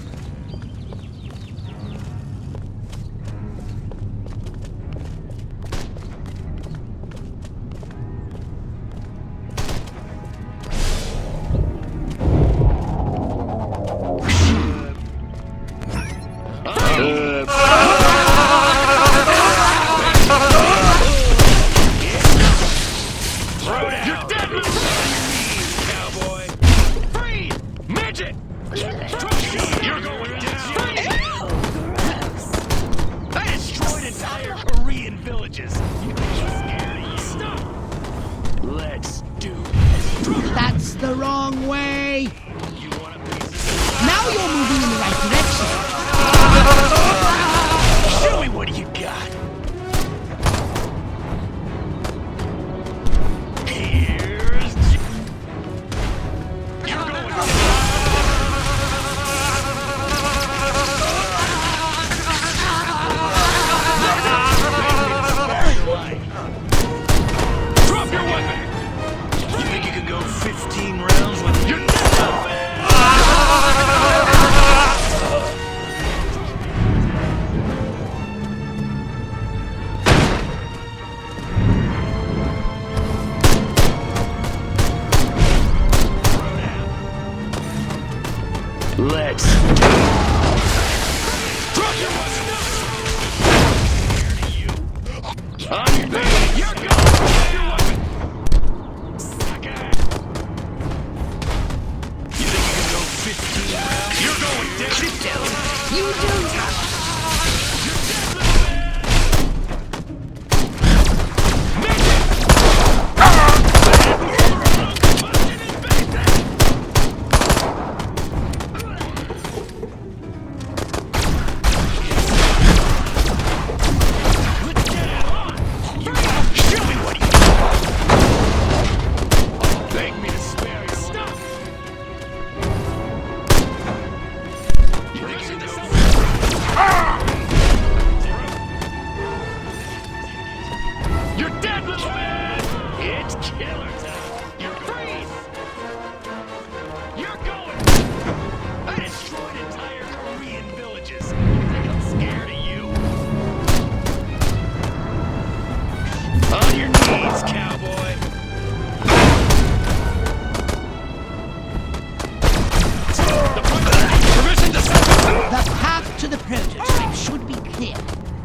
Speaker 6: That's the wrong way! Now you're moving in the right direction!
Speaker 11: Show me what you got!
Speaker 2: Drop your weapon! You think you could go 15 rounds with your
Speaker 11: Let's
Speaker 2: drop your weapon! You're going! Drop your weapon! Sucker! You think you can go 15 rounds? You're going down!
Speaker 6: You do!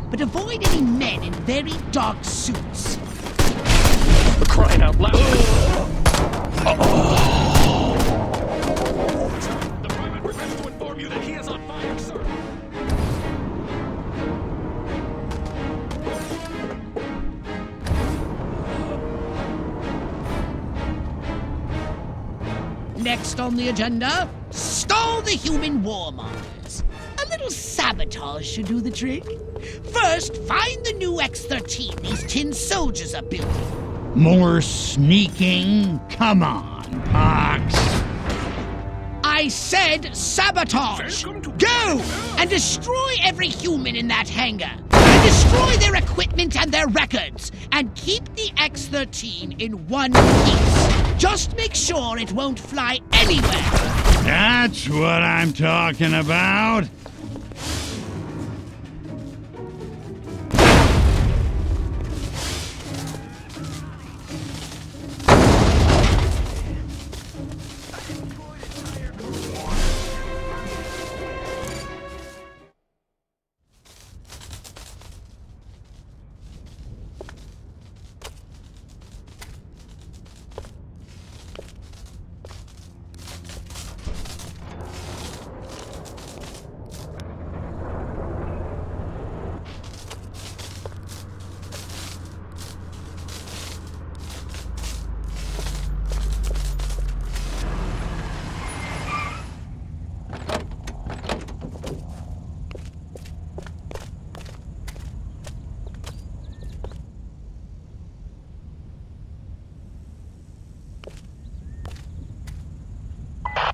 Speaker 6: But avoid any men in very dark suits.
Speaker 2: For crying out loud! The private regrets to inform you that he is on fire, sir!
Speaker 6: Next on the agenda, stall the human warmongers. A little sabotage should do the trick. First, find the new X-13 these tin soldiers are building.
Speaker 3: More sneaking? Come on, Pox.
Speaker 6: I said sabotage! Go! And destroy every human in that hangar! And destroy their equipment and their records! And keep the X-13 in one piece! Just make sure it won't fly anywhere!
Speaker 3: That's what I'm talking about!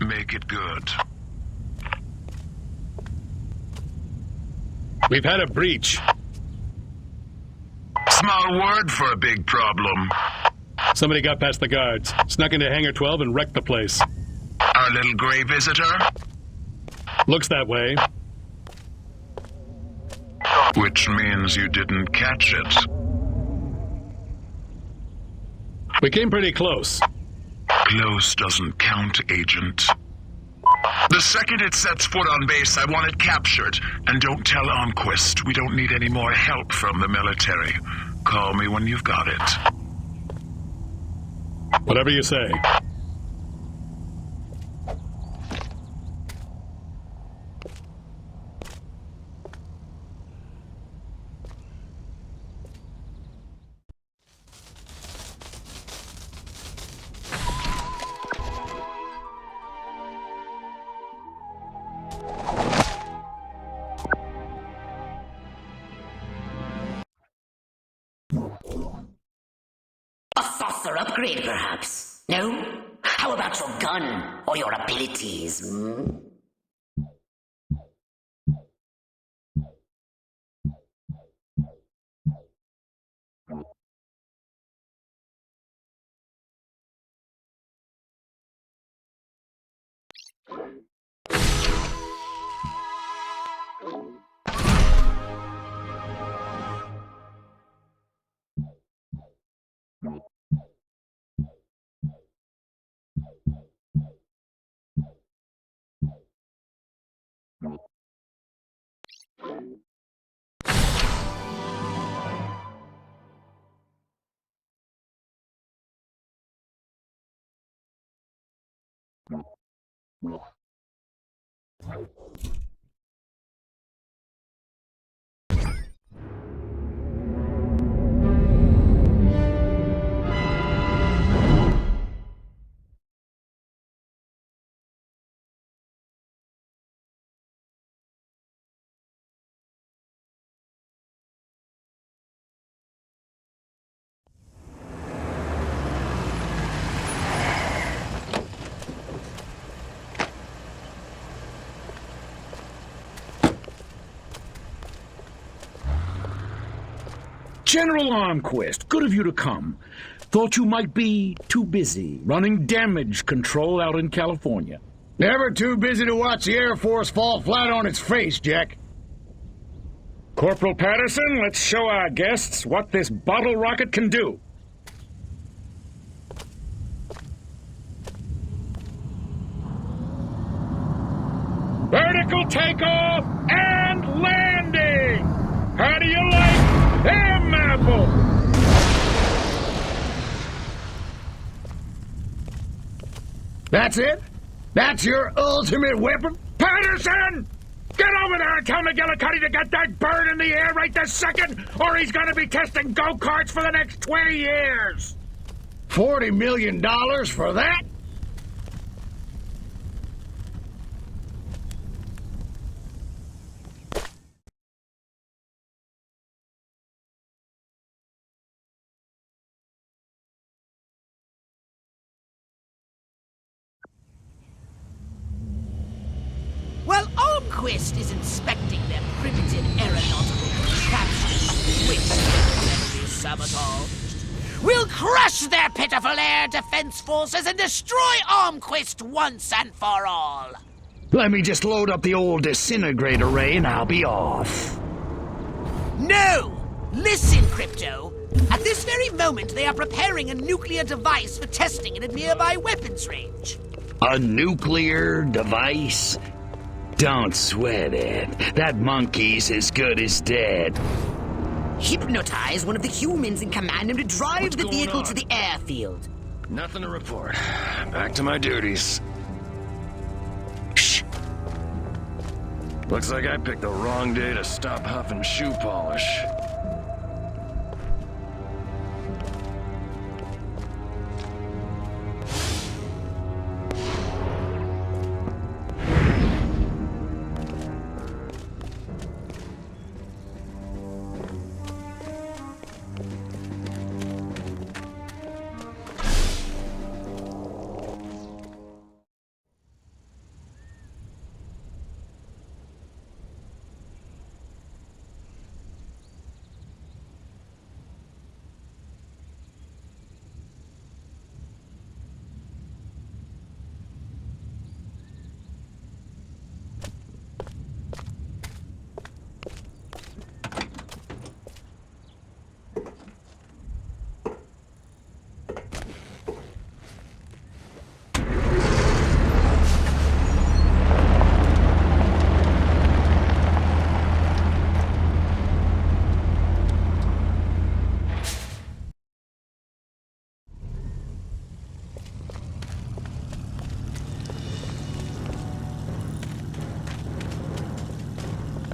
Speaker 18: Make it good.
Speaker 5: We've had a breach.
Speaker 18: Small word for a big problem.
Speaker 5: Somebody got past the guards, snuck into Hangar 12 and wrecked the place.
Speaker 18: Our little gray visitor?
Speaker 5: Looks that way.
Speaker 18: Which means you didn't catch it.
Speaker 5: We came pretty close.
Speaker 18: Close doesn't count, Agent. The second it sets foot on base, I want it captured. And don't tell Enquist. We don't need any more help from the military. Call me when you've got it.
Speaker 5: Whatever you say.
Speaker 4: A saucer upgrade, perhaps? No? How about your gun or your abilities?
Speaker 7: General Armquist, good of you to come. Thought you might be too busy running damage control out in California.
Speaker 21: Never too busy to watch the Air Force fall flat on its face, Jack.
Speaker 7: Corporal Patterson, let's show our guests what this bottle rocket can do. Vertical takeoff and landing! How do you like them apples?
Speaker 21: That's it? That's your ultimate weapon?
Speaker 7: Patterson! Get over there and tell McGillicuddy to get that bird in the air right this second, or he's gonna be testing go-karts for the next 20 years!
Speaker 21: $40 million for that?
Speaker 6: While Armquist is inspecting their primitive aeronautical contraptions, which can be sabotaged, we'll crush their pitiful air defense forces and destroy Armquist once and for all.
Speaker 21: Let me just load up the old disintegrate array and I'll be off.
Speaker 6: No! Listen, Crypto. At this very moment, they are preparing a nuclear device for testing in a nearby weapons range.
Speaker 11: A nuclear device? Don't sweat it. That monkey's as good as dead.
Speaker 4: Hypnotize one of the humans and command him to drive the vehicle to the airfield.
Speaker 10: Nothing to report. Back to my duties.
Speaker 4: Shh.
Speaker 10: Looks like I picked the wrong day to stop huffing shoe polish.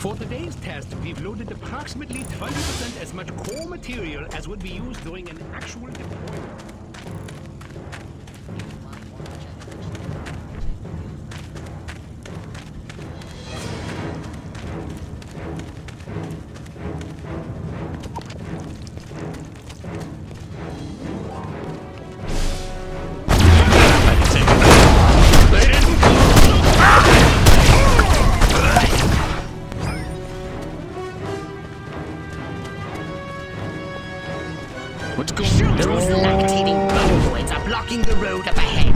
Speaker 13: For today's test, we've loaded approximately 20% as much core material as would be used during an actual deployment.
Speaker 4: What's going on? Those lactating bugboids are blocking the road up ahead.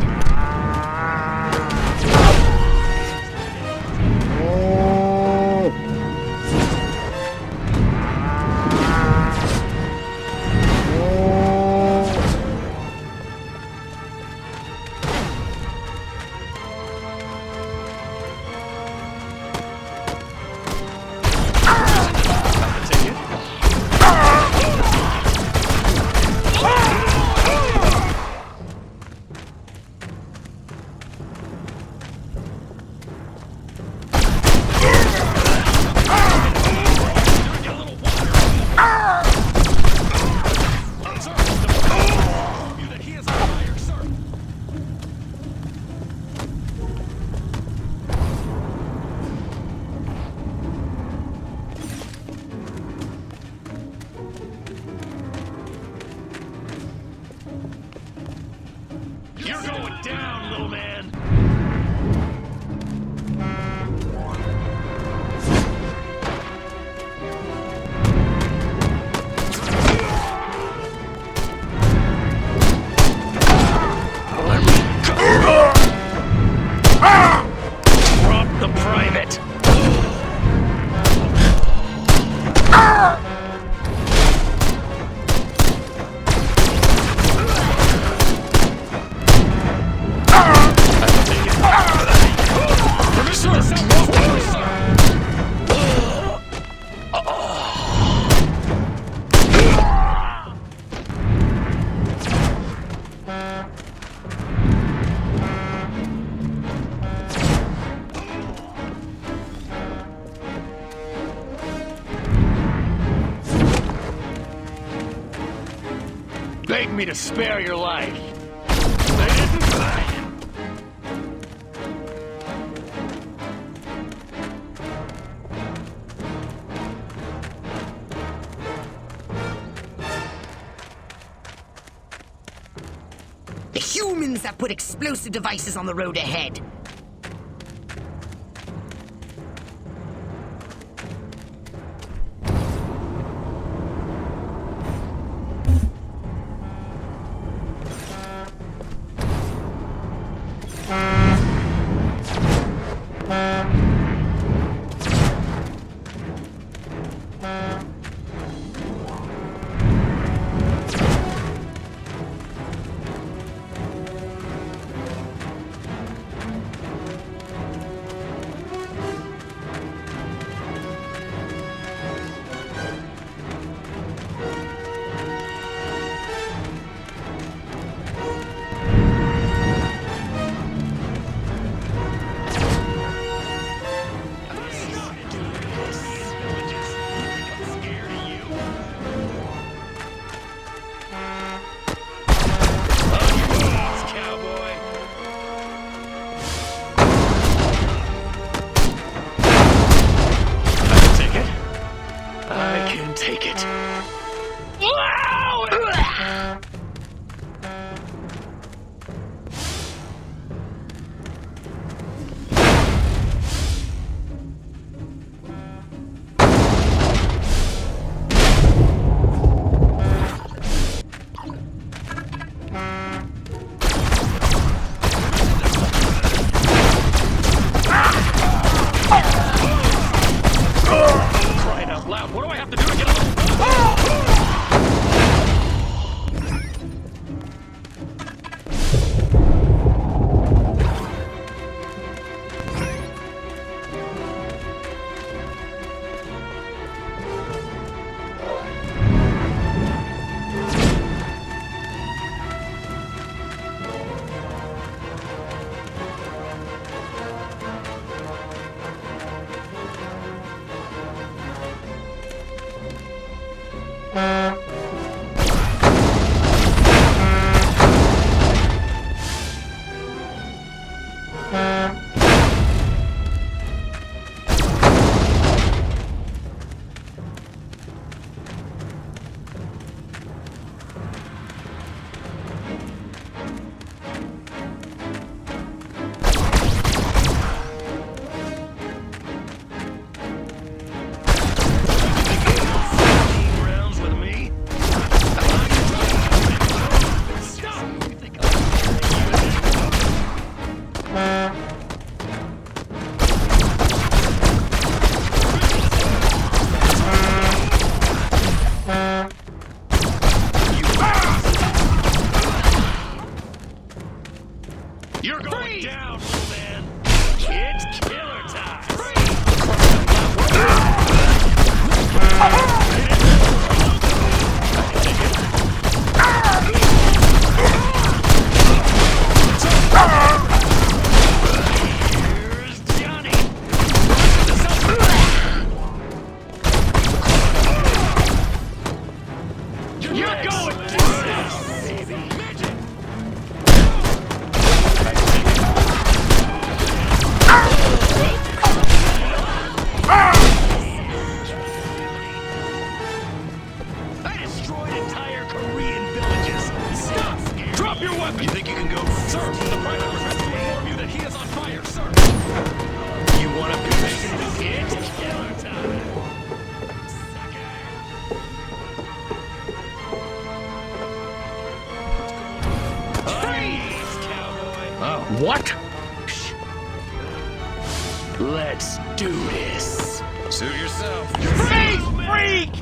Speaker 2: You're going down, little man.
Speaker 11: Drop the private.
Speaker 2: Beg me to spare your life.
Speaker 4: The humans have put explosive devices on the road ahead.
Speaker 2: You're going down, little man. It's killer time. Here's Johnny. You're going down, baby. I destroyed entire Korean villages. Stop! Drop your weapon! You think you can go? Sir, the Prime Member has to inform you that he is on fire, sir. You want to be making the kids? Killer time. Freeze, cowboy!
Speaker 11: What? Let's do this.
Speaker 2: Suit yourself.
Speaker 11: Freeze, freak!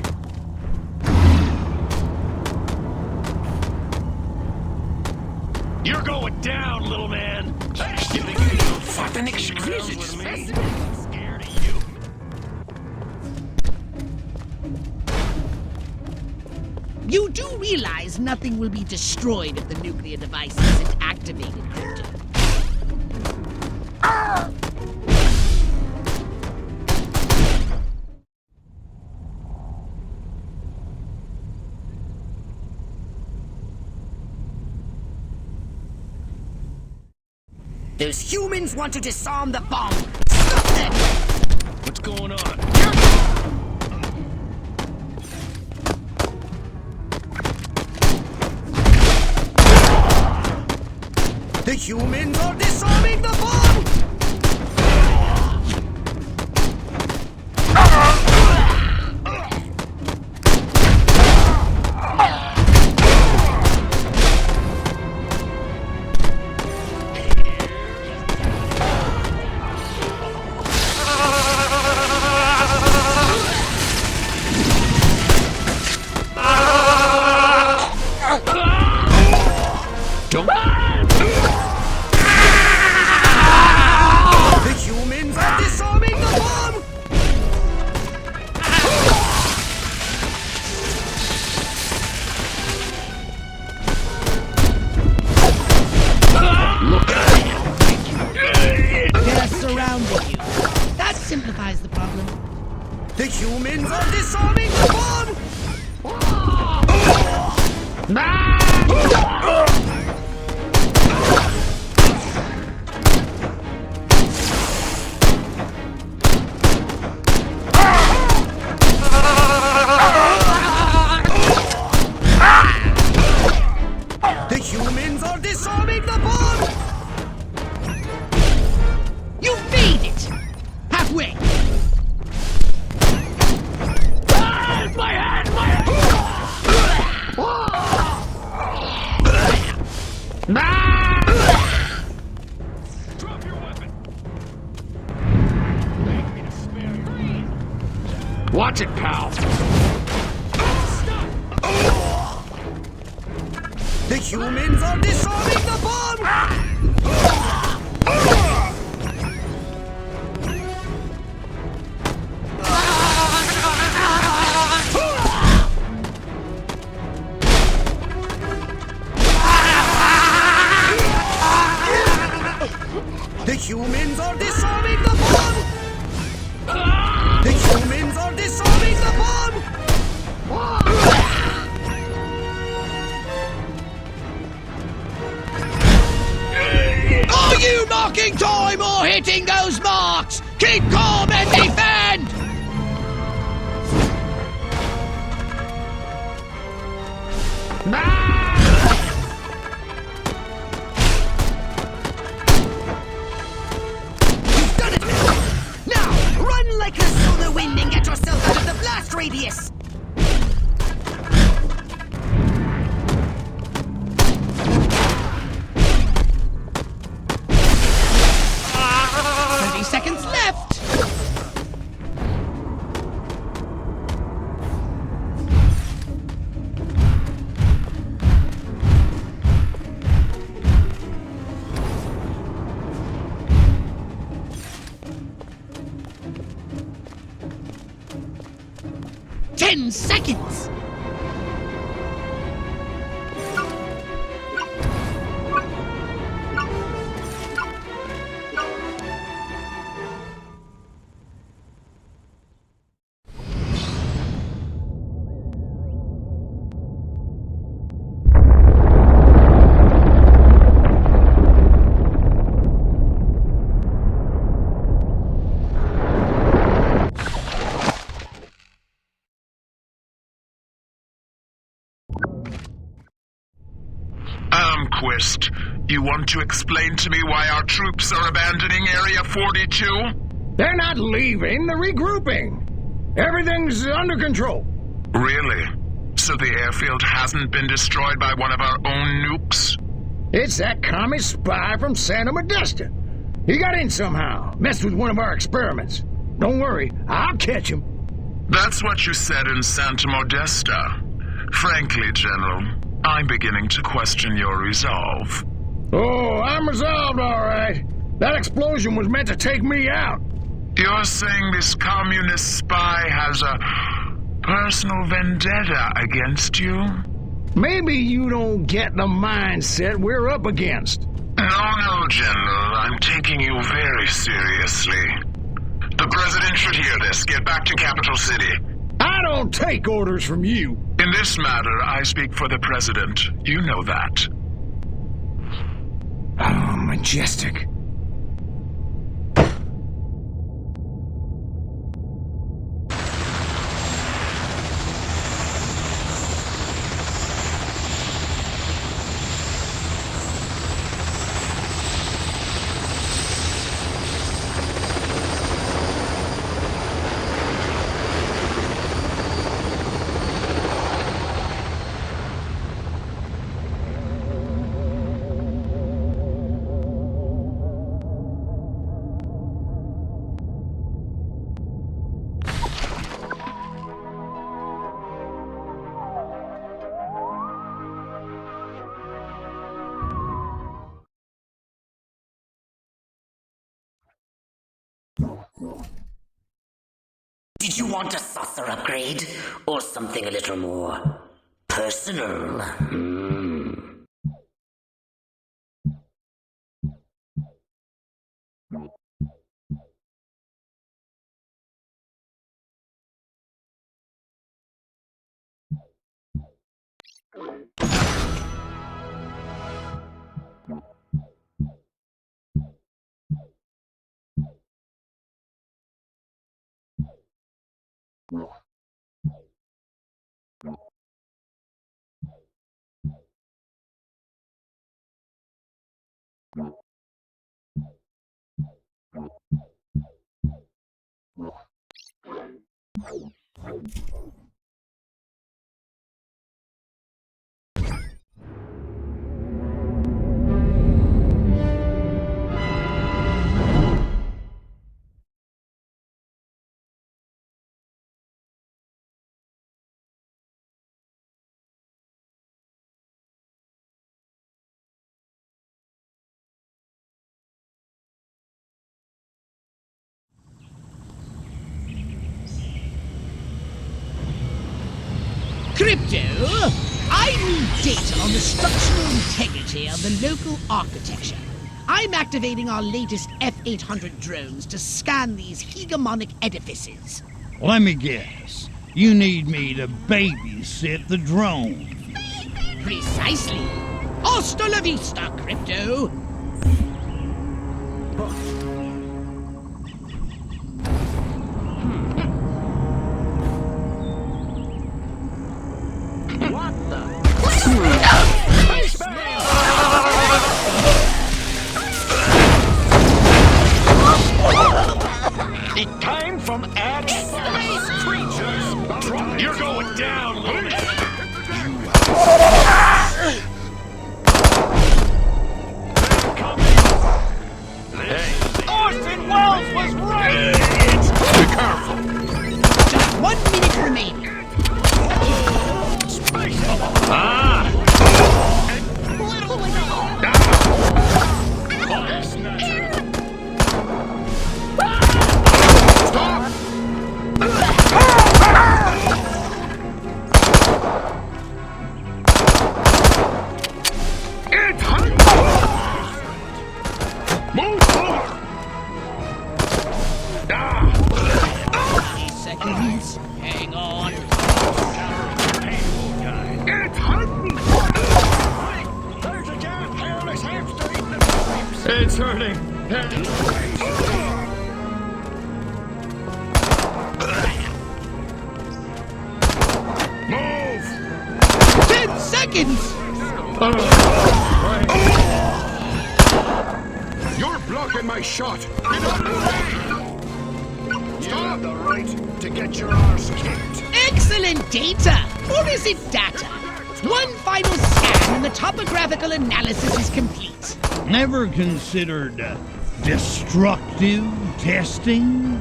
Speaker 2: You're going down, little man. You think you can go fucking exquisite with me? Scared of you.
Speaker 6: You do realize nothing will be destroyed if the nuclear device isn't activated, Crypto.
Speaker 4: Those humans want to disarm the bomb. Stop them!
Speaker 2: What's going on?
Speaker 4: The humans are disarming the bomb! The humans are disarming the bomb!
Speaker 6: They're surrounding you. That simplifies the problem.
Speaker 4: The humans are disarming the bomb! The humans are disarming the bomb!
Speaker 6: You made it! Halfway!
Speaker 2: My hand! My hand! Drop your weapon! Make me to spare you.
Speaker 11: Watch it, pal.
Speaker 4: The humans are disarming the bomb! The humans are disarming the bomb! The humans are disarming the bomb!
Speaker 6: Oh, you marking time or hitting those marks! Keep calm and defend!
Speaker 4: You've done it! Now, run like a solar wind and get yourself out of the blast radius!
Speaker 6: Seconds left! Ten seconds!
Speaker 18: Quist, you want to explain to me why our troops are abandoning Area 42?
Speaker 7: They're not leaving, they're regrouping. Everything's under control.
Speaker 18: Really? So the airfield hasn't been destroyed by one of our own nukes?
Speaker 7: It's that commie spy from Santa Majestic. He got in somehow, messed with one of our experiments. Don't worry, I'll catch him.
Speaker 18: That's what you said in Santa Modesta. Frankly, General, I'm beginning to question your resolve.
Speaker 7: Oh, I'm resolved, all right. That explosion was meant to take me out.
Speaker 18: You're saying this communist spy has a personal vendetta against you?
Speaker 7: Maybe you don't get the mindset we're up against.
Speaker 18: No, General. I'm taking you very seriously. The President should hear this. Get back to Capital City.
Speaker 7: I don't take orders from you.
Speaker 18: In this matter, I speak for the President. You know that.
Speaker 7: Oh, Majestic.
Speaker 4: Did you want a saucer upgrade? Or something a little more personal?
Speaker 6: Crypto, I need data on the structural integrity of the local architecture. I'm activating our latest F-800 drones to scan these hegemonic edifices.
Speaker 3: Let me guess. You need me to babysit the drone.
Speaker 6: Precisely. Hasta la vista, Crypto.
Speaker 15: Orson Welles was right!
Speaker 21: Be careful.
Speaker 6: Just 1 minute remaining.
Speaker 21: Move forward!
Speaker 6: 30 seconds. Hang on.
Speaker 21: It's hurting!
Speaker 2: There's a giant hairless hamster eating the pipes!
Speaker 19: It's hurting.
Speaker 21: Move!
Speaker 6: 10 seconds!
Speaker 14: You're blocking my shot!
Speaker 21: You have the right to get your arse kicked.
Speaker 6: Excellent data! Or is it data? One final scan and the topographical analysis is complete.
Speaker 3: Never considered destructive testing?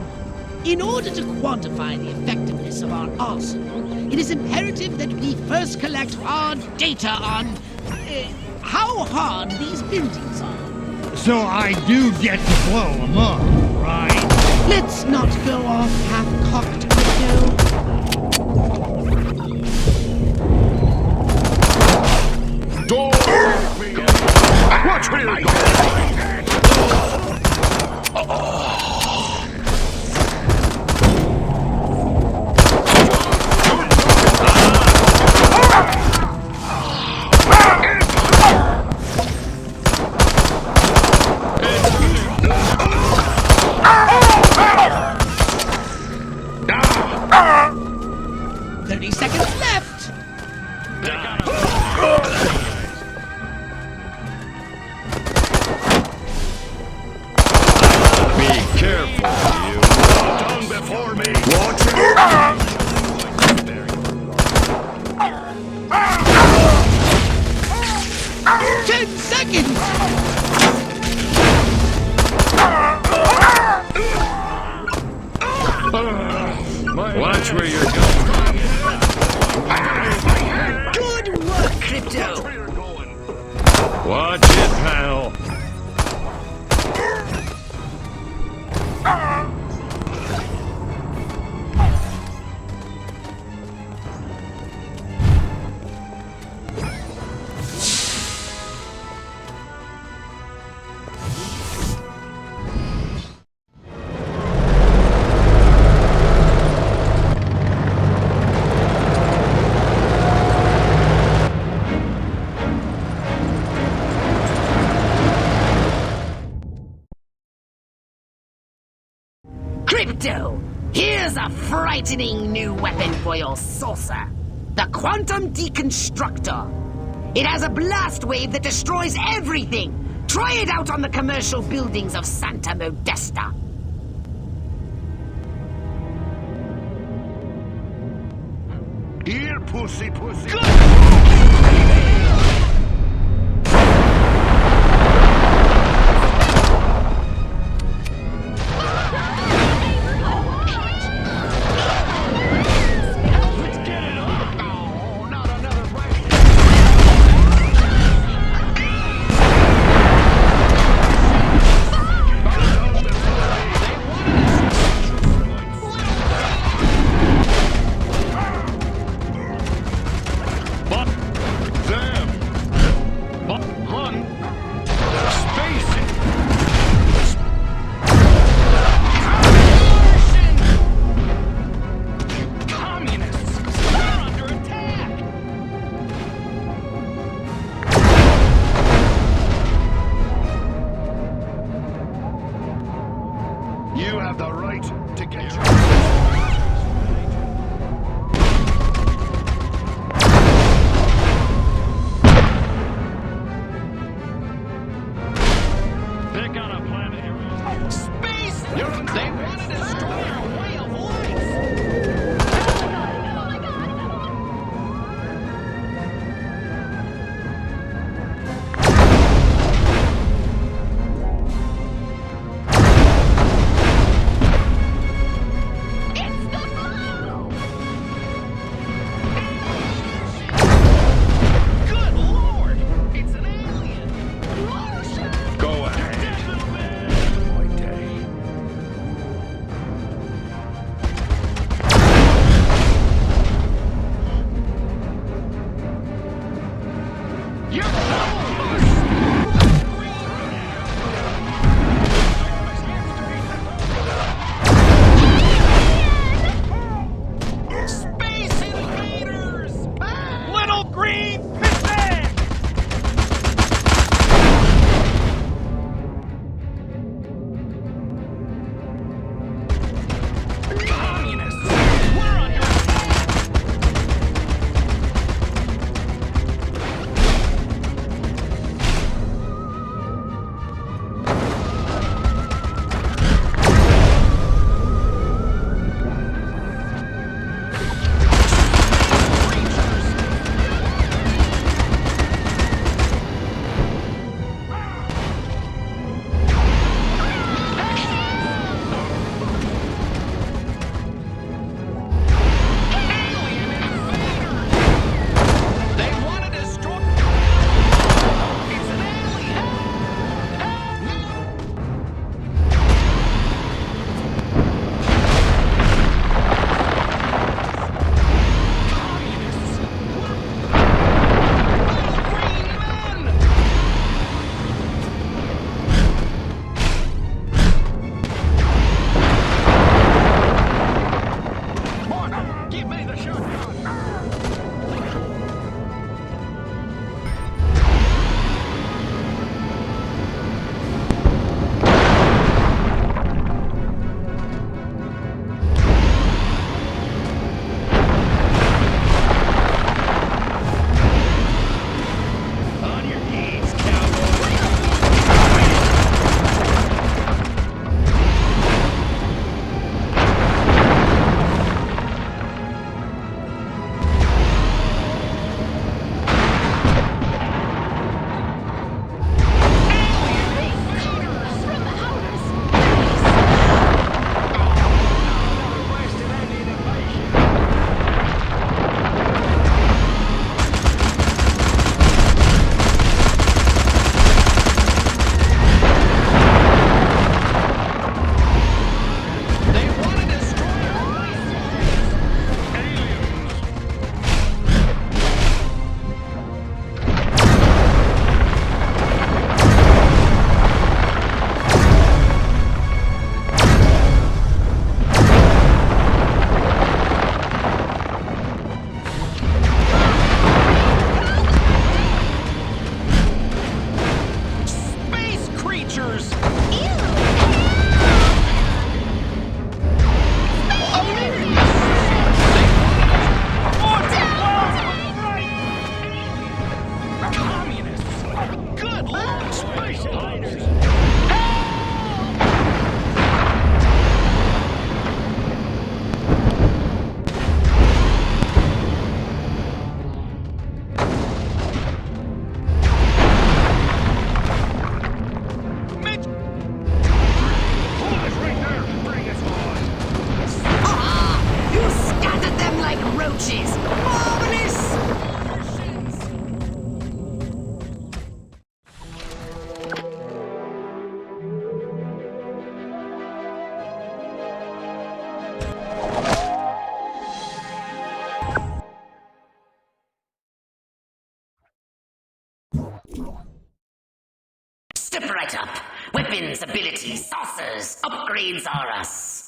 Speaker 6: In order to quantify the effectiveness of our arsenal, it is imperative that we first collect hard data on how hard these buildings are.
Speaker 3: So I do get to blow them up, right?
Speaker 6: Let's not go off half-cocked, Crypto.
Speaker 21: Watch where you're going!
Speaker 19: Watch where you're going.
Speaker 6: Good work, Crypto!
Speaker 19: Watch it, pal.
Speaker 4: Crypto, here's a frightening new weapon for your saucer. The Quantum Deconstructor. It has a blast wave that destroys everything. Try it out on the commercial buildings of Santa Modesta.
Speaker 21: Here, pussy. You have the right to get your...
Speaker 2: Pick on a planet you're in. Space! They want to destroy our way of life!
Speaker 4: right up. Weapons, abilities, saucers, upgrades are us.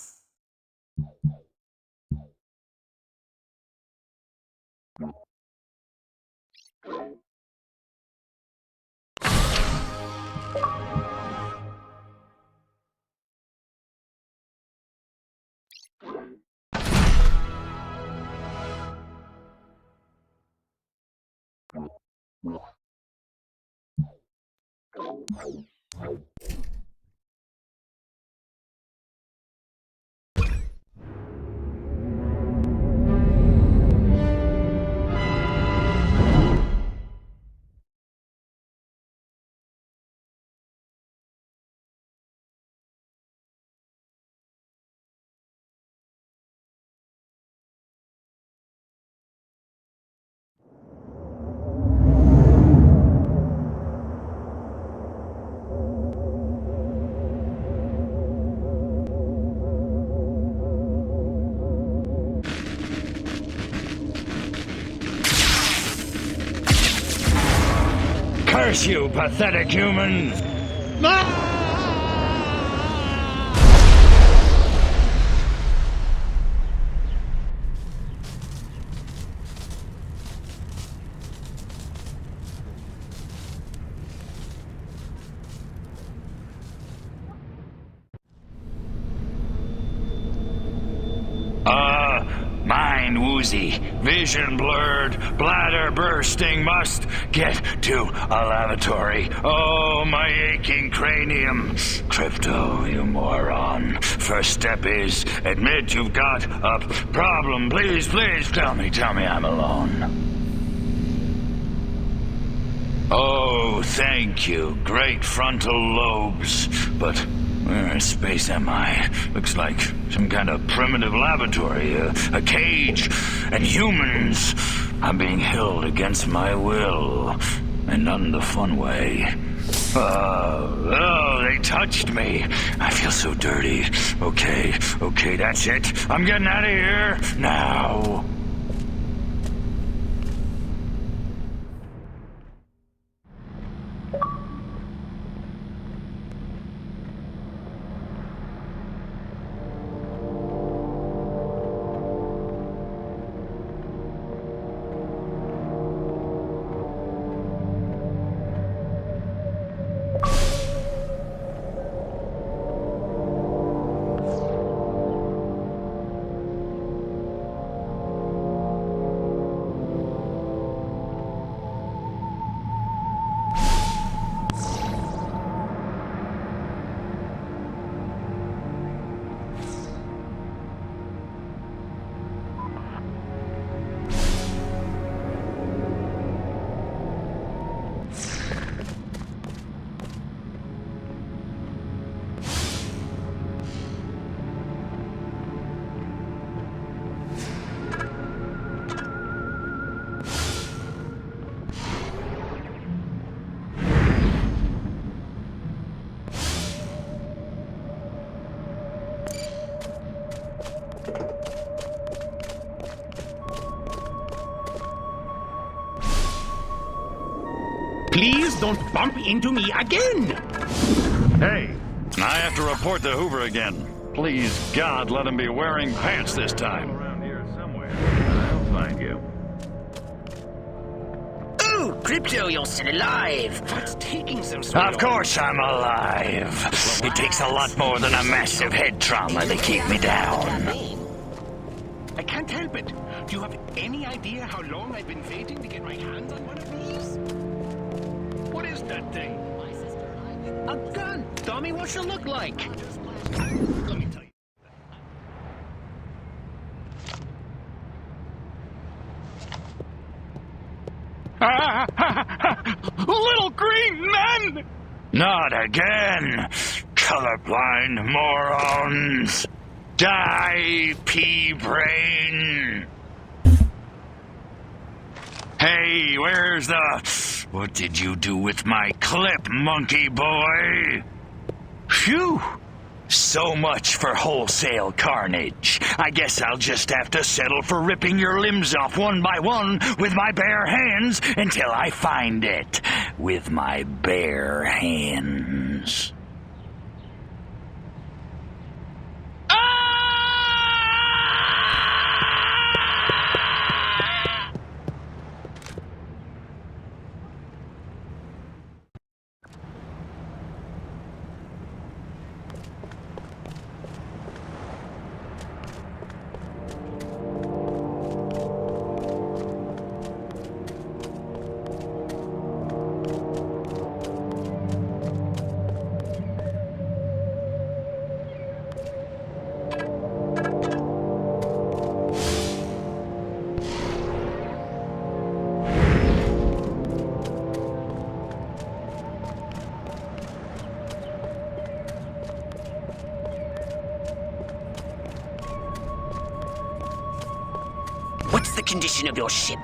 Speaker 11: Curse you, pathetic humans! Mind woozy, vision blurred, bladder bursting, must get to a lavatory. Oh, my aching cranium. Crypto, you moron. First step is admit you've got a problem. Please, please, tell me I'm alone. Oh, thank you. Great frontal lobes. But where in space am I? Looks like some kind of primitive laboratory, a cage, and humans are being held against my will, and not in the fun way. Oh, they touched me. I feel so dirty. Okay, that's it. I'm getting out of here now.
Speaker 7: Please don't bump into me again!
Speaker 10: Hey, I have to report to Hoover again. Please, God, let him be wearing pants this time. Around here somewhere. I'll find you.
Speaker 4: Ooh, Crypto, you're still alive!
Speaker 13: What's taking so
Speaker 11: Of course I'm alive. It takes a lot more than a massive head trauma to keep me down.
Speaker 13: I can't help it. Do you have any idea how long I've been waiting to get my hands on one of these? What is that thing?
Speaker 15: A gun! Dummy, what's it look like?
Speaker 13: Let me tell you.
Speaker 10: Little green men!
Speaker 11: Not again! Colorblind morons! Die, pea-brain! Hey, where's the... What did you do with my clip, monkey boy? Phew! So much for wholesale carnage. I guess I'll just have to settle for ripping your limbs off one by one with my bare hands until I find it with my bare hands.
Speaker 7: us.
Speaker 4: What's the condition of your ship?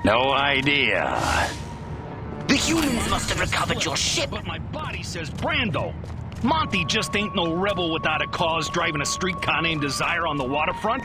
Speaker 11: No idea.
Speaker 4: The humans must have recovered your ship.
Speaker 15: But my body says Brando. Monty just ain't no rebel without a cause driving a streetcar named Desire on the waterfront.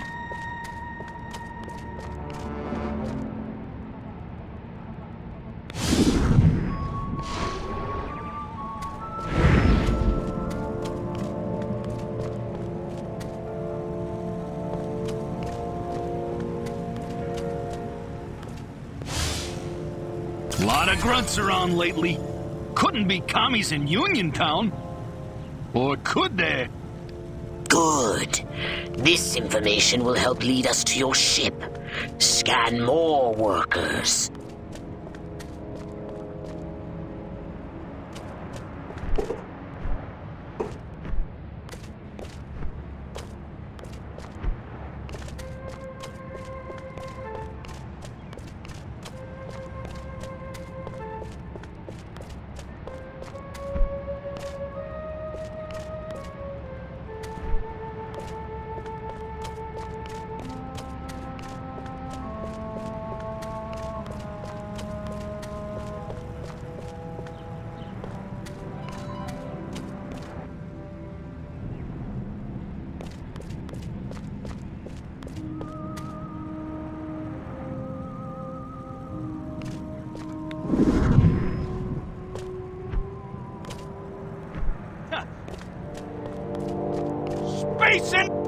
Speaker 15: Lot of grunts around lately. Couldn't be commies in Uniontown. Or could they?
Speaker 4: Good. This information will help lead us to your ship. Scan more workers.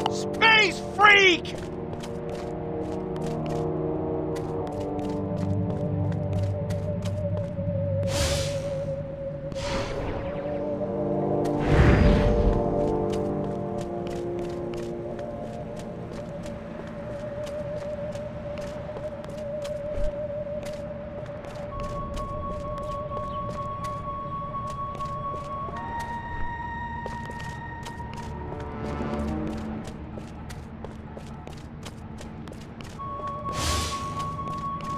Speaker 15: Space freak!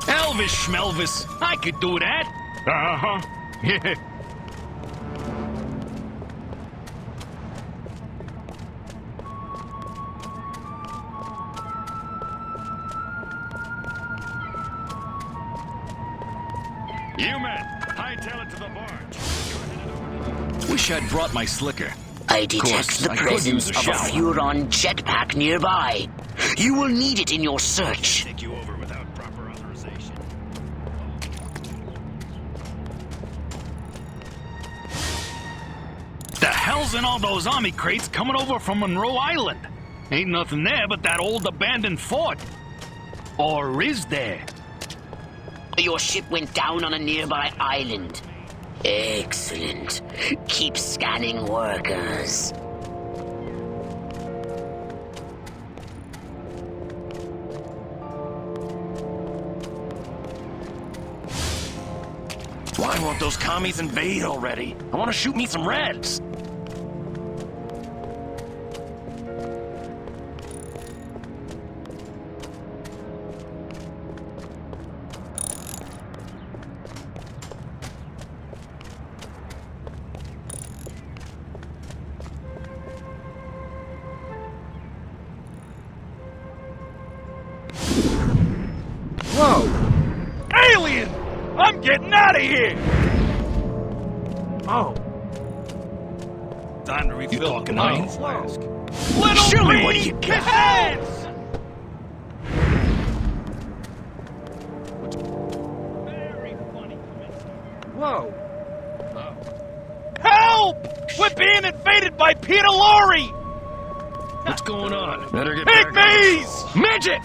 Speaker 15: Elvis Schmelvis, I could do that. Uh-huh. Yeah.
Speaker 10: You men, hightail it to the barge.
Speaker 15: Wish I'd brought my slicker.
Speaker 4: I detect the presence of a Furon jetpack nearby. You will need it in your search.
Speaker 10: Take you over without proper authorization.
Speaker 15: The hell's in all those army crates coming over from Monroe Island? Ain't nothing there but that old abandoned fort. Or is there?
Speaker 4: Your ship went down on a nearby island. Excellent. Keep scanning workers.
Speaker 11: Why won't those commies invade already? I want to shoot me some Reds.
Speaker 15: Whoa! Alien! I'm getting out of here!
Speaker 7: Oh.
Speaker 15: Time to refill the money flask.
Speaker 11: Show me what you got!
Speaker 15: Hands!
Speaker 7: Whoa.
Speaker 15: Help!
Speaker 8: being invaded by Peter Lorre!
Speaker 10: What's going on? Better get
Speaker 8: Pygmies! Midget!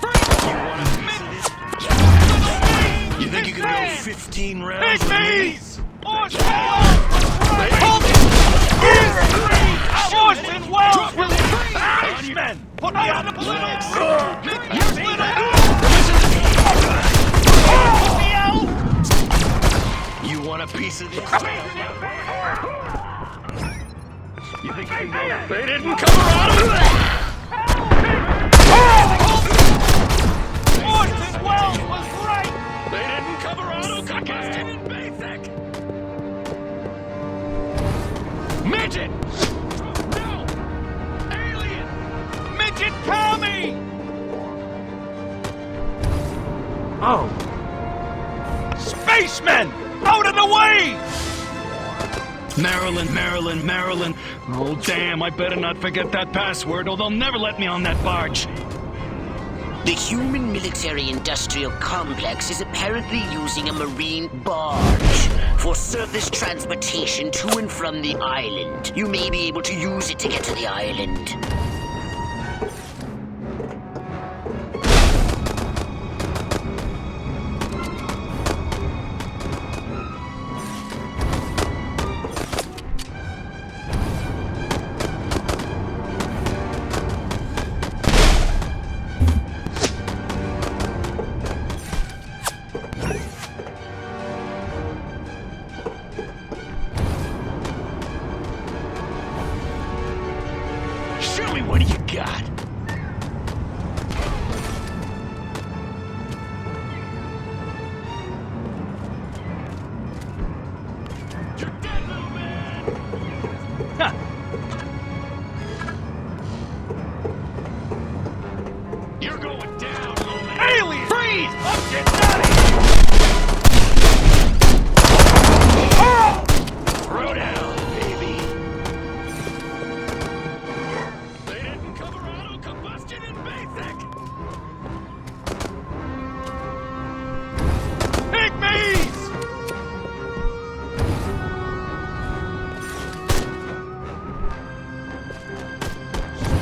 Speaker 10: You think you can go 15 rounds with me?
Speaker 8: Pygmies! Orson Welles will Iceman! Put me on the blitz! Put me out!
Speaker 10: You want a piece of this? You think you can go?
Speaker 8: They didn't cover Otto! Orson Welles was right!
Speaker 10: They didn't cover Otto Combustion in basic!
Speaker 8: Midget! No! Alien! Midget Tommy! Oh. Spacemen! Out of the way!
Speaker 10: Maryland. Oh, damn, I better not forget that password, or they'll never let me on that barge.
Speaker 4: The human military-industrial complex is apparently using a marine barge for surface transportation to and from the island. You may be able to use it to get to the island.
Speaker 11: Show me what you got.
Speaker 10: You're going down, little man.
Speaker 8: Alien! Freeze! I'm getting out of here!
Speaker 10: Throw down, baby. They didn't cover auto combustion in basic.
Speaker 8: Pygmies!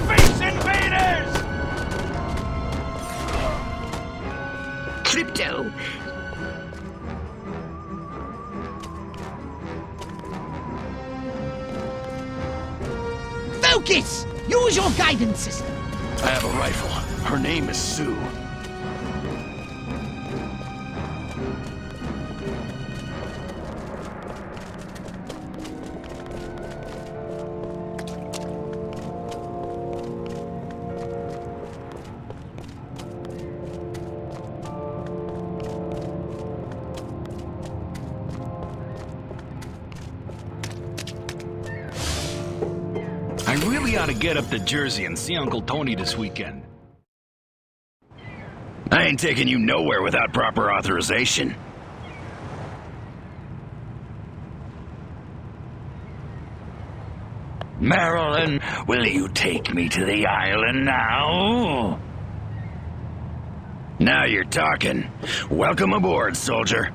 Speaker 8: Space invaders!
Speaker 4: Crypto!
Speaker 6: Focus! Use your guidance system.
Speaker 11: I have a rifle. Her name is Sue.
Speaker 10: I really ought to get up to Jersey and see Uncle Tony this weekend.
Speaker 11: I ain't taking you nowhere without proper authorization. Marilyn, will you take me to the island now? Now you're talking. Welcome aboard, soldier.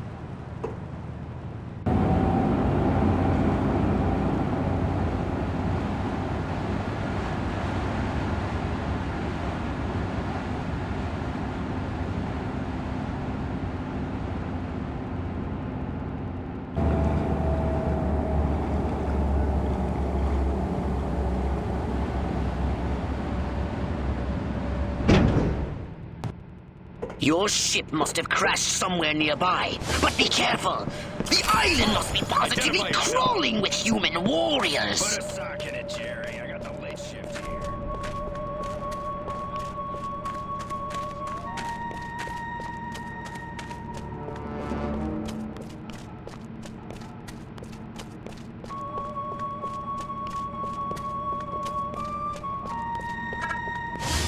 Speaker 4: Your ship must have crashed somewhere nearby. But be careful! The island must be positively crawling with human warriors!
Speaker 11: Put a sock in it, Jerry. I got the late shift here.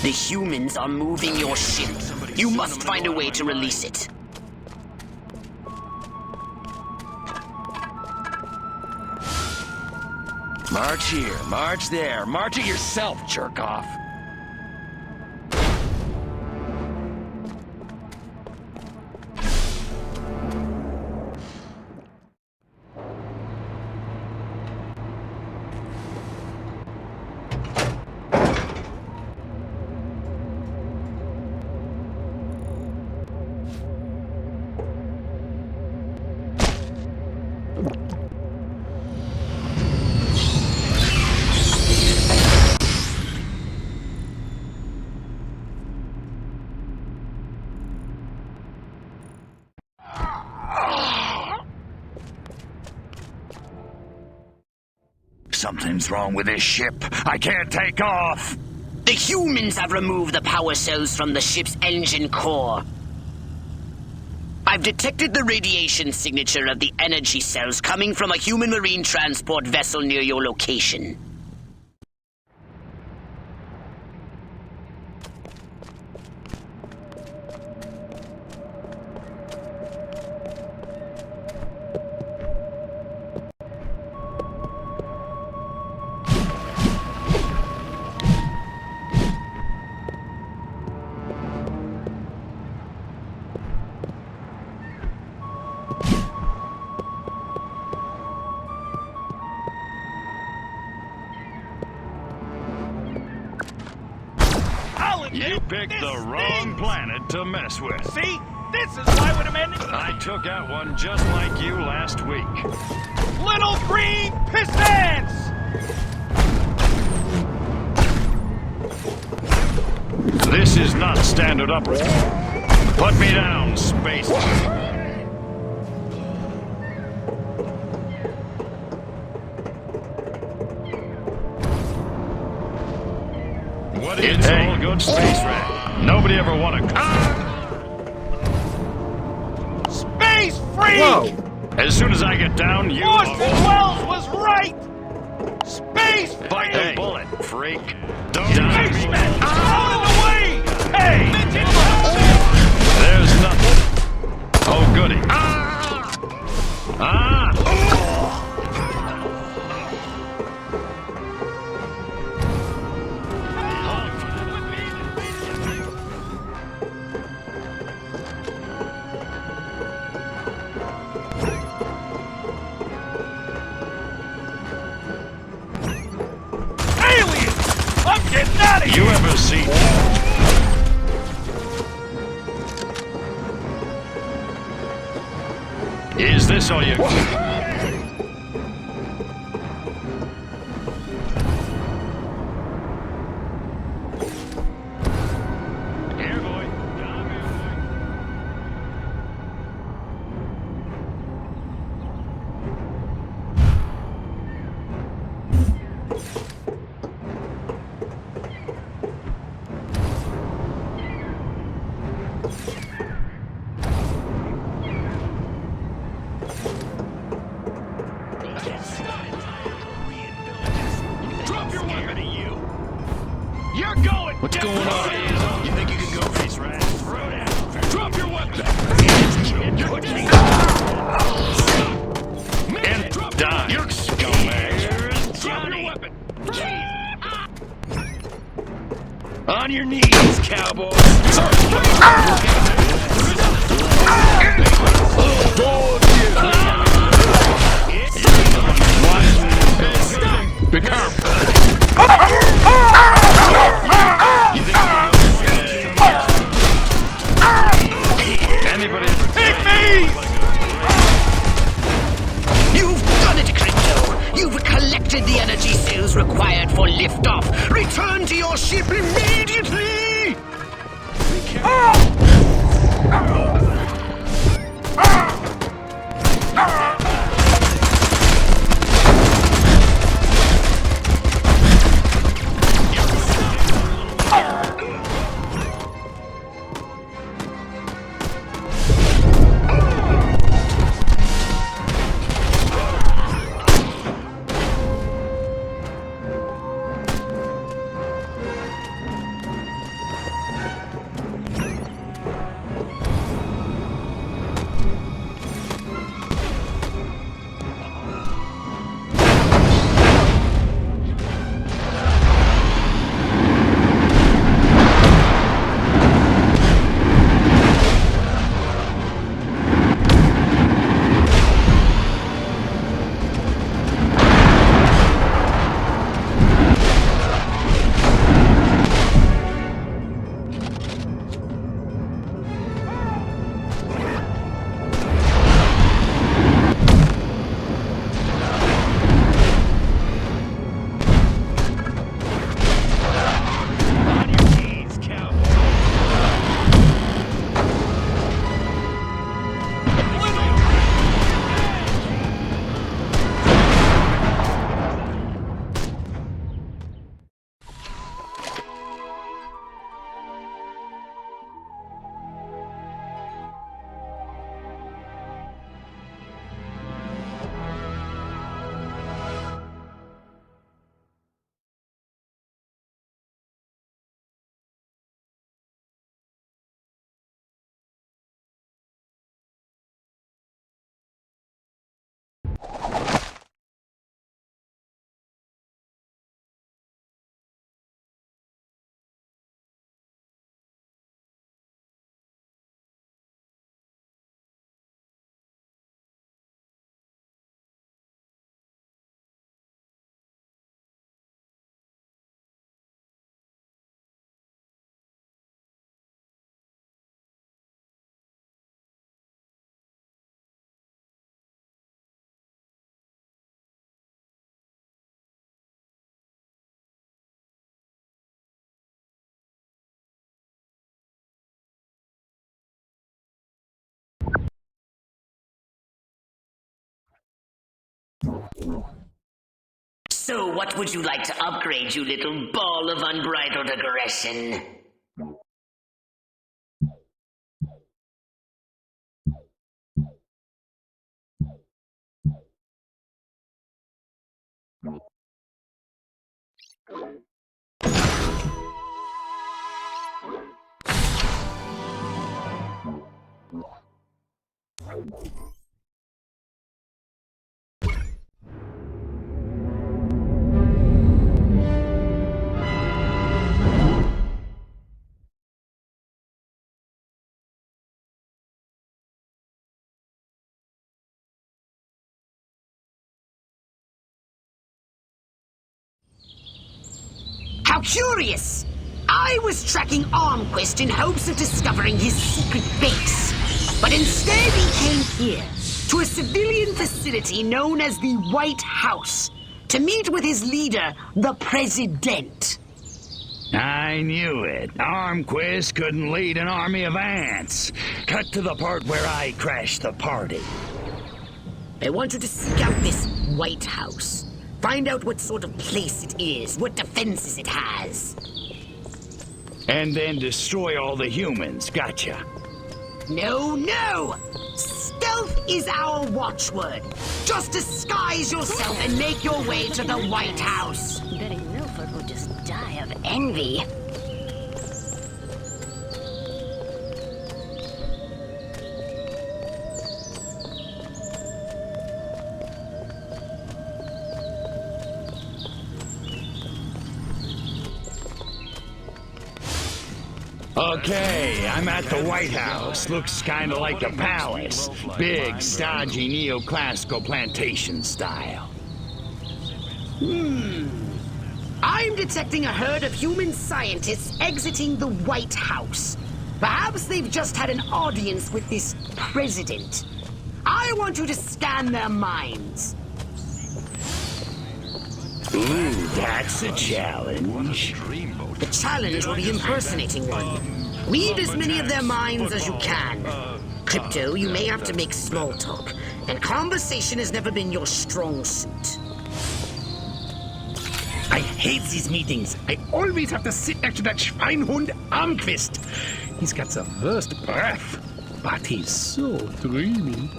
Speaker 4: The humans are moving your ship. You must find a way to release it.
Speaker 11: March here, march there, march it yourself, jerk off. Something's wrong with this ship. I can't take off.
Speaker 4: The humans have removed the power cells from the ship's engine core. I've detected the radiation signature of the energy cells coming from a human marine transport vessel near your location.
Speaker 10: You picked the wrong planet to mess with.
Speaker 8: See? This is why when amending...
Speaker 10: I took out one just like you last week.
Speaker 8: Little green pistons!
Speaker 10: This is not standard operating. Put me down, space. What is all good space rat? Nobody ever wanted.
Speaker 8: Space freak!
Speaker 10: Whoa! As soon as I get down, you.
Speaker 8: Orson Welles was right! Space freak!
Speaker 10: Bite the bullet, freak. Don't
Speaker 8: Spaceman! Out of the way! Hey!
Speaker 10: There's nothing. Oh, goody. You ever seen? Is this all you? Here, boy.
Speaker 8: Drop your weapon at you! You're going!
Speaker 10: What's going on? You think you can go face rat?
Speaker 8: Drop your weapon!
Speaker 10: And die. You're scumbag.
Speaker 8: Drop your weapon!
Speaker 10: On your knees, cowboy.
Speaker 8: Be careful!
Speaker 10: Anybody?
Speaker 8: Take me!
Speaker 4: You've done it, Crypto! You've collected the energy cells required for liftoff. Return to your ship immediately! So what would you like to upgrade, you little ball of unbridled aggression? How curious! I was tracking Armquist in hopes of discovering his secret base. But instead he came here, to a civilian facility known as the White House, to meet with his leader, the President.
Speaker 11: I knew it. Armquist couldn't lead an army of ants. Cut to the part where I crashed the party.
Speaker 4: I want you to seek out this White House. Find out what sort of place it is, what defenses it has.
Speaker 11: And then destroy all the humans. Gotcha.
Speaker 4: No, no! Stealth is our watchword. Just disguise yourself and make your way to the White House.
Speaker 20: Betting Milford will just die of envy.
Speaker 11: Okay, I'm at the White House. Looks kinda like a palace. Big, stodgy, neoclassical plantation style.
Speaker 4: I'm detecting a herd of human scientists exiting the White House. Perhaps they've just had an audience with this president. I want you to scan their minds.
Speaker 11: Ooh, that's a challenge.
Speaker 4: The challenge will be impersonating one. Read as many of their minds as you can. Crypto, you may have to make small talk, and conversation has never been your strong suit.
Speaker 21: I hate these meetings. I always have to sit next to that Schweinhund Armquist. He's got the worst breath, but he's so dreamy.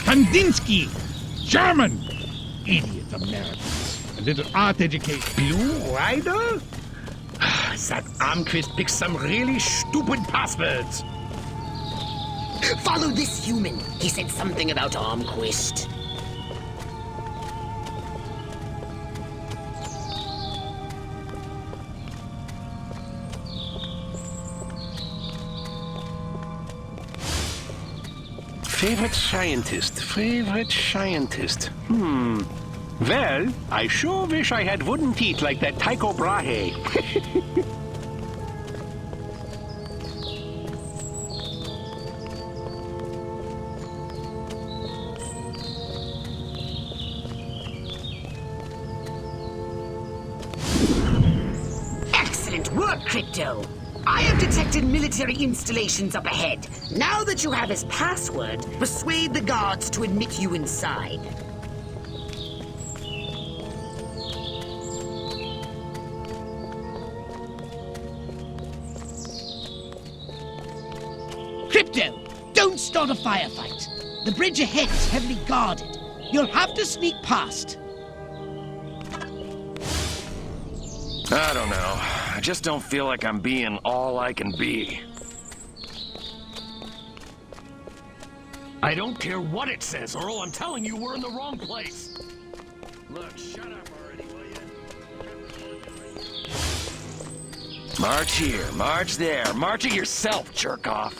Speaker 3: Kandinsky! German! Idiot Americans. A little art education.
Speaker 21: Blue Rider? That Armquist picks some really stupid passwords.
Speaker 4: Follow this human. He said something about Armquist.
Speaker 13: Favorite scientist. Well, I sure wish I had wooden teeth like that Tycho Brahe.
Speaker 4: Excellent work, Crypto. I have detected military installations up ahead. Now that you have his password, persuade the guards to admit you inside.
Speaker 6: Crypto, don't start a firefight. The bridge ahead is heavily guarded. You'll have to sneak past.
Speaker 19: I don't know. I just don't feel like I'm being all I can be.
Speaker 11: I don't care what it says, Earl. I'm telling you, we're in the wrong place.
Speaker 14: Look, shut up already, will you?
Speaker 19: March here, march there. March it yourself, jerk off.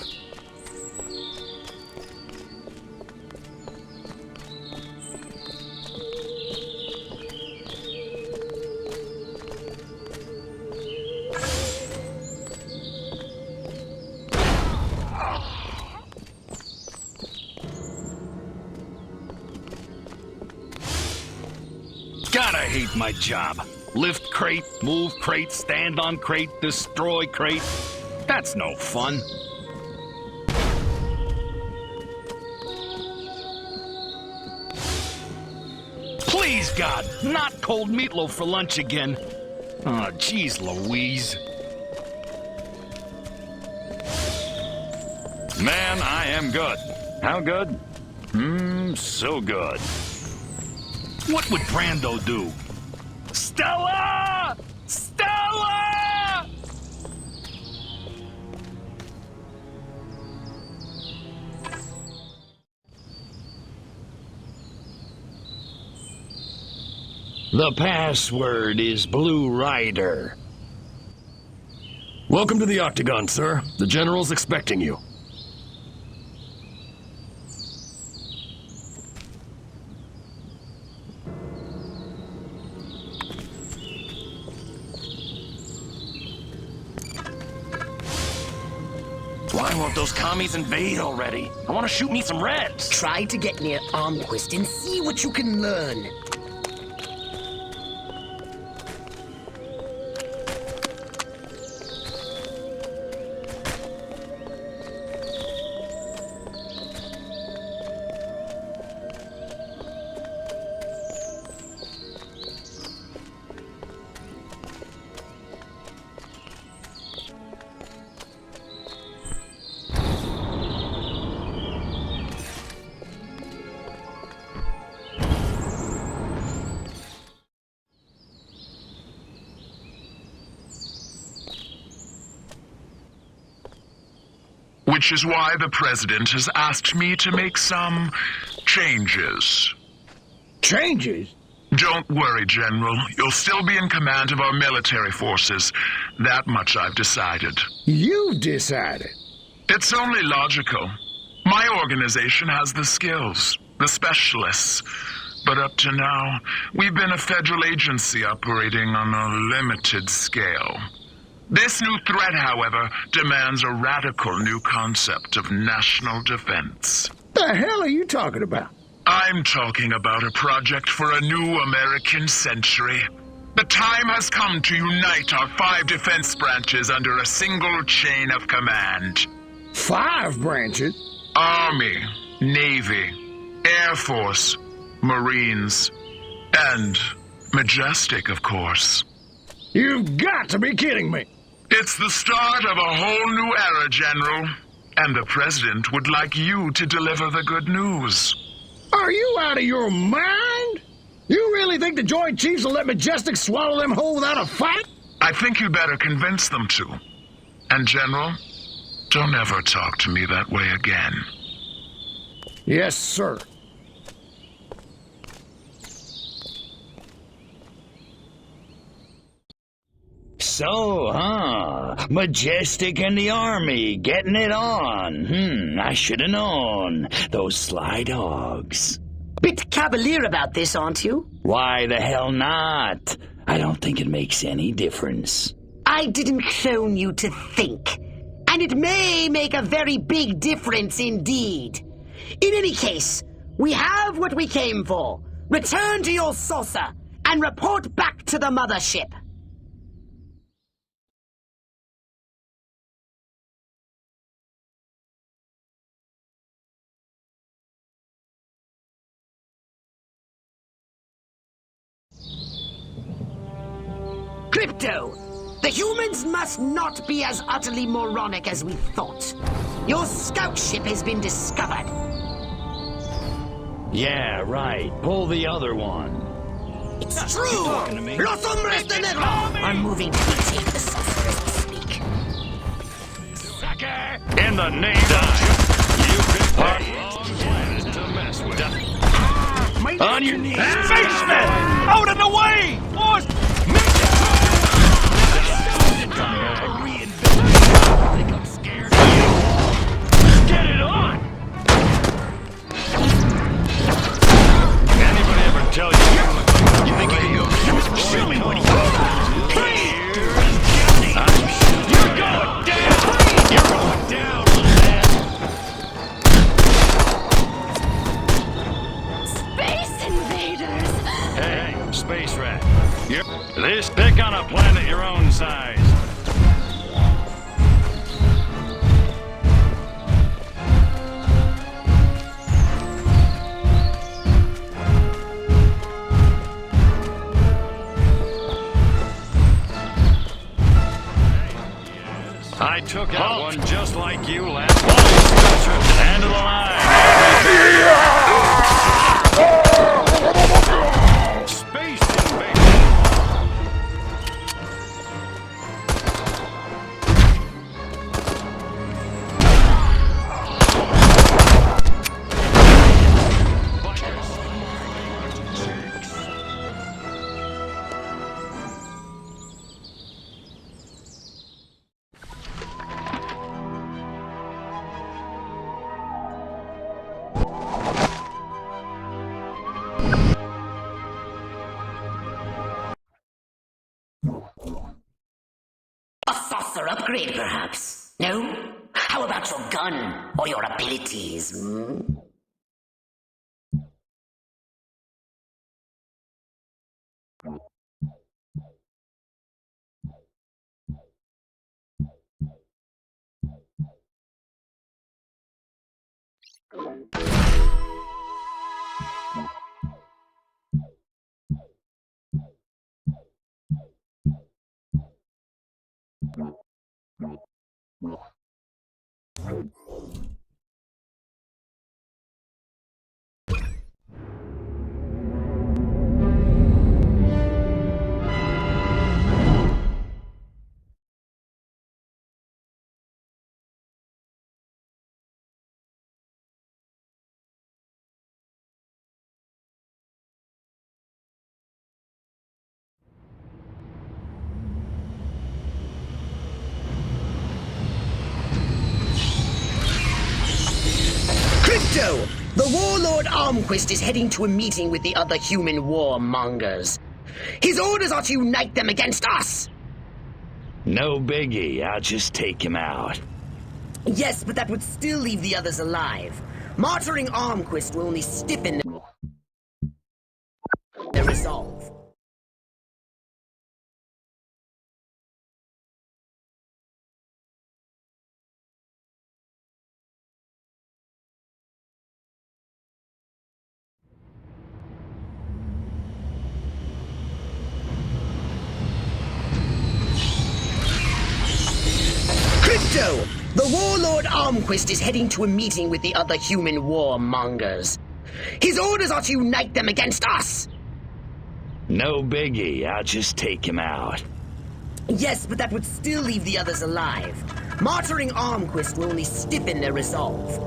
Speaker 11: God, I hate my job. Lift crate, move crate, stand on crate, destroy crate. That's no fun.
Speaker 8: Please, God, not cold meatloaf for lunch again. Oh, jeez Louise.
Speaker 10: Man, I am good. How good? So good.
Speaker 8: What would Brando do? Stella! Stella!
Speaker 11: The password is Blue Rider.
Speaker 19: Welcome to the Octagon, sir. The General's expecting you.
Speaker 8: Why won't those commies invade already? I want to shoot me some Reds.
Speaker 4: Try to get near Armquist and see what you can learn.
Speaker 18: Which is why the President has asked me to make some changes.
Speaker 21: Changes?
Speaker 18: Don't worry, General. You'll still be in command of our military forces. That much I've decided.
Speaker 21: You've decided?
Speaker 18: It's only logical. My organization has the skills, the specialists. But up to now, we've been a federal agency operating on a limited scale. This new threat, however, demands a radical new concept of national defense.
Speaker 21: The hell are you talking about?
Speaker 18: I'm talking about a project for a new American century. The time has come to unite our 5 defense branches under a single chain of command.
Speaker 21: 5 branches?
Speaker 18: Army, Navy, Air Force, Marines, and Majestic, of course.
Speaker 21: You've got to be kidding me!
Speaker 18: It's the start of a whole new era, General. And the President would like you to deliver the good news.
Speaker 21: Are you out of your mind? You really think the Joint Chiefs will let Majestic swallow them whole without a fight?
Speaker 18: I think you better convince them to. And, General, don't ever talk to me that way again.
Speaker 21: Yes, sir.
Speaker 11: So, Majestic and the Army getting it on. I should have known. Those sly dogs.
Speaker 4: Bit cavalier about this, aren't you?
Speaker 11: Why the hell not? I don't think it makes any difference.
Speaker 4: I didn't clone you to think. And it may make a very big difference indeed. In any case, we have what we came for. Return to your saucer and report back to the mothership. Crypto, the humans must not be as utterly moronic as we thought. Your scout ship has been discovered.
Speaker 11: Yeah, right. Pull the other one.
Speaker 4: It's true! Los hombres de negro are moving to retake the saucer as we speak.
Speaker 10: Sucker! In the name of you picked the wrong planet to mess with.
Speaker 8: On your knees! Spacemen! Out of the way! Force!
Speaker 10: Get it on! Anybody ever tell you think you can go? Show me what you got. You're going down! You're going down,
Speaker 20: Space invaders!
Speaker 10: Hey, space rat. This pick on a planet your own size. took out one just like you last month. End of the line. Space invasion.
Speaker 4: A saucer upgrade, perhaps? No? How about your gun or your abilities? Crypto! The warlord Armquist is heading to a meeting with the other human warmongers. His orders are to unite them against us!
Speaker 11: No biggie, I'll just take him out.
Speaker 4: Yes, but that would still leave the others alive. Martyring Armquist will only stiffen their resolve. Crypto! The warlord Armquist is heading to a meeting with the other human warmongers. His orders are to unite them against us!
Speaker 11: No biggie, I'll just take him out.
Speaker 4: Yes, but that would still leave the others alive. Martyring Armquist will only stiffen their resolve.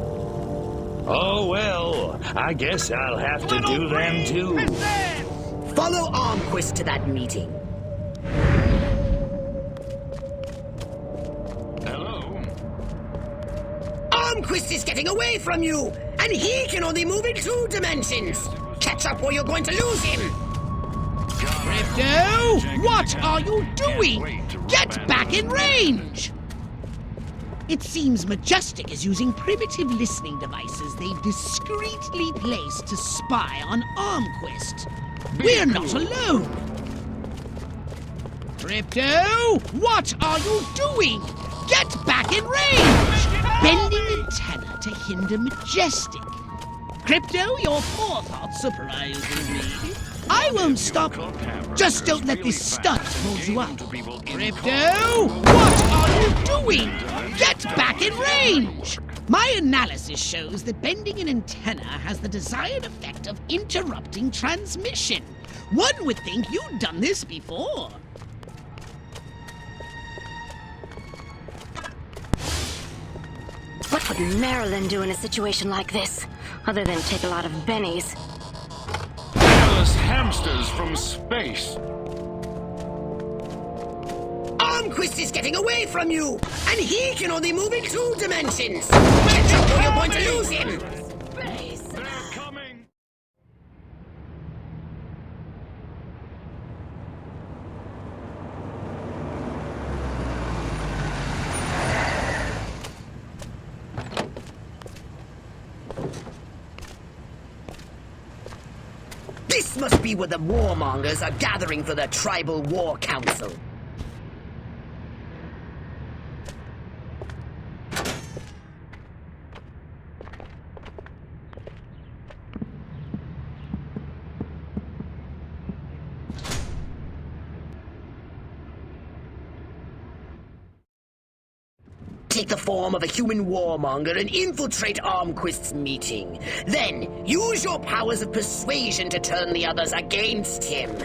Speaker 11: Oh well, I guess I'll have to do them too.
Speaker 4: Follow Armquist to that meeting. Armquist is getting away from you, and he can only move in 2 dimensions. Catch up or you're going to lose him.
Speaker 6: Crypto, what are you doing? Get back in range! It seems Majestic is using primitive listening devices they've discreetly placed to spy on Armquist. We're not alone. Crypto, what are you doing? Get back in range! Bending antenna to hinder Majestic. Crypto, your forethought surprises me. I won't stop. Just don't let this stunt hold you up. Crypto, what are you doing? Get back in range! My analysis shows that bending an antenna has the desired effect of interrupting transmission. One would think you'd done this before.
Speaker 20: What would Marilyn do in a situation like this, other than take a lot of bennies?
Speaker 10: Hairless hamsters from space.
Speaker 4: Armquist is getting away from you, and he can only move in 2 dimensions. Catch up or you're going to lose him.
Speaker 10: They're coming.
Speaker 4: This must be where the warmongers are gathering for their tribal war council. Take the form of a human warmonger and infiltrate Armquist's meeting. Then, use your powers of persuasion to turn the others against him.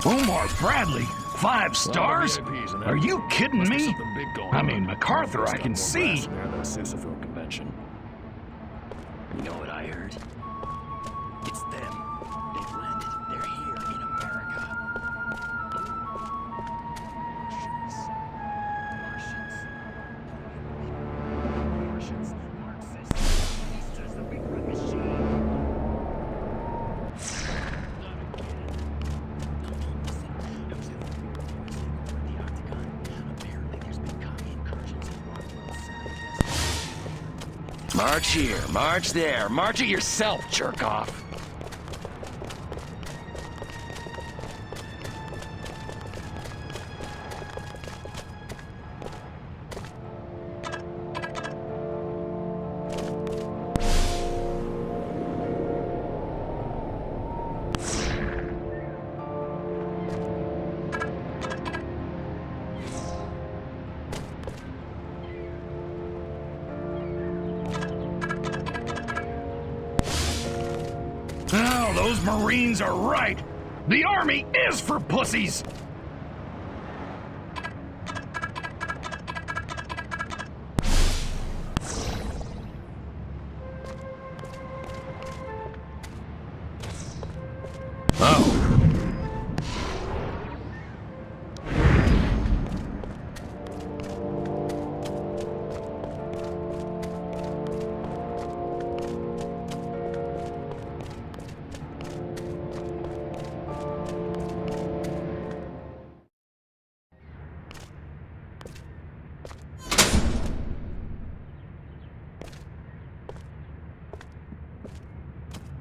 Speaker 8: Omar Bradley? 5 stars? Are you kidding me? I mean, MacArthur, I can see.
Speaker 10: You know what I heard? It's them. They've landed. They're here in America. Martians. There's the big red machine.
Speaker 11: March here, march there, march it yourself, jerk off.
Speaker 8: Oh, those Marines are right. The Army is for pussies.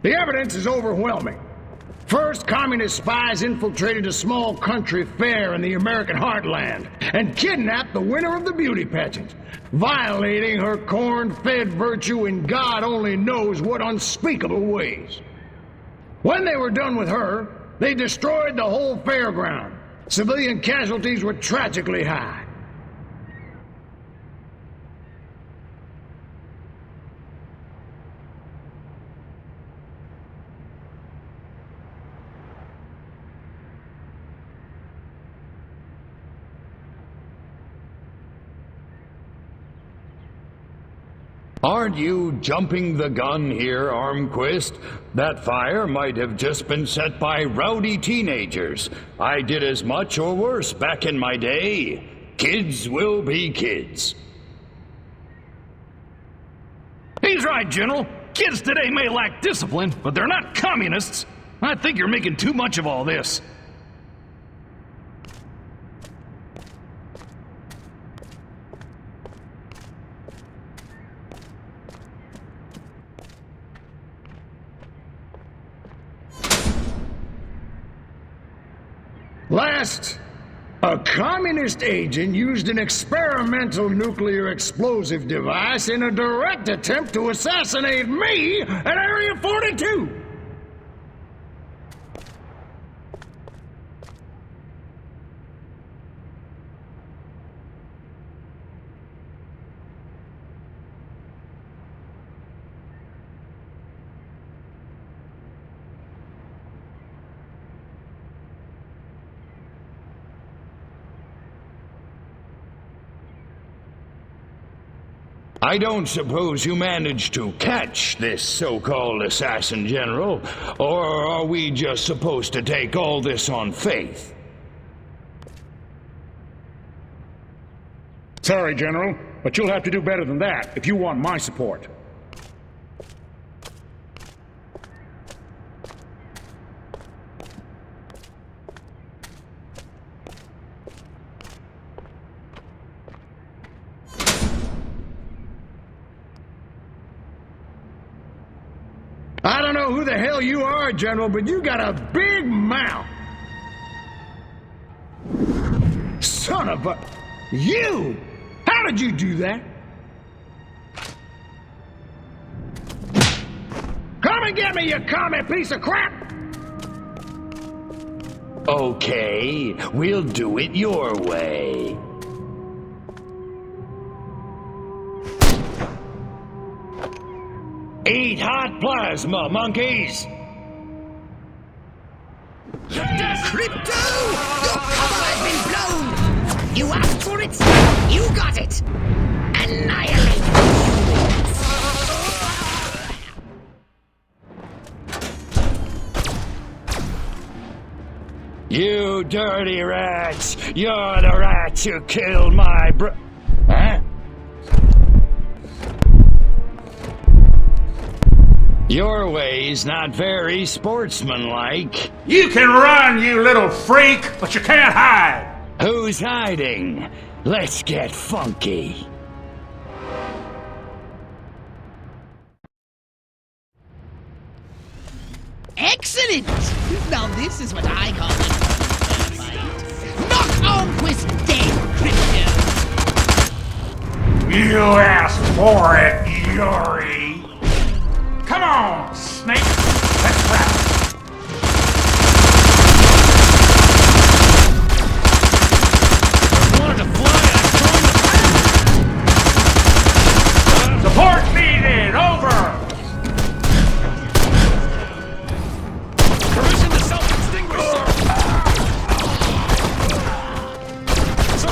Speaker 7: The evidence is overwhelming. First, communist spies infiltrated a small country fair in the American heartland and kidnapped the winner of the beauty pageant, violating her corn-fed virtue in God only knows what unspeakable ways. When they were done with her, they destroyed the whole fairground. Civilian casualties were tragically high.
Speaker 11: Aren't you jumping the gun here, Armquist? That fire might have just been set by rowdy teenagers. I did as much or worse back in my day. Kids will be kids.
Speaker 8: He's right, General. Kids today may lack discipline, but they're not communists. I think you're making too much of all this.
Speaker 7: Last, a communist agent used an experimental nuclear explosive device in a direct attempt to assassinate me at Area 42!
Speaker 11: I don't suppose you managed to catch this so-called assassin, General, or are we just supposed to take all this on faith?
Speaker 7: Sorry, General. but you'll have to do better than that if you want my support. I don't know who the hell you are, General, but you got a big mouth. Son of a... You! How did you do that? Come and get me, you commie piece of crap!
Speaker 11: Okay, we'll do it your way. Eat hot plasma, monkeys!
Speaker 4: Crypto! Your cover has been blown! You asked for it, you got it! Annihilate the humans!
Speaker 11: You dirty rats! You're the rats who killed my Huh? Your way's not very sportsmanlike.
Speaker 3: You can run, you little freak, but you can't hide.
Speaker 11: Who's hiding? Let's get funky.
Speaker 6: Excellent! Now this is what I call a fight. Knock Armquist dead, Crypto!
Speaker 3: You asked for it, Yuri. Come on, Snake. Let's wrap.
Speaker 8: Wanted to fly, I
Speaker 3: Support needed. Over.
Speaker 8: Permission to self-extinguish, sir.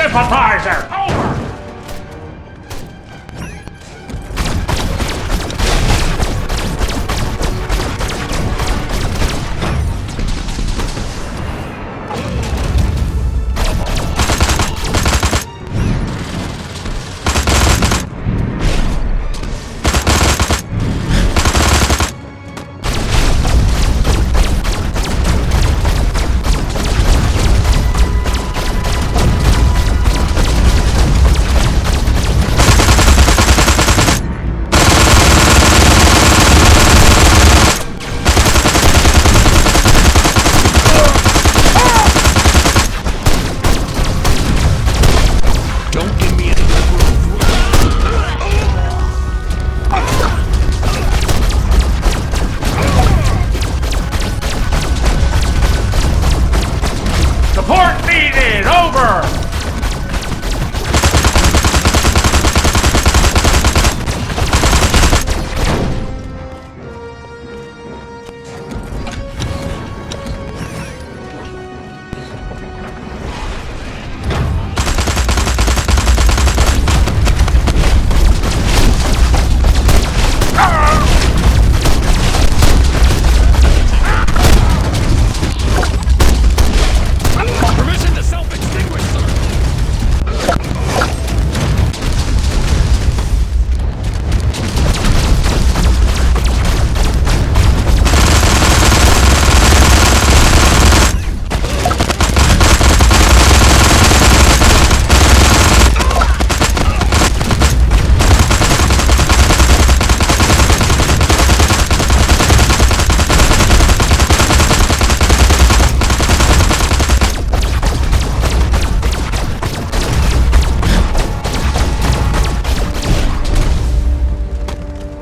Speaker 3: sympathizer! Over!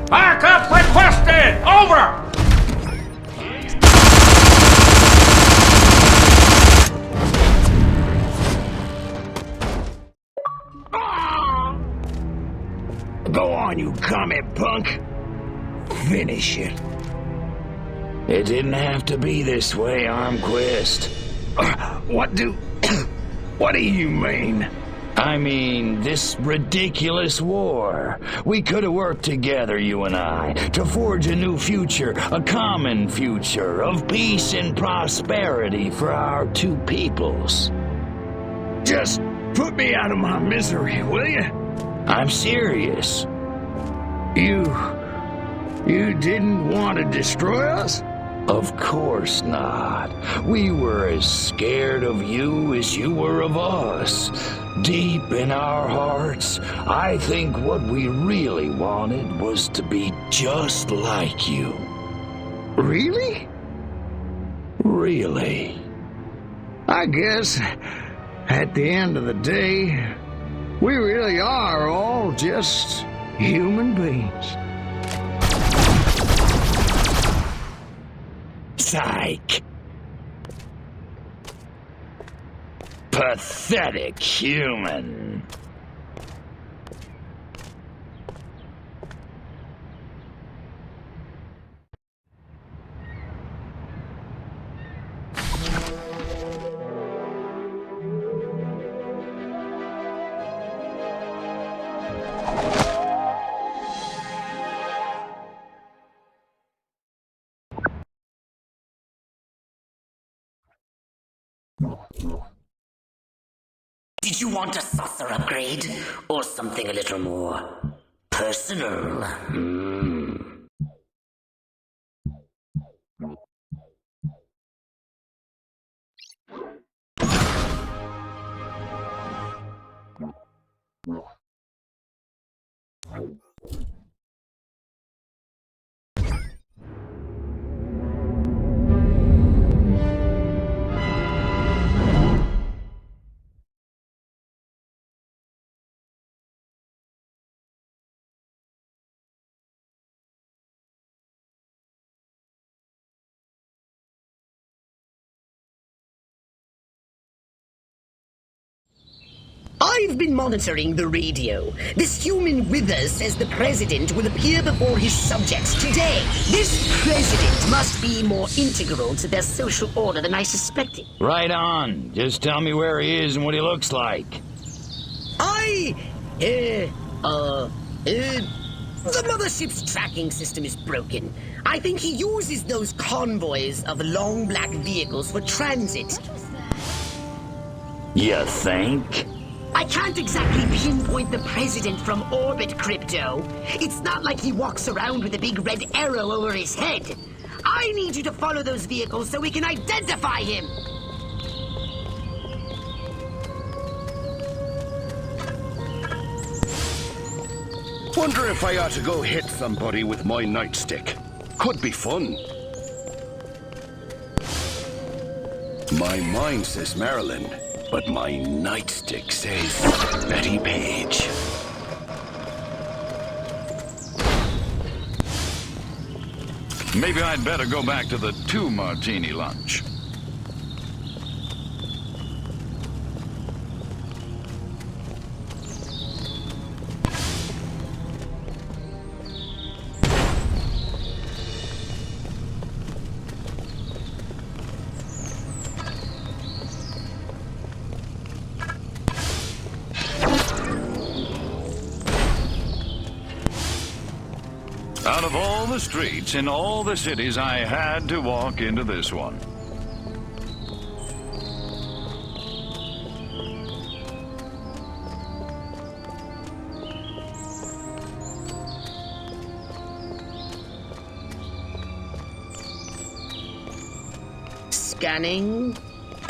Speaker 3: Backup requested! Over!
Speaker 11: Go on, you comet punk. Finish it. It didn't have to be this way, Armquist. What do you mean? I mean, this ridiculous war. We could have worked together, you and I, to forge a new future, a common future of peace and prosperity for our two peoples. Just put me out of my misery, will you? I'm serious. You didn't want to destroy us? Of course not. We were as scared of you as you were of us. Deep in our hearts, I think what we really wanted was to be just like you. Really? Really. I guess, at the end of the day, we really are all just human beings. Psych. Pathetic human.
Speaker 4: Did you want a saucer upgrade? Or something a little more personal? I've been monitoring the radio. This human with us says the president will appear before his subjects today. This president must be more integral to their social order than I suspected.
Speaker 11: Right on. Just tell me where he is and what he looks like.
Speaker 4: me! The mothership's tracking system is broken. I think he uses those convoys of long black vehicles for transit.
Speaker 11: You think?
Speaker 4: I can't exactly pinpoint the president from orbit, Crypto. It's not like he walks around with a big red arrow over his head. I need you to follow those vehicles so we can identify him.
Speaker 14: Wonder if I ought to go hit somebody with my nightstick. Could be fun. My mind says Marilyn, but my nightstick says Betty Page.
Speaker 10: Maybe I'd better go back to the 2-martini lunch. Out of all the streets in all the cities, I had to walk into this one.
Speaker 4: Scanning.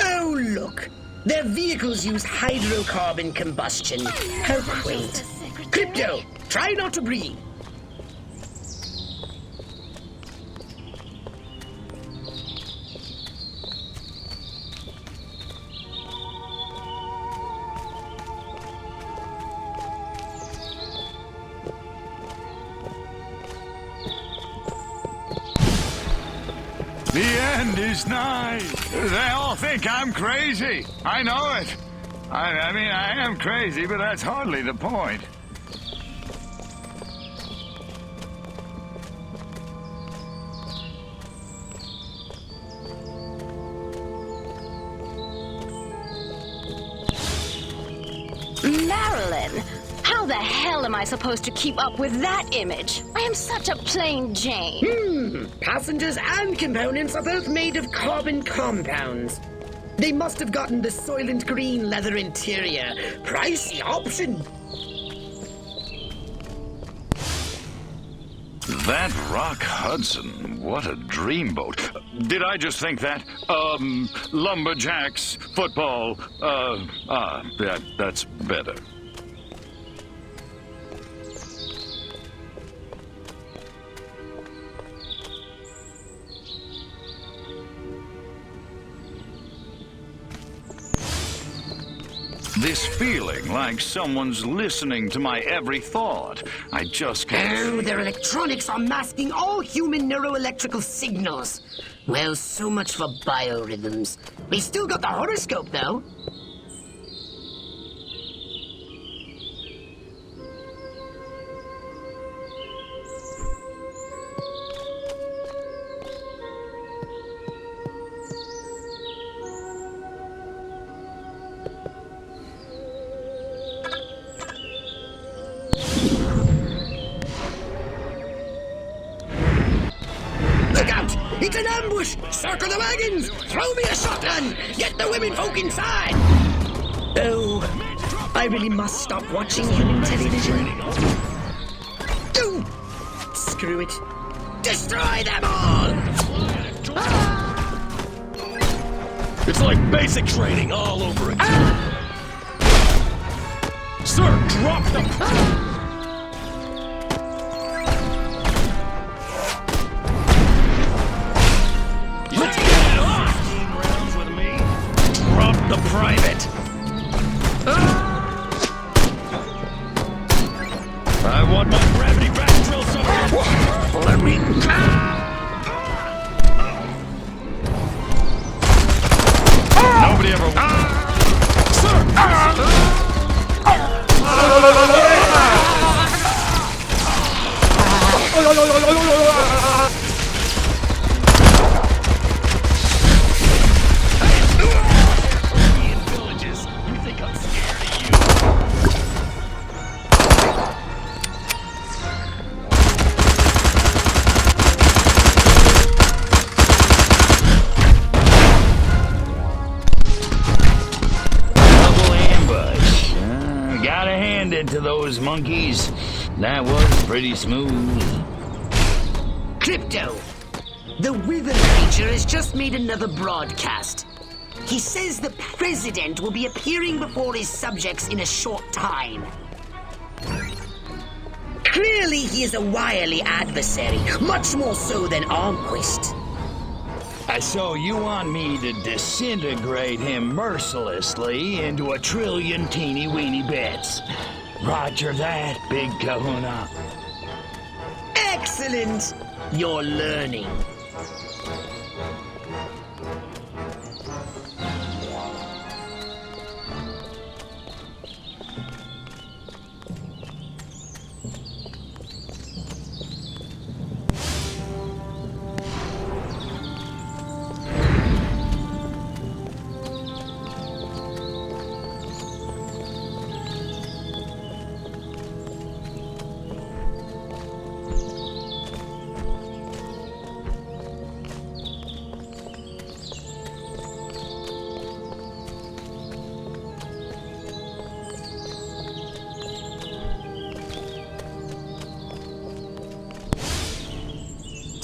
Speaker 4: Oh, look. Their vehicles use hydrocarbon combustion. How quaint. Crypto, try not to breathe.
Speaker 10: The end is nigh. They all think I'm crazy. I know it. I mean, I am crazy, but that's hardly the point.
Speaker 20: Marilyn, how the hell am I supposed to keep up with that image? I am such a plain Jane.
Speaker 4: Passengers and components are both made of carbon compounds. They must have gotten the Soylent Green leather interior. Pricey option.
Speaker 10: That Rock Hudson, what a dreamboat. Did I just think that? Lumberjacks, football, that's better. This feeling like someone's listening to my every thought. I just can't...
Speaker 4: Oh, their electronics are masking all human neuroelectrical signals. Well, so much for biorhythms. We still got the horoscope, though. It's an ambush! Circle the wagons! Throw me a shotgun! Get the women folk inside! Oh, I really must stop watching human television. Screw it. Destroy them all!
Speaker 13: It's like basic training all over again. Sir, drop them! The private. I want my gravity back, drill somewhere. Let me.
Speaker 10: Nobody ever.
Speaker 11: those monkeys. That was pretty smooth.
Speaker 4: Crypto, the Wither creature has just made another broadcast. He says the president will be appearing before his subjects in a short time. Clearly he is a wily adversary, much more so than Armquist.
Speaker 11: So you want me to disintegrate him mercilessly into a trillion teeny-weeny bits? Roger that, big kahuna.
Speaker 4: Excellent! You're learning.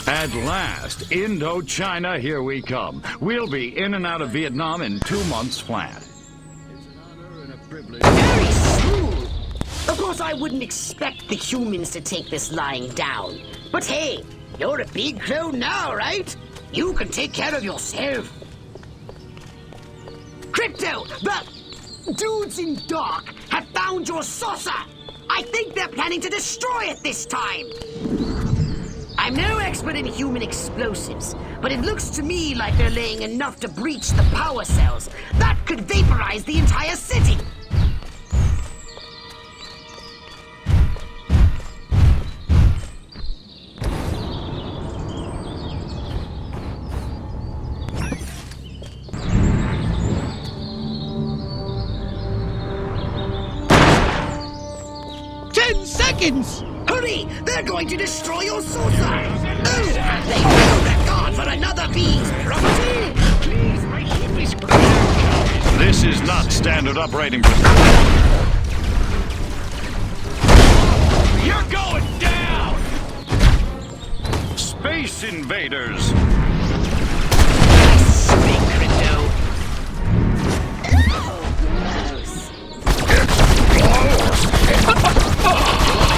Speaker 10: At last, Indochina, here we come. We'll be in and out of Vietnam in 2 months flat.
Speaker 4: Very smooth! Of course, I wouldn't expect the humans to take this lying down. But hey, you're a big crow now, right? You can take care of yourself. Crypto, the dudes in dock have found your saucer! I think they're planning to destroy it this time! I'm no expert in human explosives, but it looks to me like they're laying enough to breach the power cells. That could vaporize the entire city! Hurry! They're going to destroy your saucer! Oh! They will regard for another being's property! Please, my hip is broken.
Speaker 10: This is not standard operating procedure.
Speaker 11: You're going down!
Speaker 10: Space invaders!
Speaker 4: Big Crypto. Oh, gross.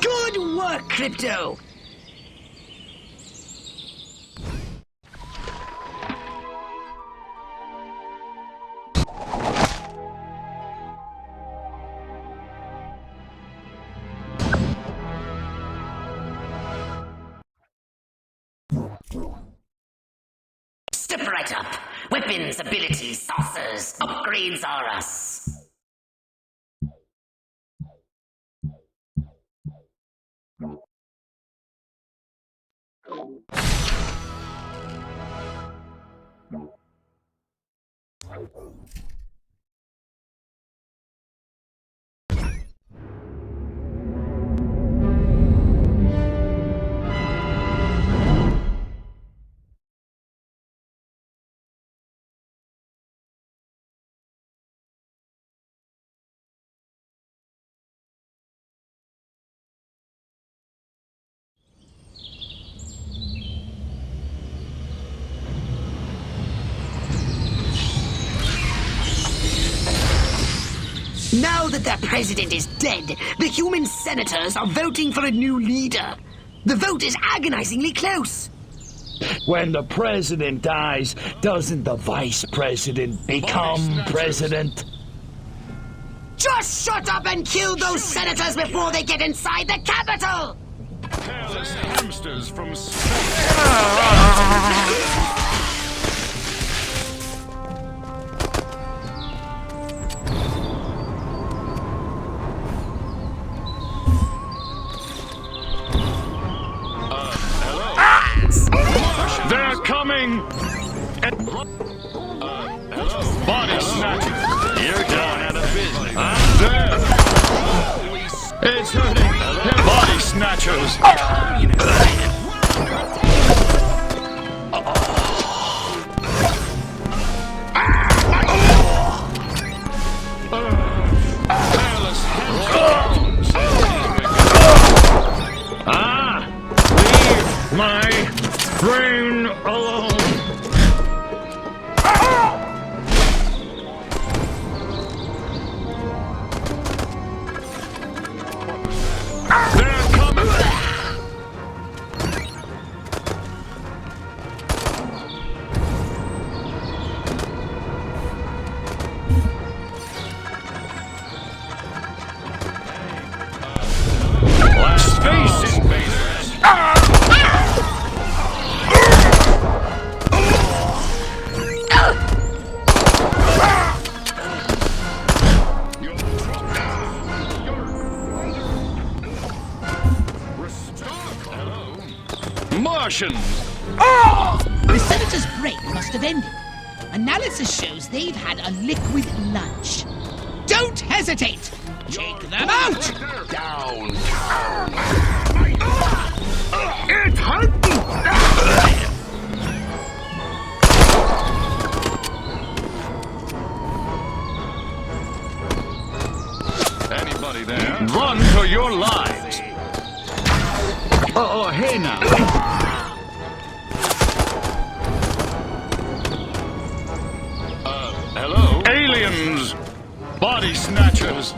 Speaker 4: Good work, Crypto! Step right up. Weapons, abilities, saucers, upgrades are us. Now that their president is dead, the human senators are voting for a new leader. The vote is agonizingly close.
Speaker 11: When the president dies, doesn't the vice president become president?
Speaker 4: Just shut up and kill those senators before they get inside the Capitol!
Speaker 10: Careless hamsters from space. They're coming! Hello? It's hurting. Body snatchers.
Speaker 7: Leave my brain alone.
Speaker 10: Space invaders. Martians.
Speaker 6: The Senator's break must have ended. Analysis shows they've had a liquid lunch. Don't hesitate! Take them out!
Speaker 21: Down. It hurt me!
Speaker 10: Anybody there? Run for your lives!
Speaker 3: Oh, hey now.
Speaker 10: Hello? Aliens! Body snatchers!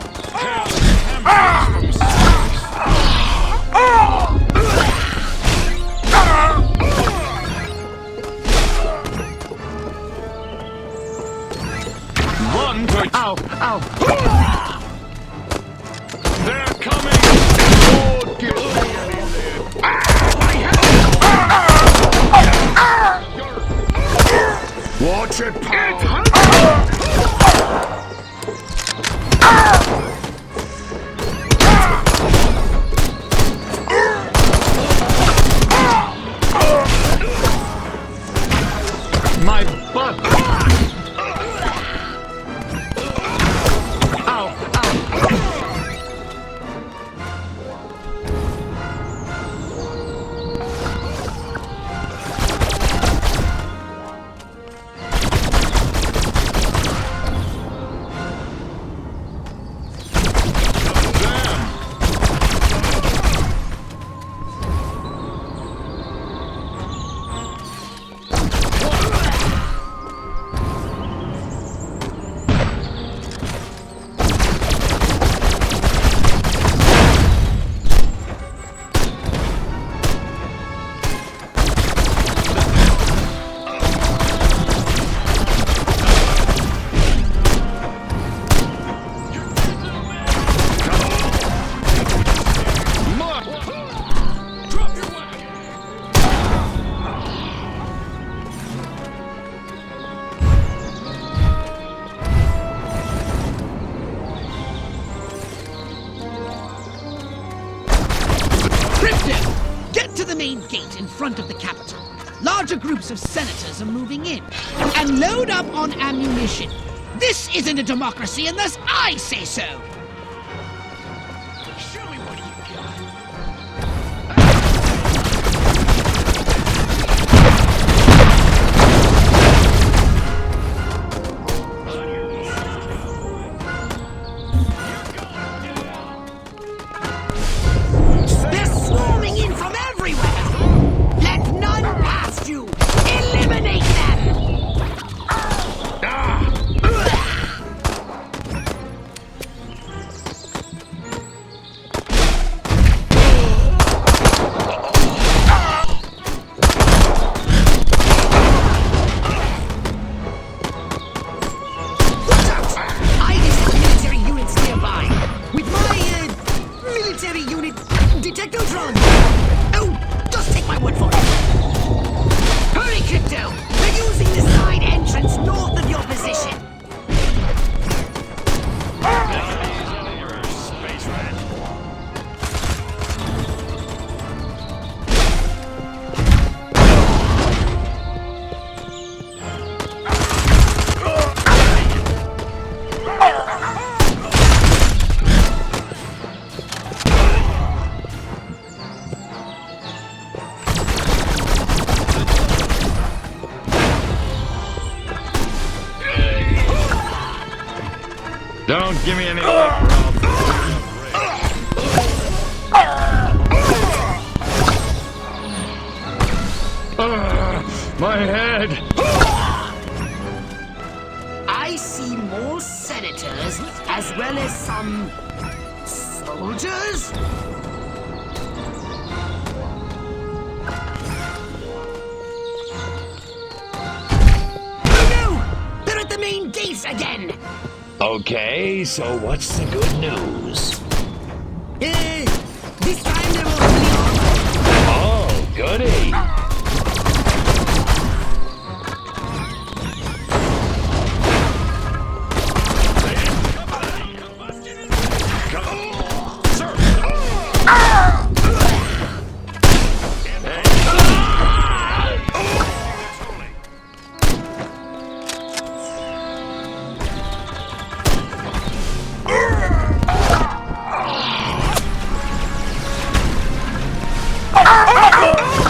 Speaker 10: Run for... Ow! Ow! They're coming! Lord, give me anything! Watch it, pal! My butt! Ow!
Speaker 6: Gate in front of the Capitol. Larger groups of senators are moving in. And load up on ammunition. This isn't a democracy unless I say so. Show me what you got. They're swarming in from everywhere. Let none past you. Eliminate them.
Speaker 10: Don't give me any lip, my head!
Speaker 4: I see more senators as well as some soldiers. Oh no! They're at the main gate again!
Speaker 11: Okay, so what's the good news?
Speaker 4: This time there won't be
Speaker 11: Oh, goody!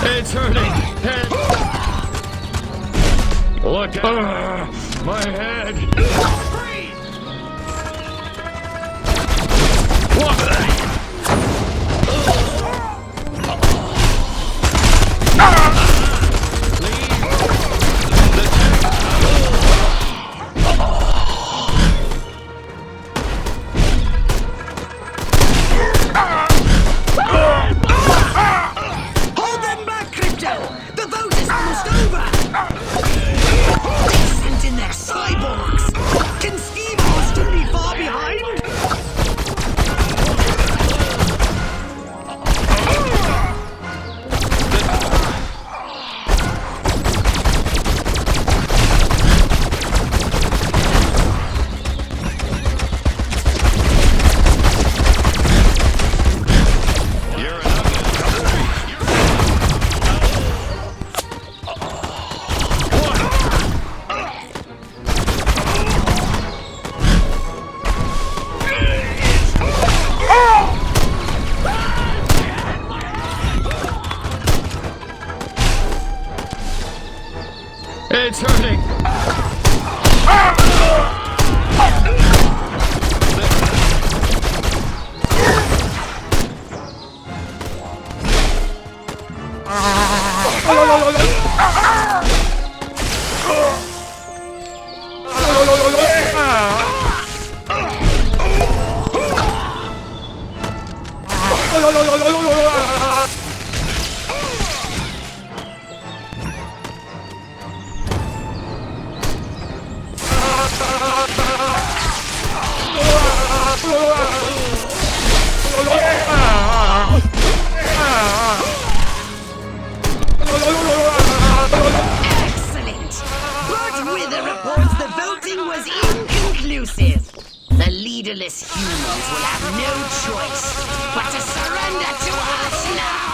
Speaker 10: It's hurting! Look out! My head! It's hurting!
Speaker 4: The leaderless humans will have no choice but to surrender to us now!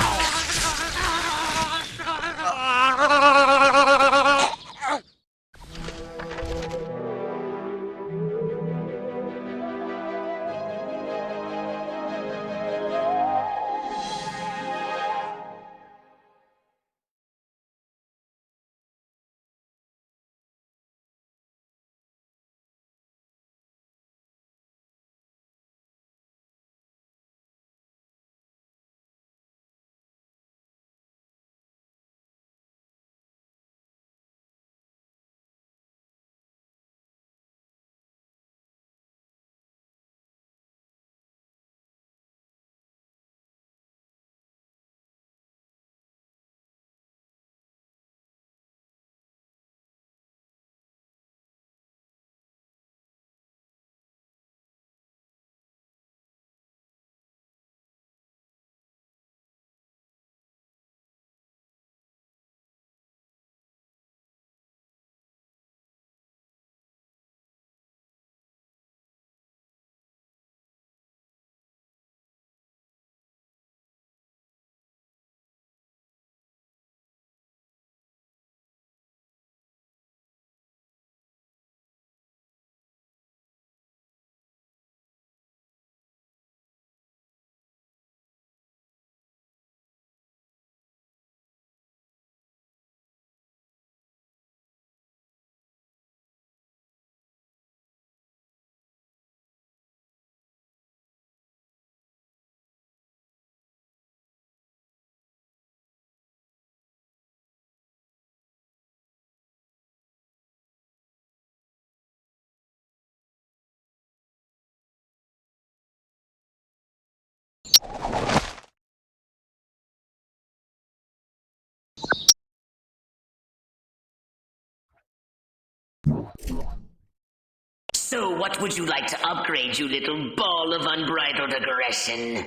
Speaker 4: So what would you like to upgrade, you little ball of unbridled aggression?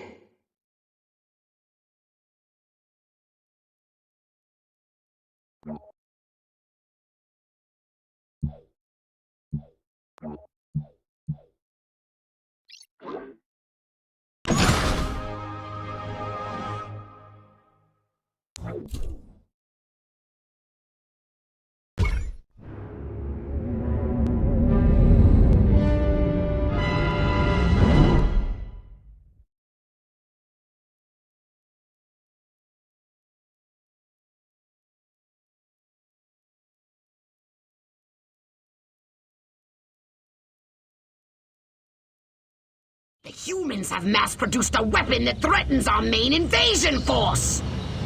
Speaker 4: The humans have mass-produced a weapon that threatens our main invasion force!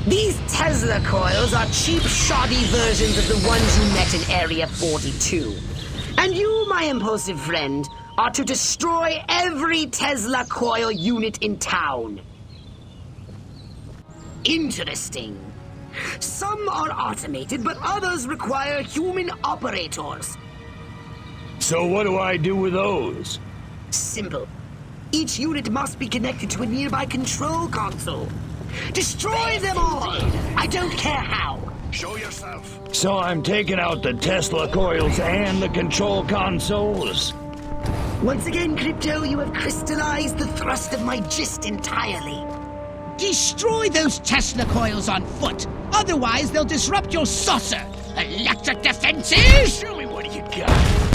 Speaker 4: These Tesla coils are cheap, shoddy versions of the ones you met in Area 42. And you, my impulsive friend, are to destroy every Tesla coil unit in town. Interesting. Some are automated, but others require human operators.
Speaker 11: So what do I do with those?
Speaker 4: Simple. Each unit must be connected to a nearby control console. Destroy them all! I don't care how.
Speaker 14: Show yourself.
Speaker 11: So I'm taking out the Tesla coils and the control consoles.
Speaker 4: Once again, Crypto, you have crystallized the thrust of my gist entirely.
Speaker 6: Destroy those Tesla coils on foot. Otherwise, they'll disrupt your saucer. Electric defenses?
Speaker 11: Show me what you got.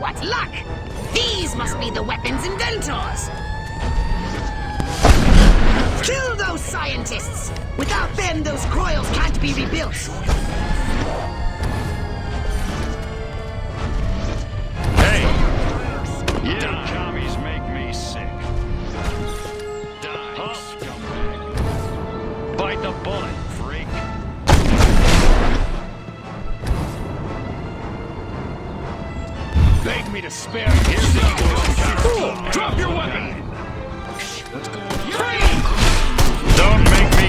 Speaker 4: What luck! These must be the weapons inventors! Kill those scientists! Without them, those coils can't be rebuilt!
Speaker 10: Hey! You commies make me sick. Die, scumbag. Bite the bullet, freak.
Speaker 11: Beg me to spare. Here's the
Speaker 10: Drop your weapon!
Speaker 11: Let's go.
Speaker 10: Don't make me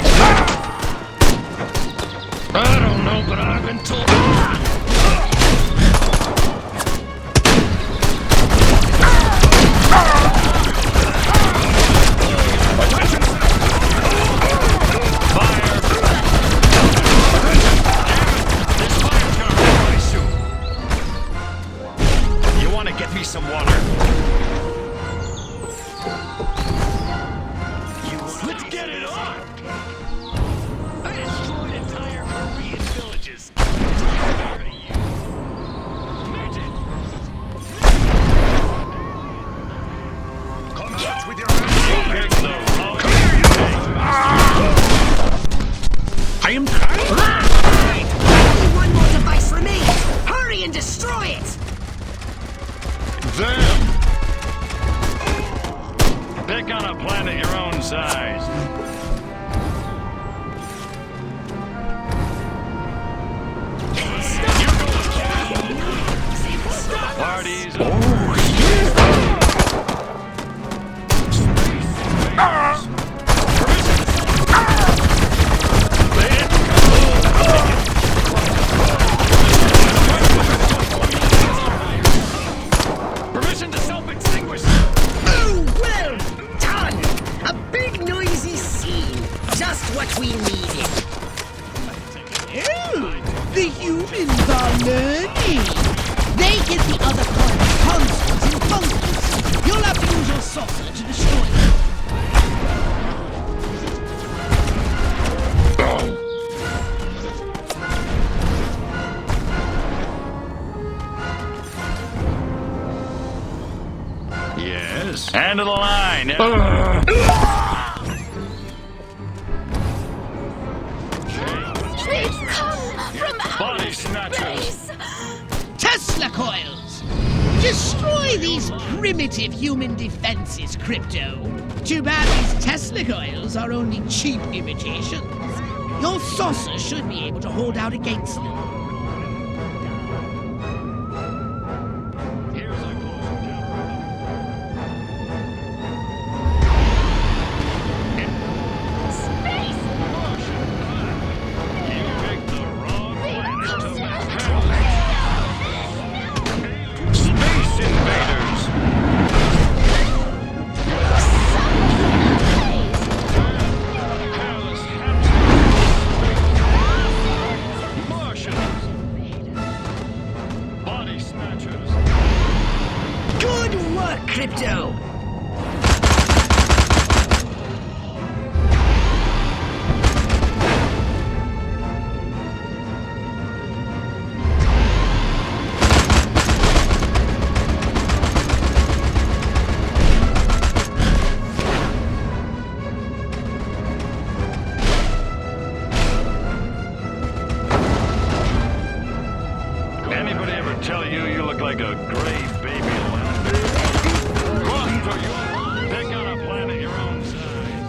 Speaker 11: I don't know, but I've been told.
Speaker 10: fire! This fire's gonna burn my suit. You wanna get me some water?
Speaker 11: Let's get it on! I destroyed entire Korean villages.
Speaker 4: just what we needed.
Speaker 6: Oh, the humans are learning. They get the other consoles in bunkers. You'll have to use your saucer to destroy them.
Speaker 10: Yes. Hand of the line.
Speaker 20: They've come from
Speaker 10: Body
Speaker 20: outer
Speaker 10: snatchers.
Speaker 20: space.
Speaker 6: Tesla coils! Destroy these primitive human defenses, Crypto. Too bad these Tesla coils are only cheap imitations. Your saucer should be able to hold out against them.
Speaker 4: Crypto!
Speaker 10: Anybody ever tell you you look like a gray baby lemon? Run for you! Take on a planet your own size.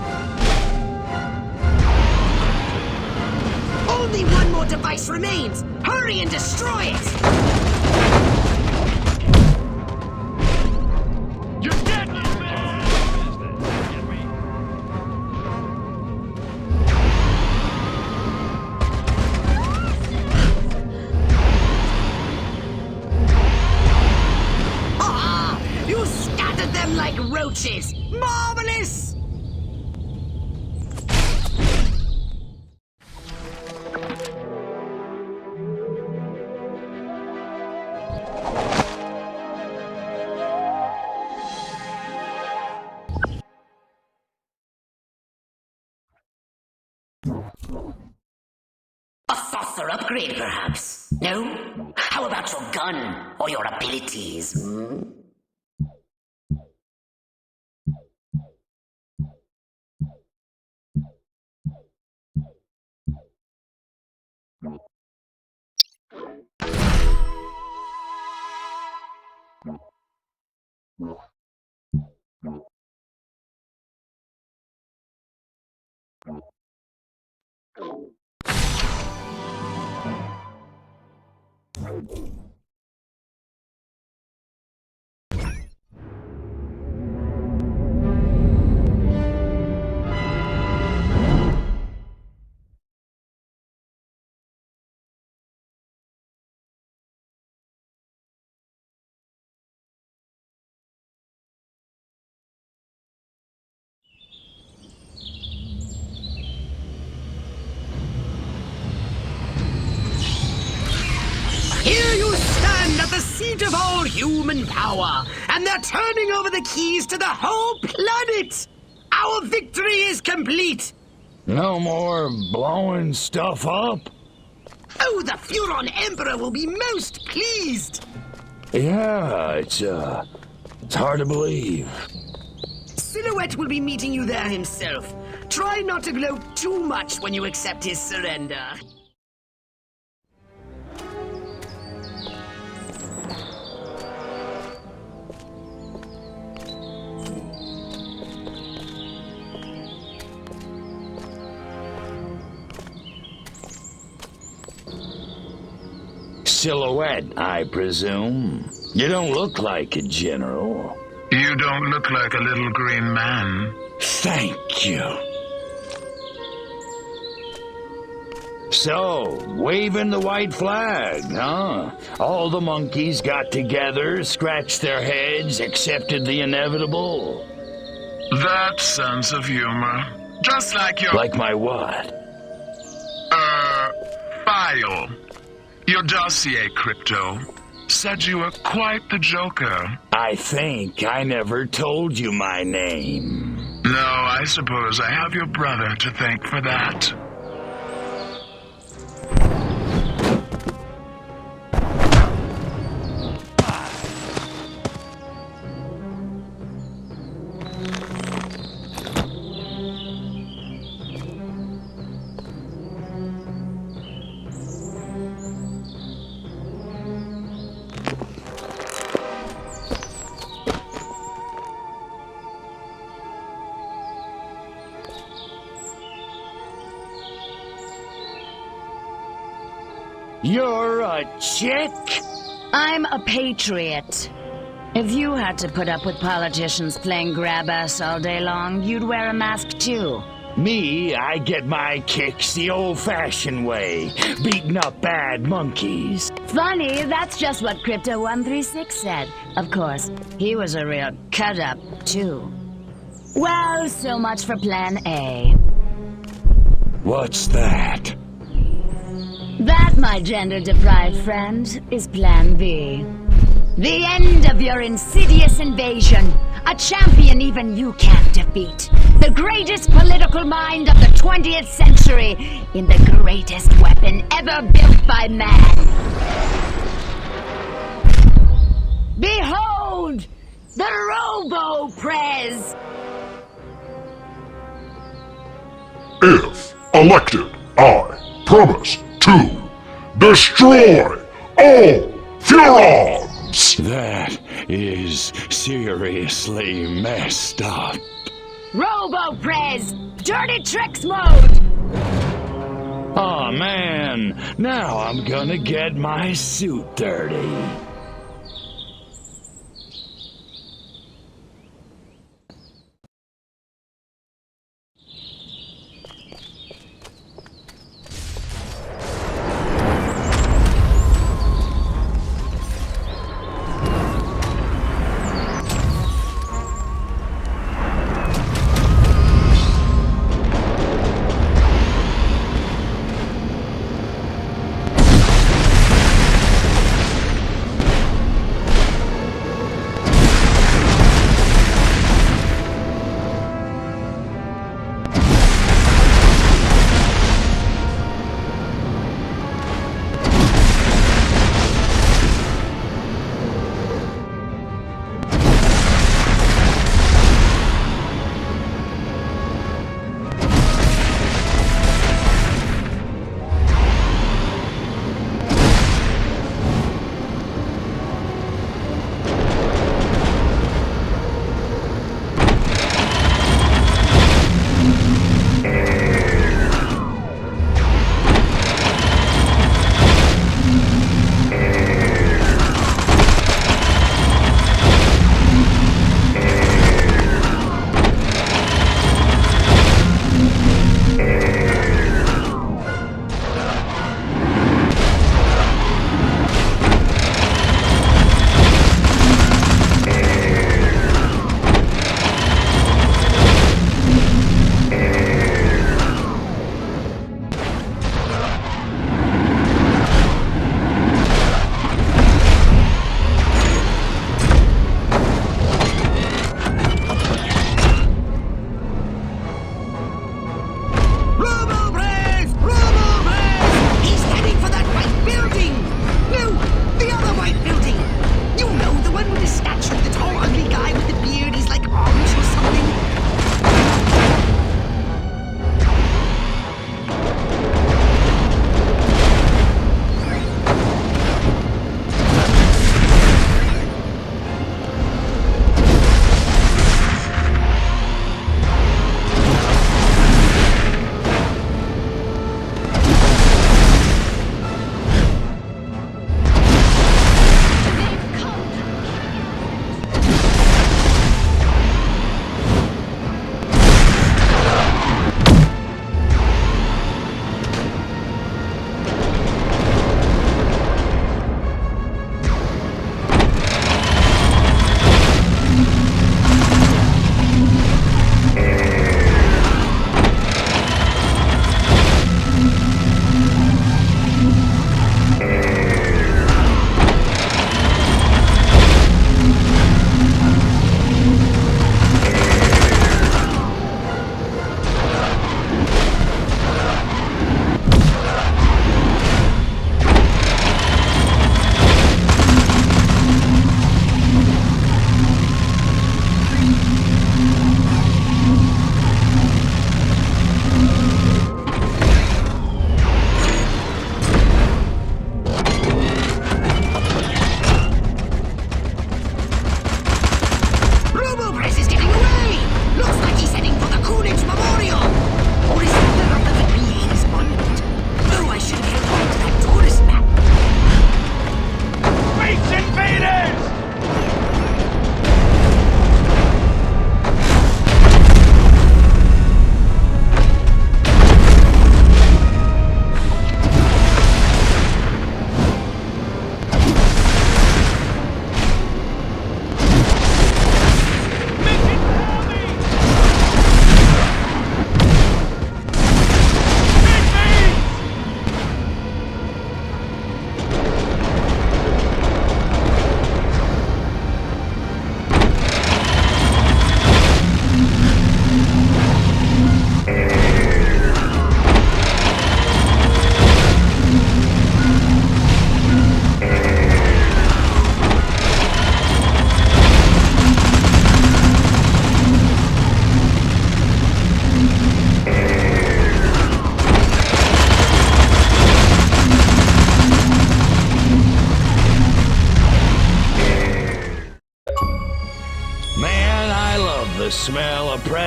Speaker 4: Only one more device remains! Hurry and destroy it!
Speaker 10: You're dead, you
Speaker 4: You scattered them like roaches! Marvelous! A saucer upgrade, perhaps? No? How about your gun or your abilities? Hmm? Here you stand at the seat of all human power, and they're turning over the keys to the whole planet! Our victory is complete!
Speaker 11: No more blowing stuff up?
Speaker 4: Oh, the Furon Emperor will be most pleased!
Speaker 11: Yeah, it's hard to believe.
Speaker 4: Silhouette will be meeting you there himself. Try not to glow too much when you accept his surrender.
Speaker 11: Silhouette, I presume. You don't look like a general.
Speaker 18: You don't look like a little green man.
Speaker 11: Thank you. So, waving the white flag, huh? All the monkeys got together, scratched their heads, accepted the inevitable.
Speaker 18: That sense of humor. Just like your...
Speaker 11: Like my what?
Speaker 18: File. Your dossier, Crypto, said you were quite the joker.
Speaker 11: I think I never told you my name.
Speaker 18: No, I suppose I have your brother to thank for that.
Speaker 11: You're a chick?
Speaker 20: I'm a patriot. If you had to put up with politicians playing grab-ass all day long, you'd wear a mask too.
Speaker 11: Me, I get my kicks the old-fashioned way, beating up bad monkeys.
Speaker 20: Funny, that's just what Crypto136 said. Of course, he was a real cut-up, too. Well, so much for Plan A.
Speaker 11: What's that?
Speaker 20: That, my gender-deprived friend, is Plan B. The end of your insidious invasion. A champion even you can't defeat. The greatest political mind of the 20th century in the greatest weapon ever built by man. Behold, the Robo-Prez!
Speaker 12: If elected, I promise to destroy all Furons!
Speaker 11: That is seriously messed up.
Speaker 20: Robo-Prez! Dirty tricks mode!
Speaker 11: Aw, man. Now I'm gonna get my suit dirty.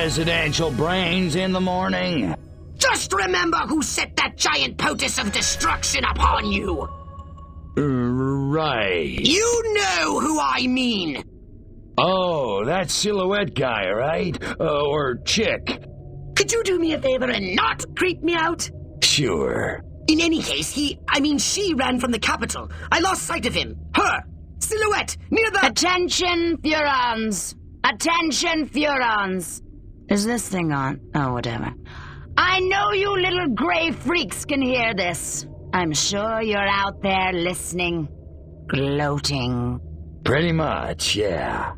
Speaker 11: presidential brains in the morning.
Speaker 4: Just remember who set that giant potus of destruction upon you!
Speaker 11: Right.
Speaker 4: You know who I mean!
Speaker 11: Oh, that silhouette guy, right? Or chick.
Speaker 4: Could you do me a favor and not creep me out?
Speaker 11: Sure.
Speaker 4: In any case, she ran from the capital. I lost sight of him. Her! Silhouette! Near the—
Speaker 20: Attention, Furons! Attention, Furons! Is this thing on? Oh, whatever. I know you little gray freaks can hear this. I'm sure you're out there listening. Gloating.
Speaker 11: Pretty much, yeah.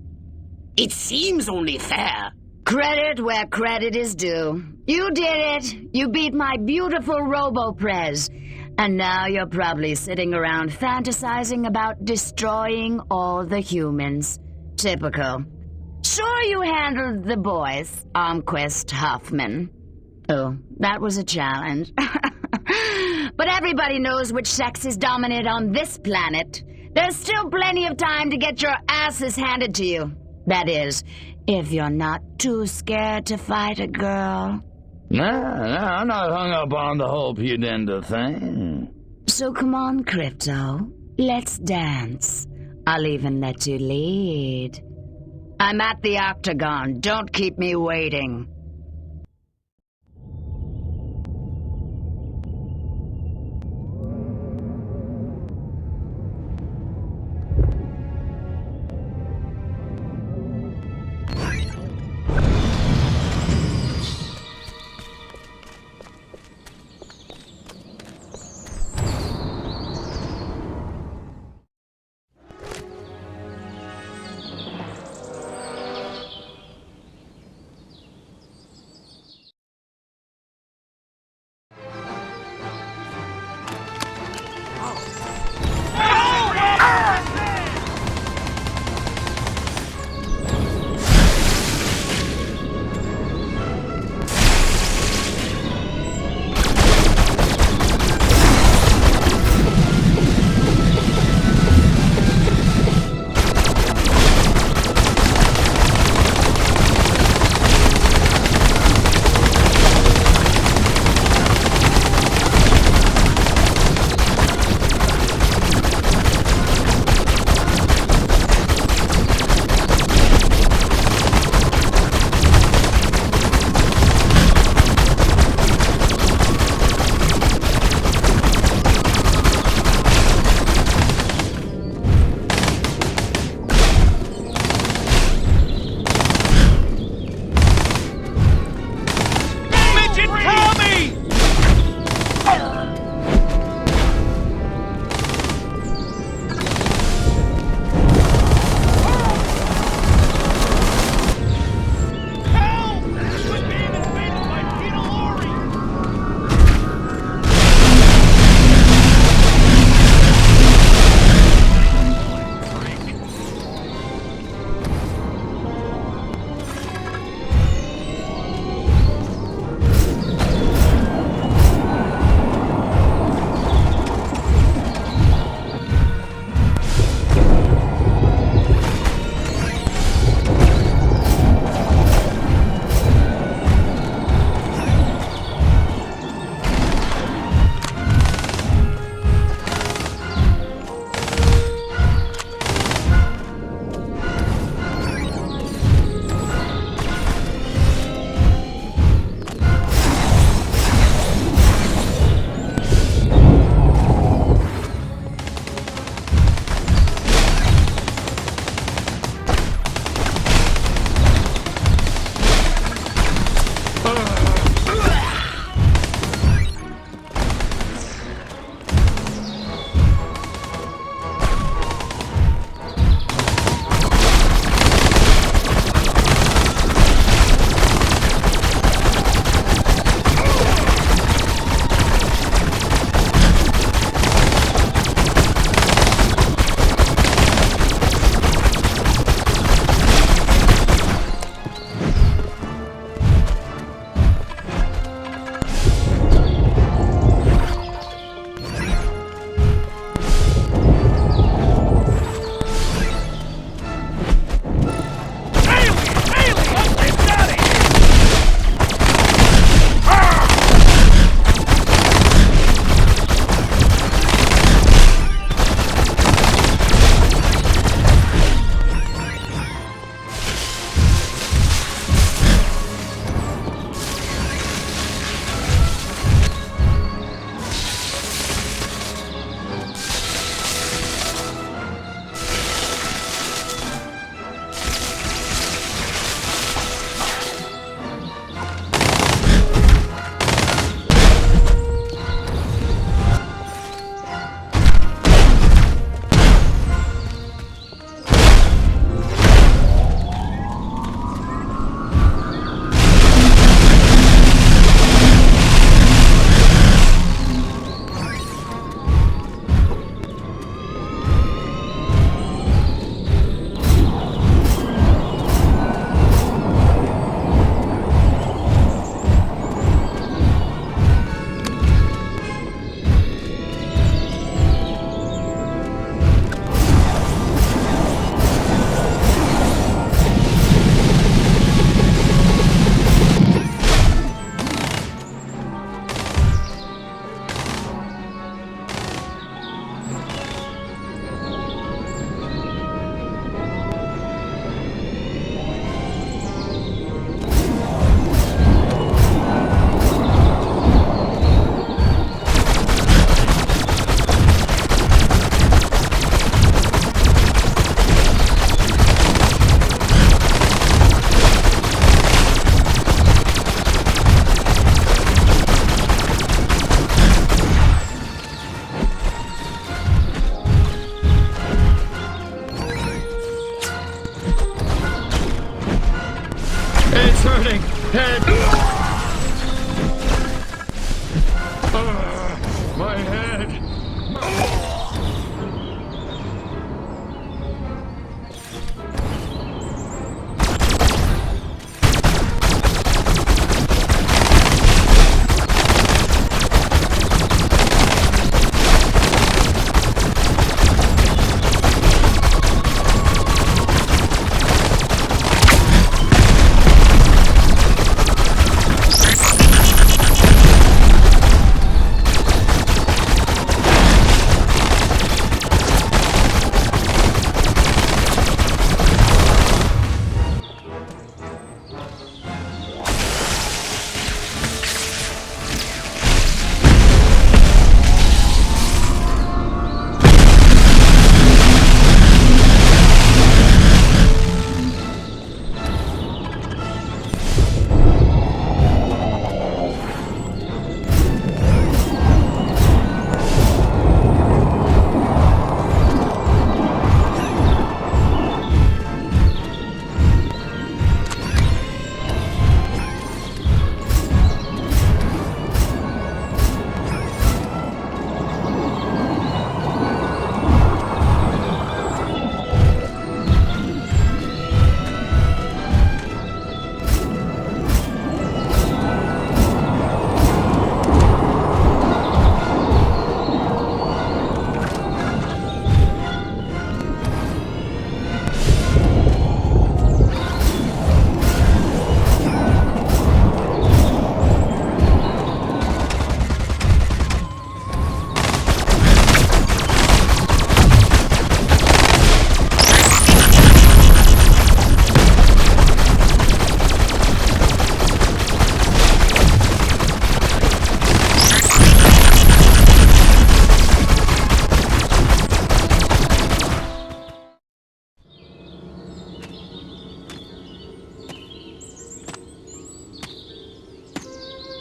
Speaker 4: It seems only fair.
Speaker 20: Credit where credit is due. You did it. You beat my beautiful Robo-Prez. And now you're probably sitting around fantasizing about destroying all the humans. Typical. Sure, you handled the boys, Armquist, Huffman. Oh, that was a challenge. But everybody knows which sex is dominant on this planet. There's still plenty of time to get your asses handed to you. That is, if you're not too scared to fight a girl.
Speaker 11: No, I'm not hung up on the whole pudenda thing.
Speaker 20: So come on, Crypto. Let's dance. I'll even let you lead. I'm at the Octagon. Don't keep me waiting.
Speaker 10: My head!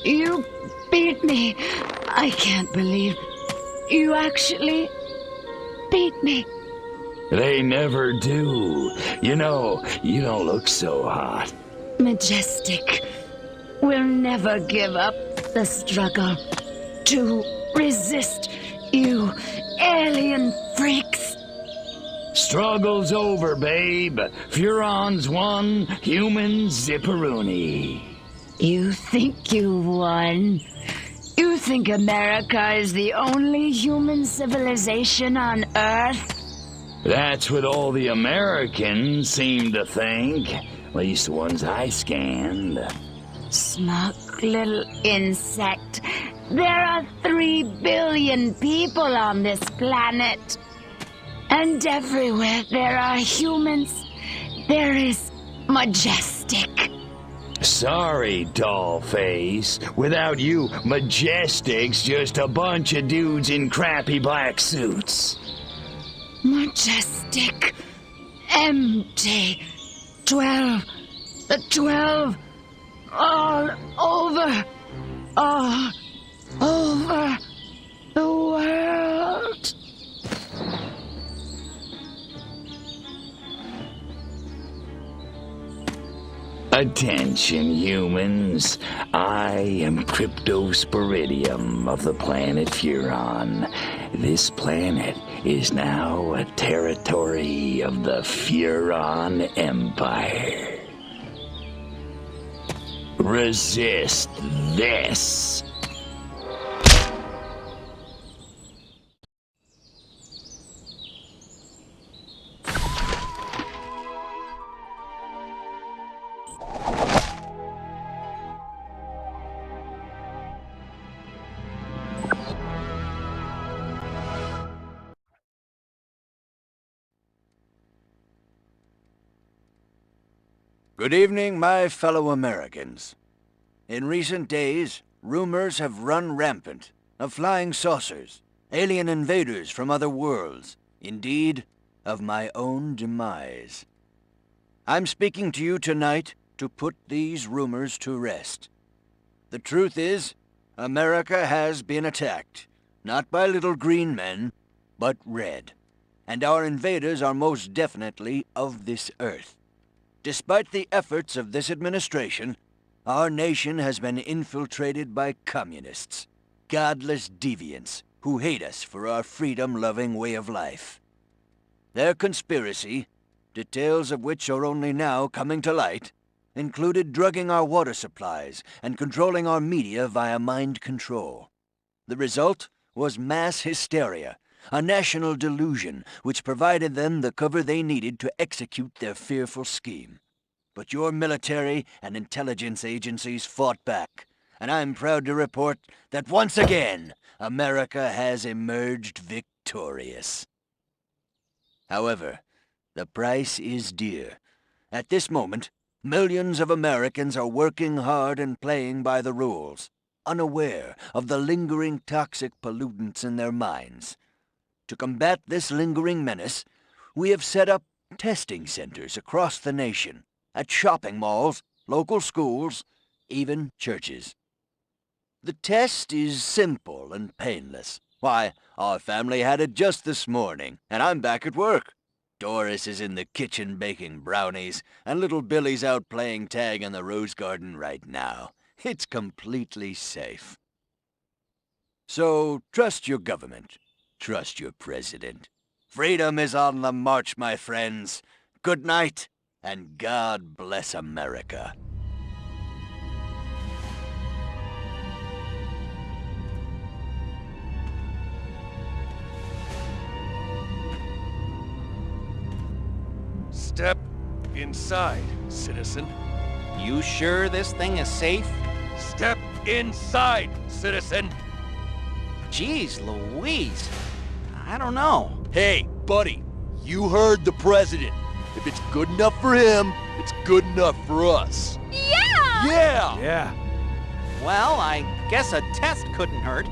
Speaker 20: You beat me. I can't believe you actually beat me.
Speaker 11: They never do. You know, you don't look so hot.
Speaker 20: Majestic will never give up the struggle to resist you alien freaks.
Speaker 11: Struggle's over, babe. Furon's won, humans zipperoonie.
Speaker 20: You think you won? You think America is the only human civilization on Earth?
Speaker 11: That's what all the Americans seem to think. At least the ones I scanned.
Speaker 20: Smug little insect. There are 3 billion people on this planet. And everywhere there are humans, there is Majestic.
Speaker 11: Sorry, dollface. Without you, Majestic's just a bunch of dudes in crappy black suits.
Speaker 20: Majestic. Empty. 12. The 12. All over. All over the world.
Speaker 11: Attention, humans. I am Cryptosporidium of the planet Furon. This planet is now a territory of the Furon Empire. Resist this.
Speaker 9: Good evening, my fellow Americans. In recent days, rumors have run rampant of flying saucers, alien invaders from other worlds, indeed, of my own demise. I'm speaking to you tonight to put these rumors to rest. The truth is, America has been attacked, not by little green men, but red. And our invaders are most definitely of this Earth. Despite the efforts of this administration, our nation has been infiltrated by communists, godless deviants, who hate us for our freedom-loving way of life. Their conspiracy, details of which are only now coming to light, included drugging our water supplies and controlling our media via mind control. The result was mass hysteria, a national delusion which provided them the cover they needed to execute their fearful scheme. But your military and intelligence agencies fought back, and I'm proud to report that once again, America has emerged victorious. However, the price is dear. At this moment, millions of Americans are working hard and playing by the rules, unaware of the lingering toxic pollutants in their minds. To combat this lingering menace, we have set up testing centers across the nation, at shopping malls, local schools, even churches. The test is simple and painless. Why, our family had it just this morning, and I'm back at work. Doris is in the kitchen baking brownies, and little Billy's out playing tag in the rose garden right now. It's completely safe. So, trust your government. Trust your president. Freedom is on the march, my friends. Good night, and God bless America.
Speaker 1: Step inside, citizen.
Speaker 22: You sure this thing is safe?
Speaker 1: Step inside, citizen.
Speaker 22: Jeez Louise. I don't know.
Speaker 1: Hey, buddy, you heard the president. If it's good enough for him, it's good enough for us.
Speaker 23: Yeah!
Speaker 1: Yeah!
Speaker 22: Yeah. Well, I guess a test couldn't hurt.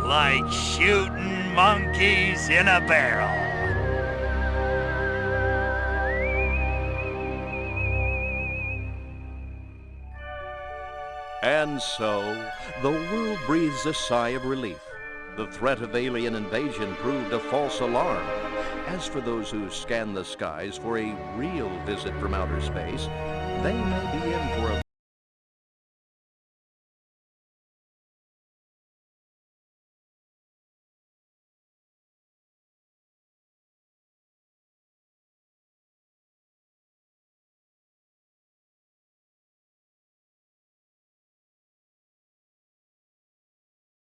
Speaker 24: Like shooting monkeys in a barrel.
Speaker 25: And so, the world breathes a sigh of relief. The threat of alien invasion proved a false alarm. As for those who scan the skies for a real visit from outer space, they may be in for a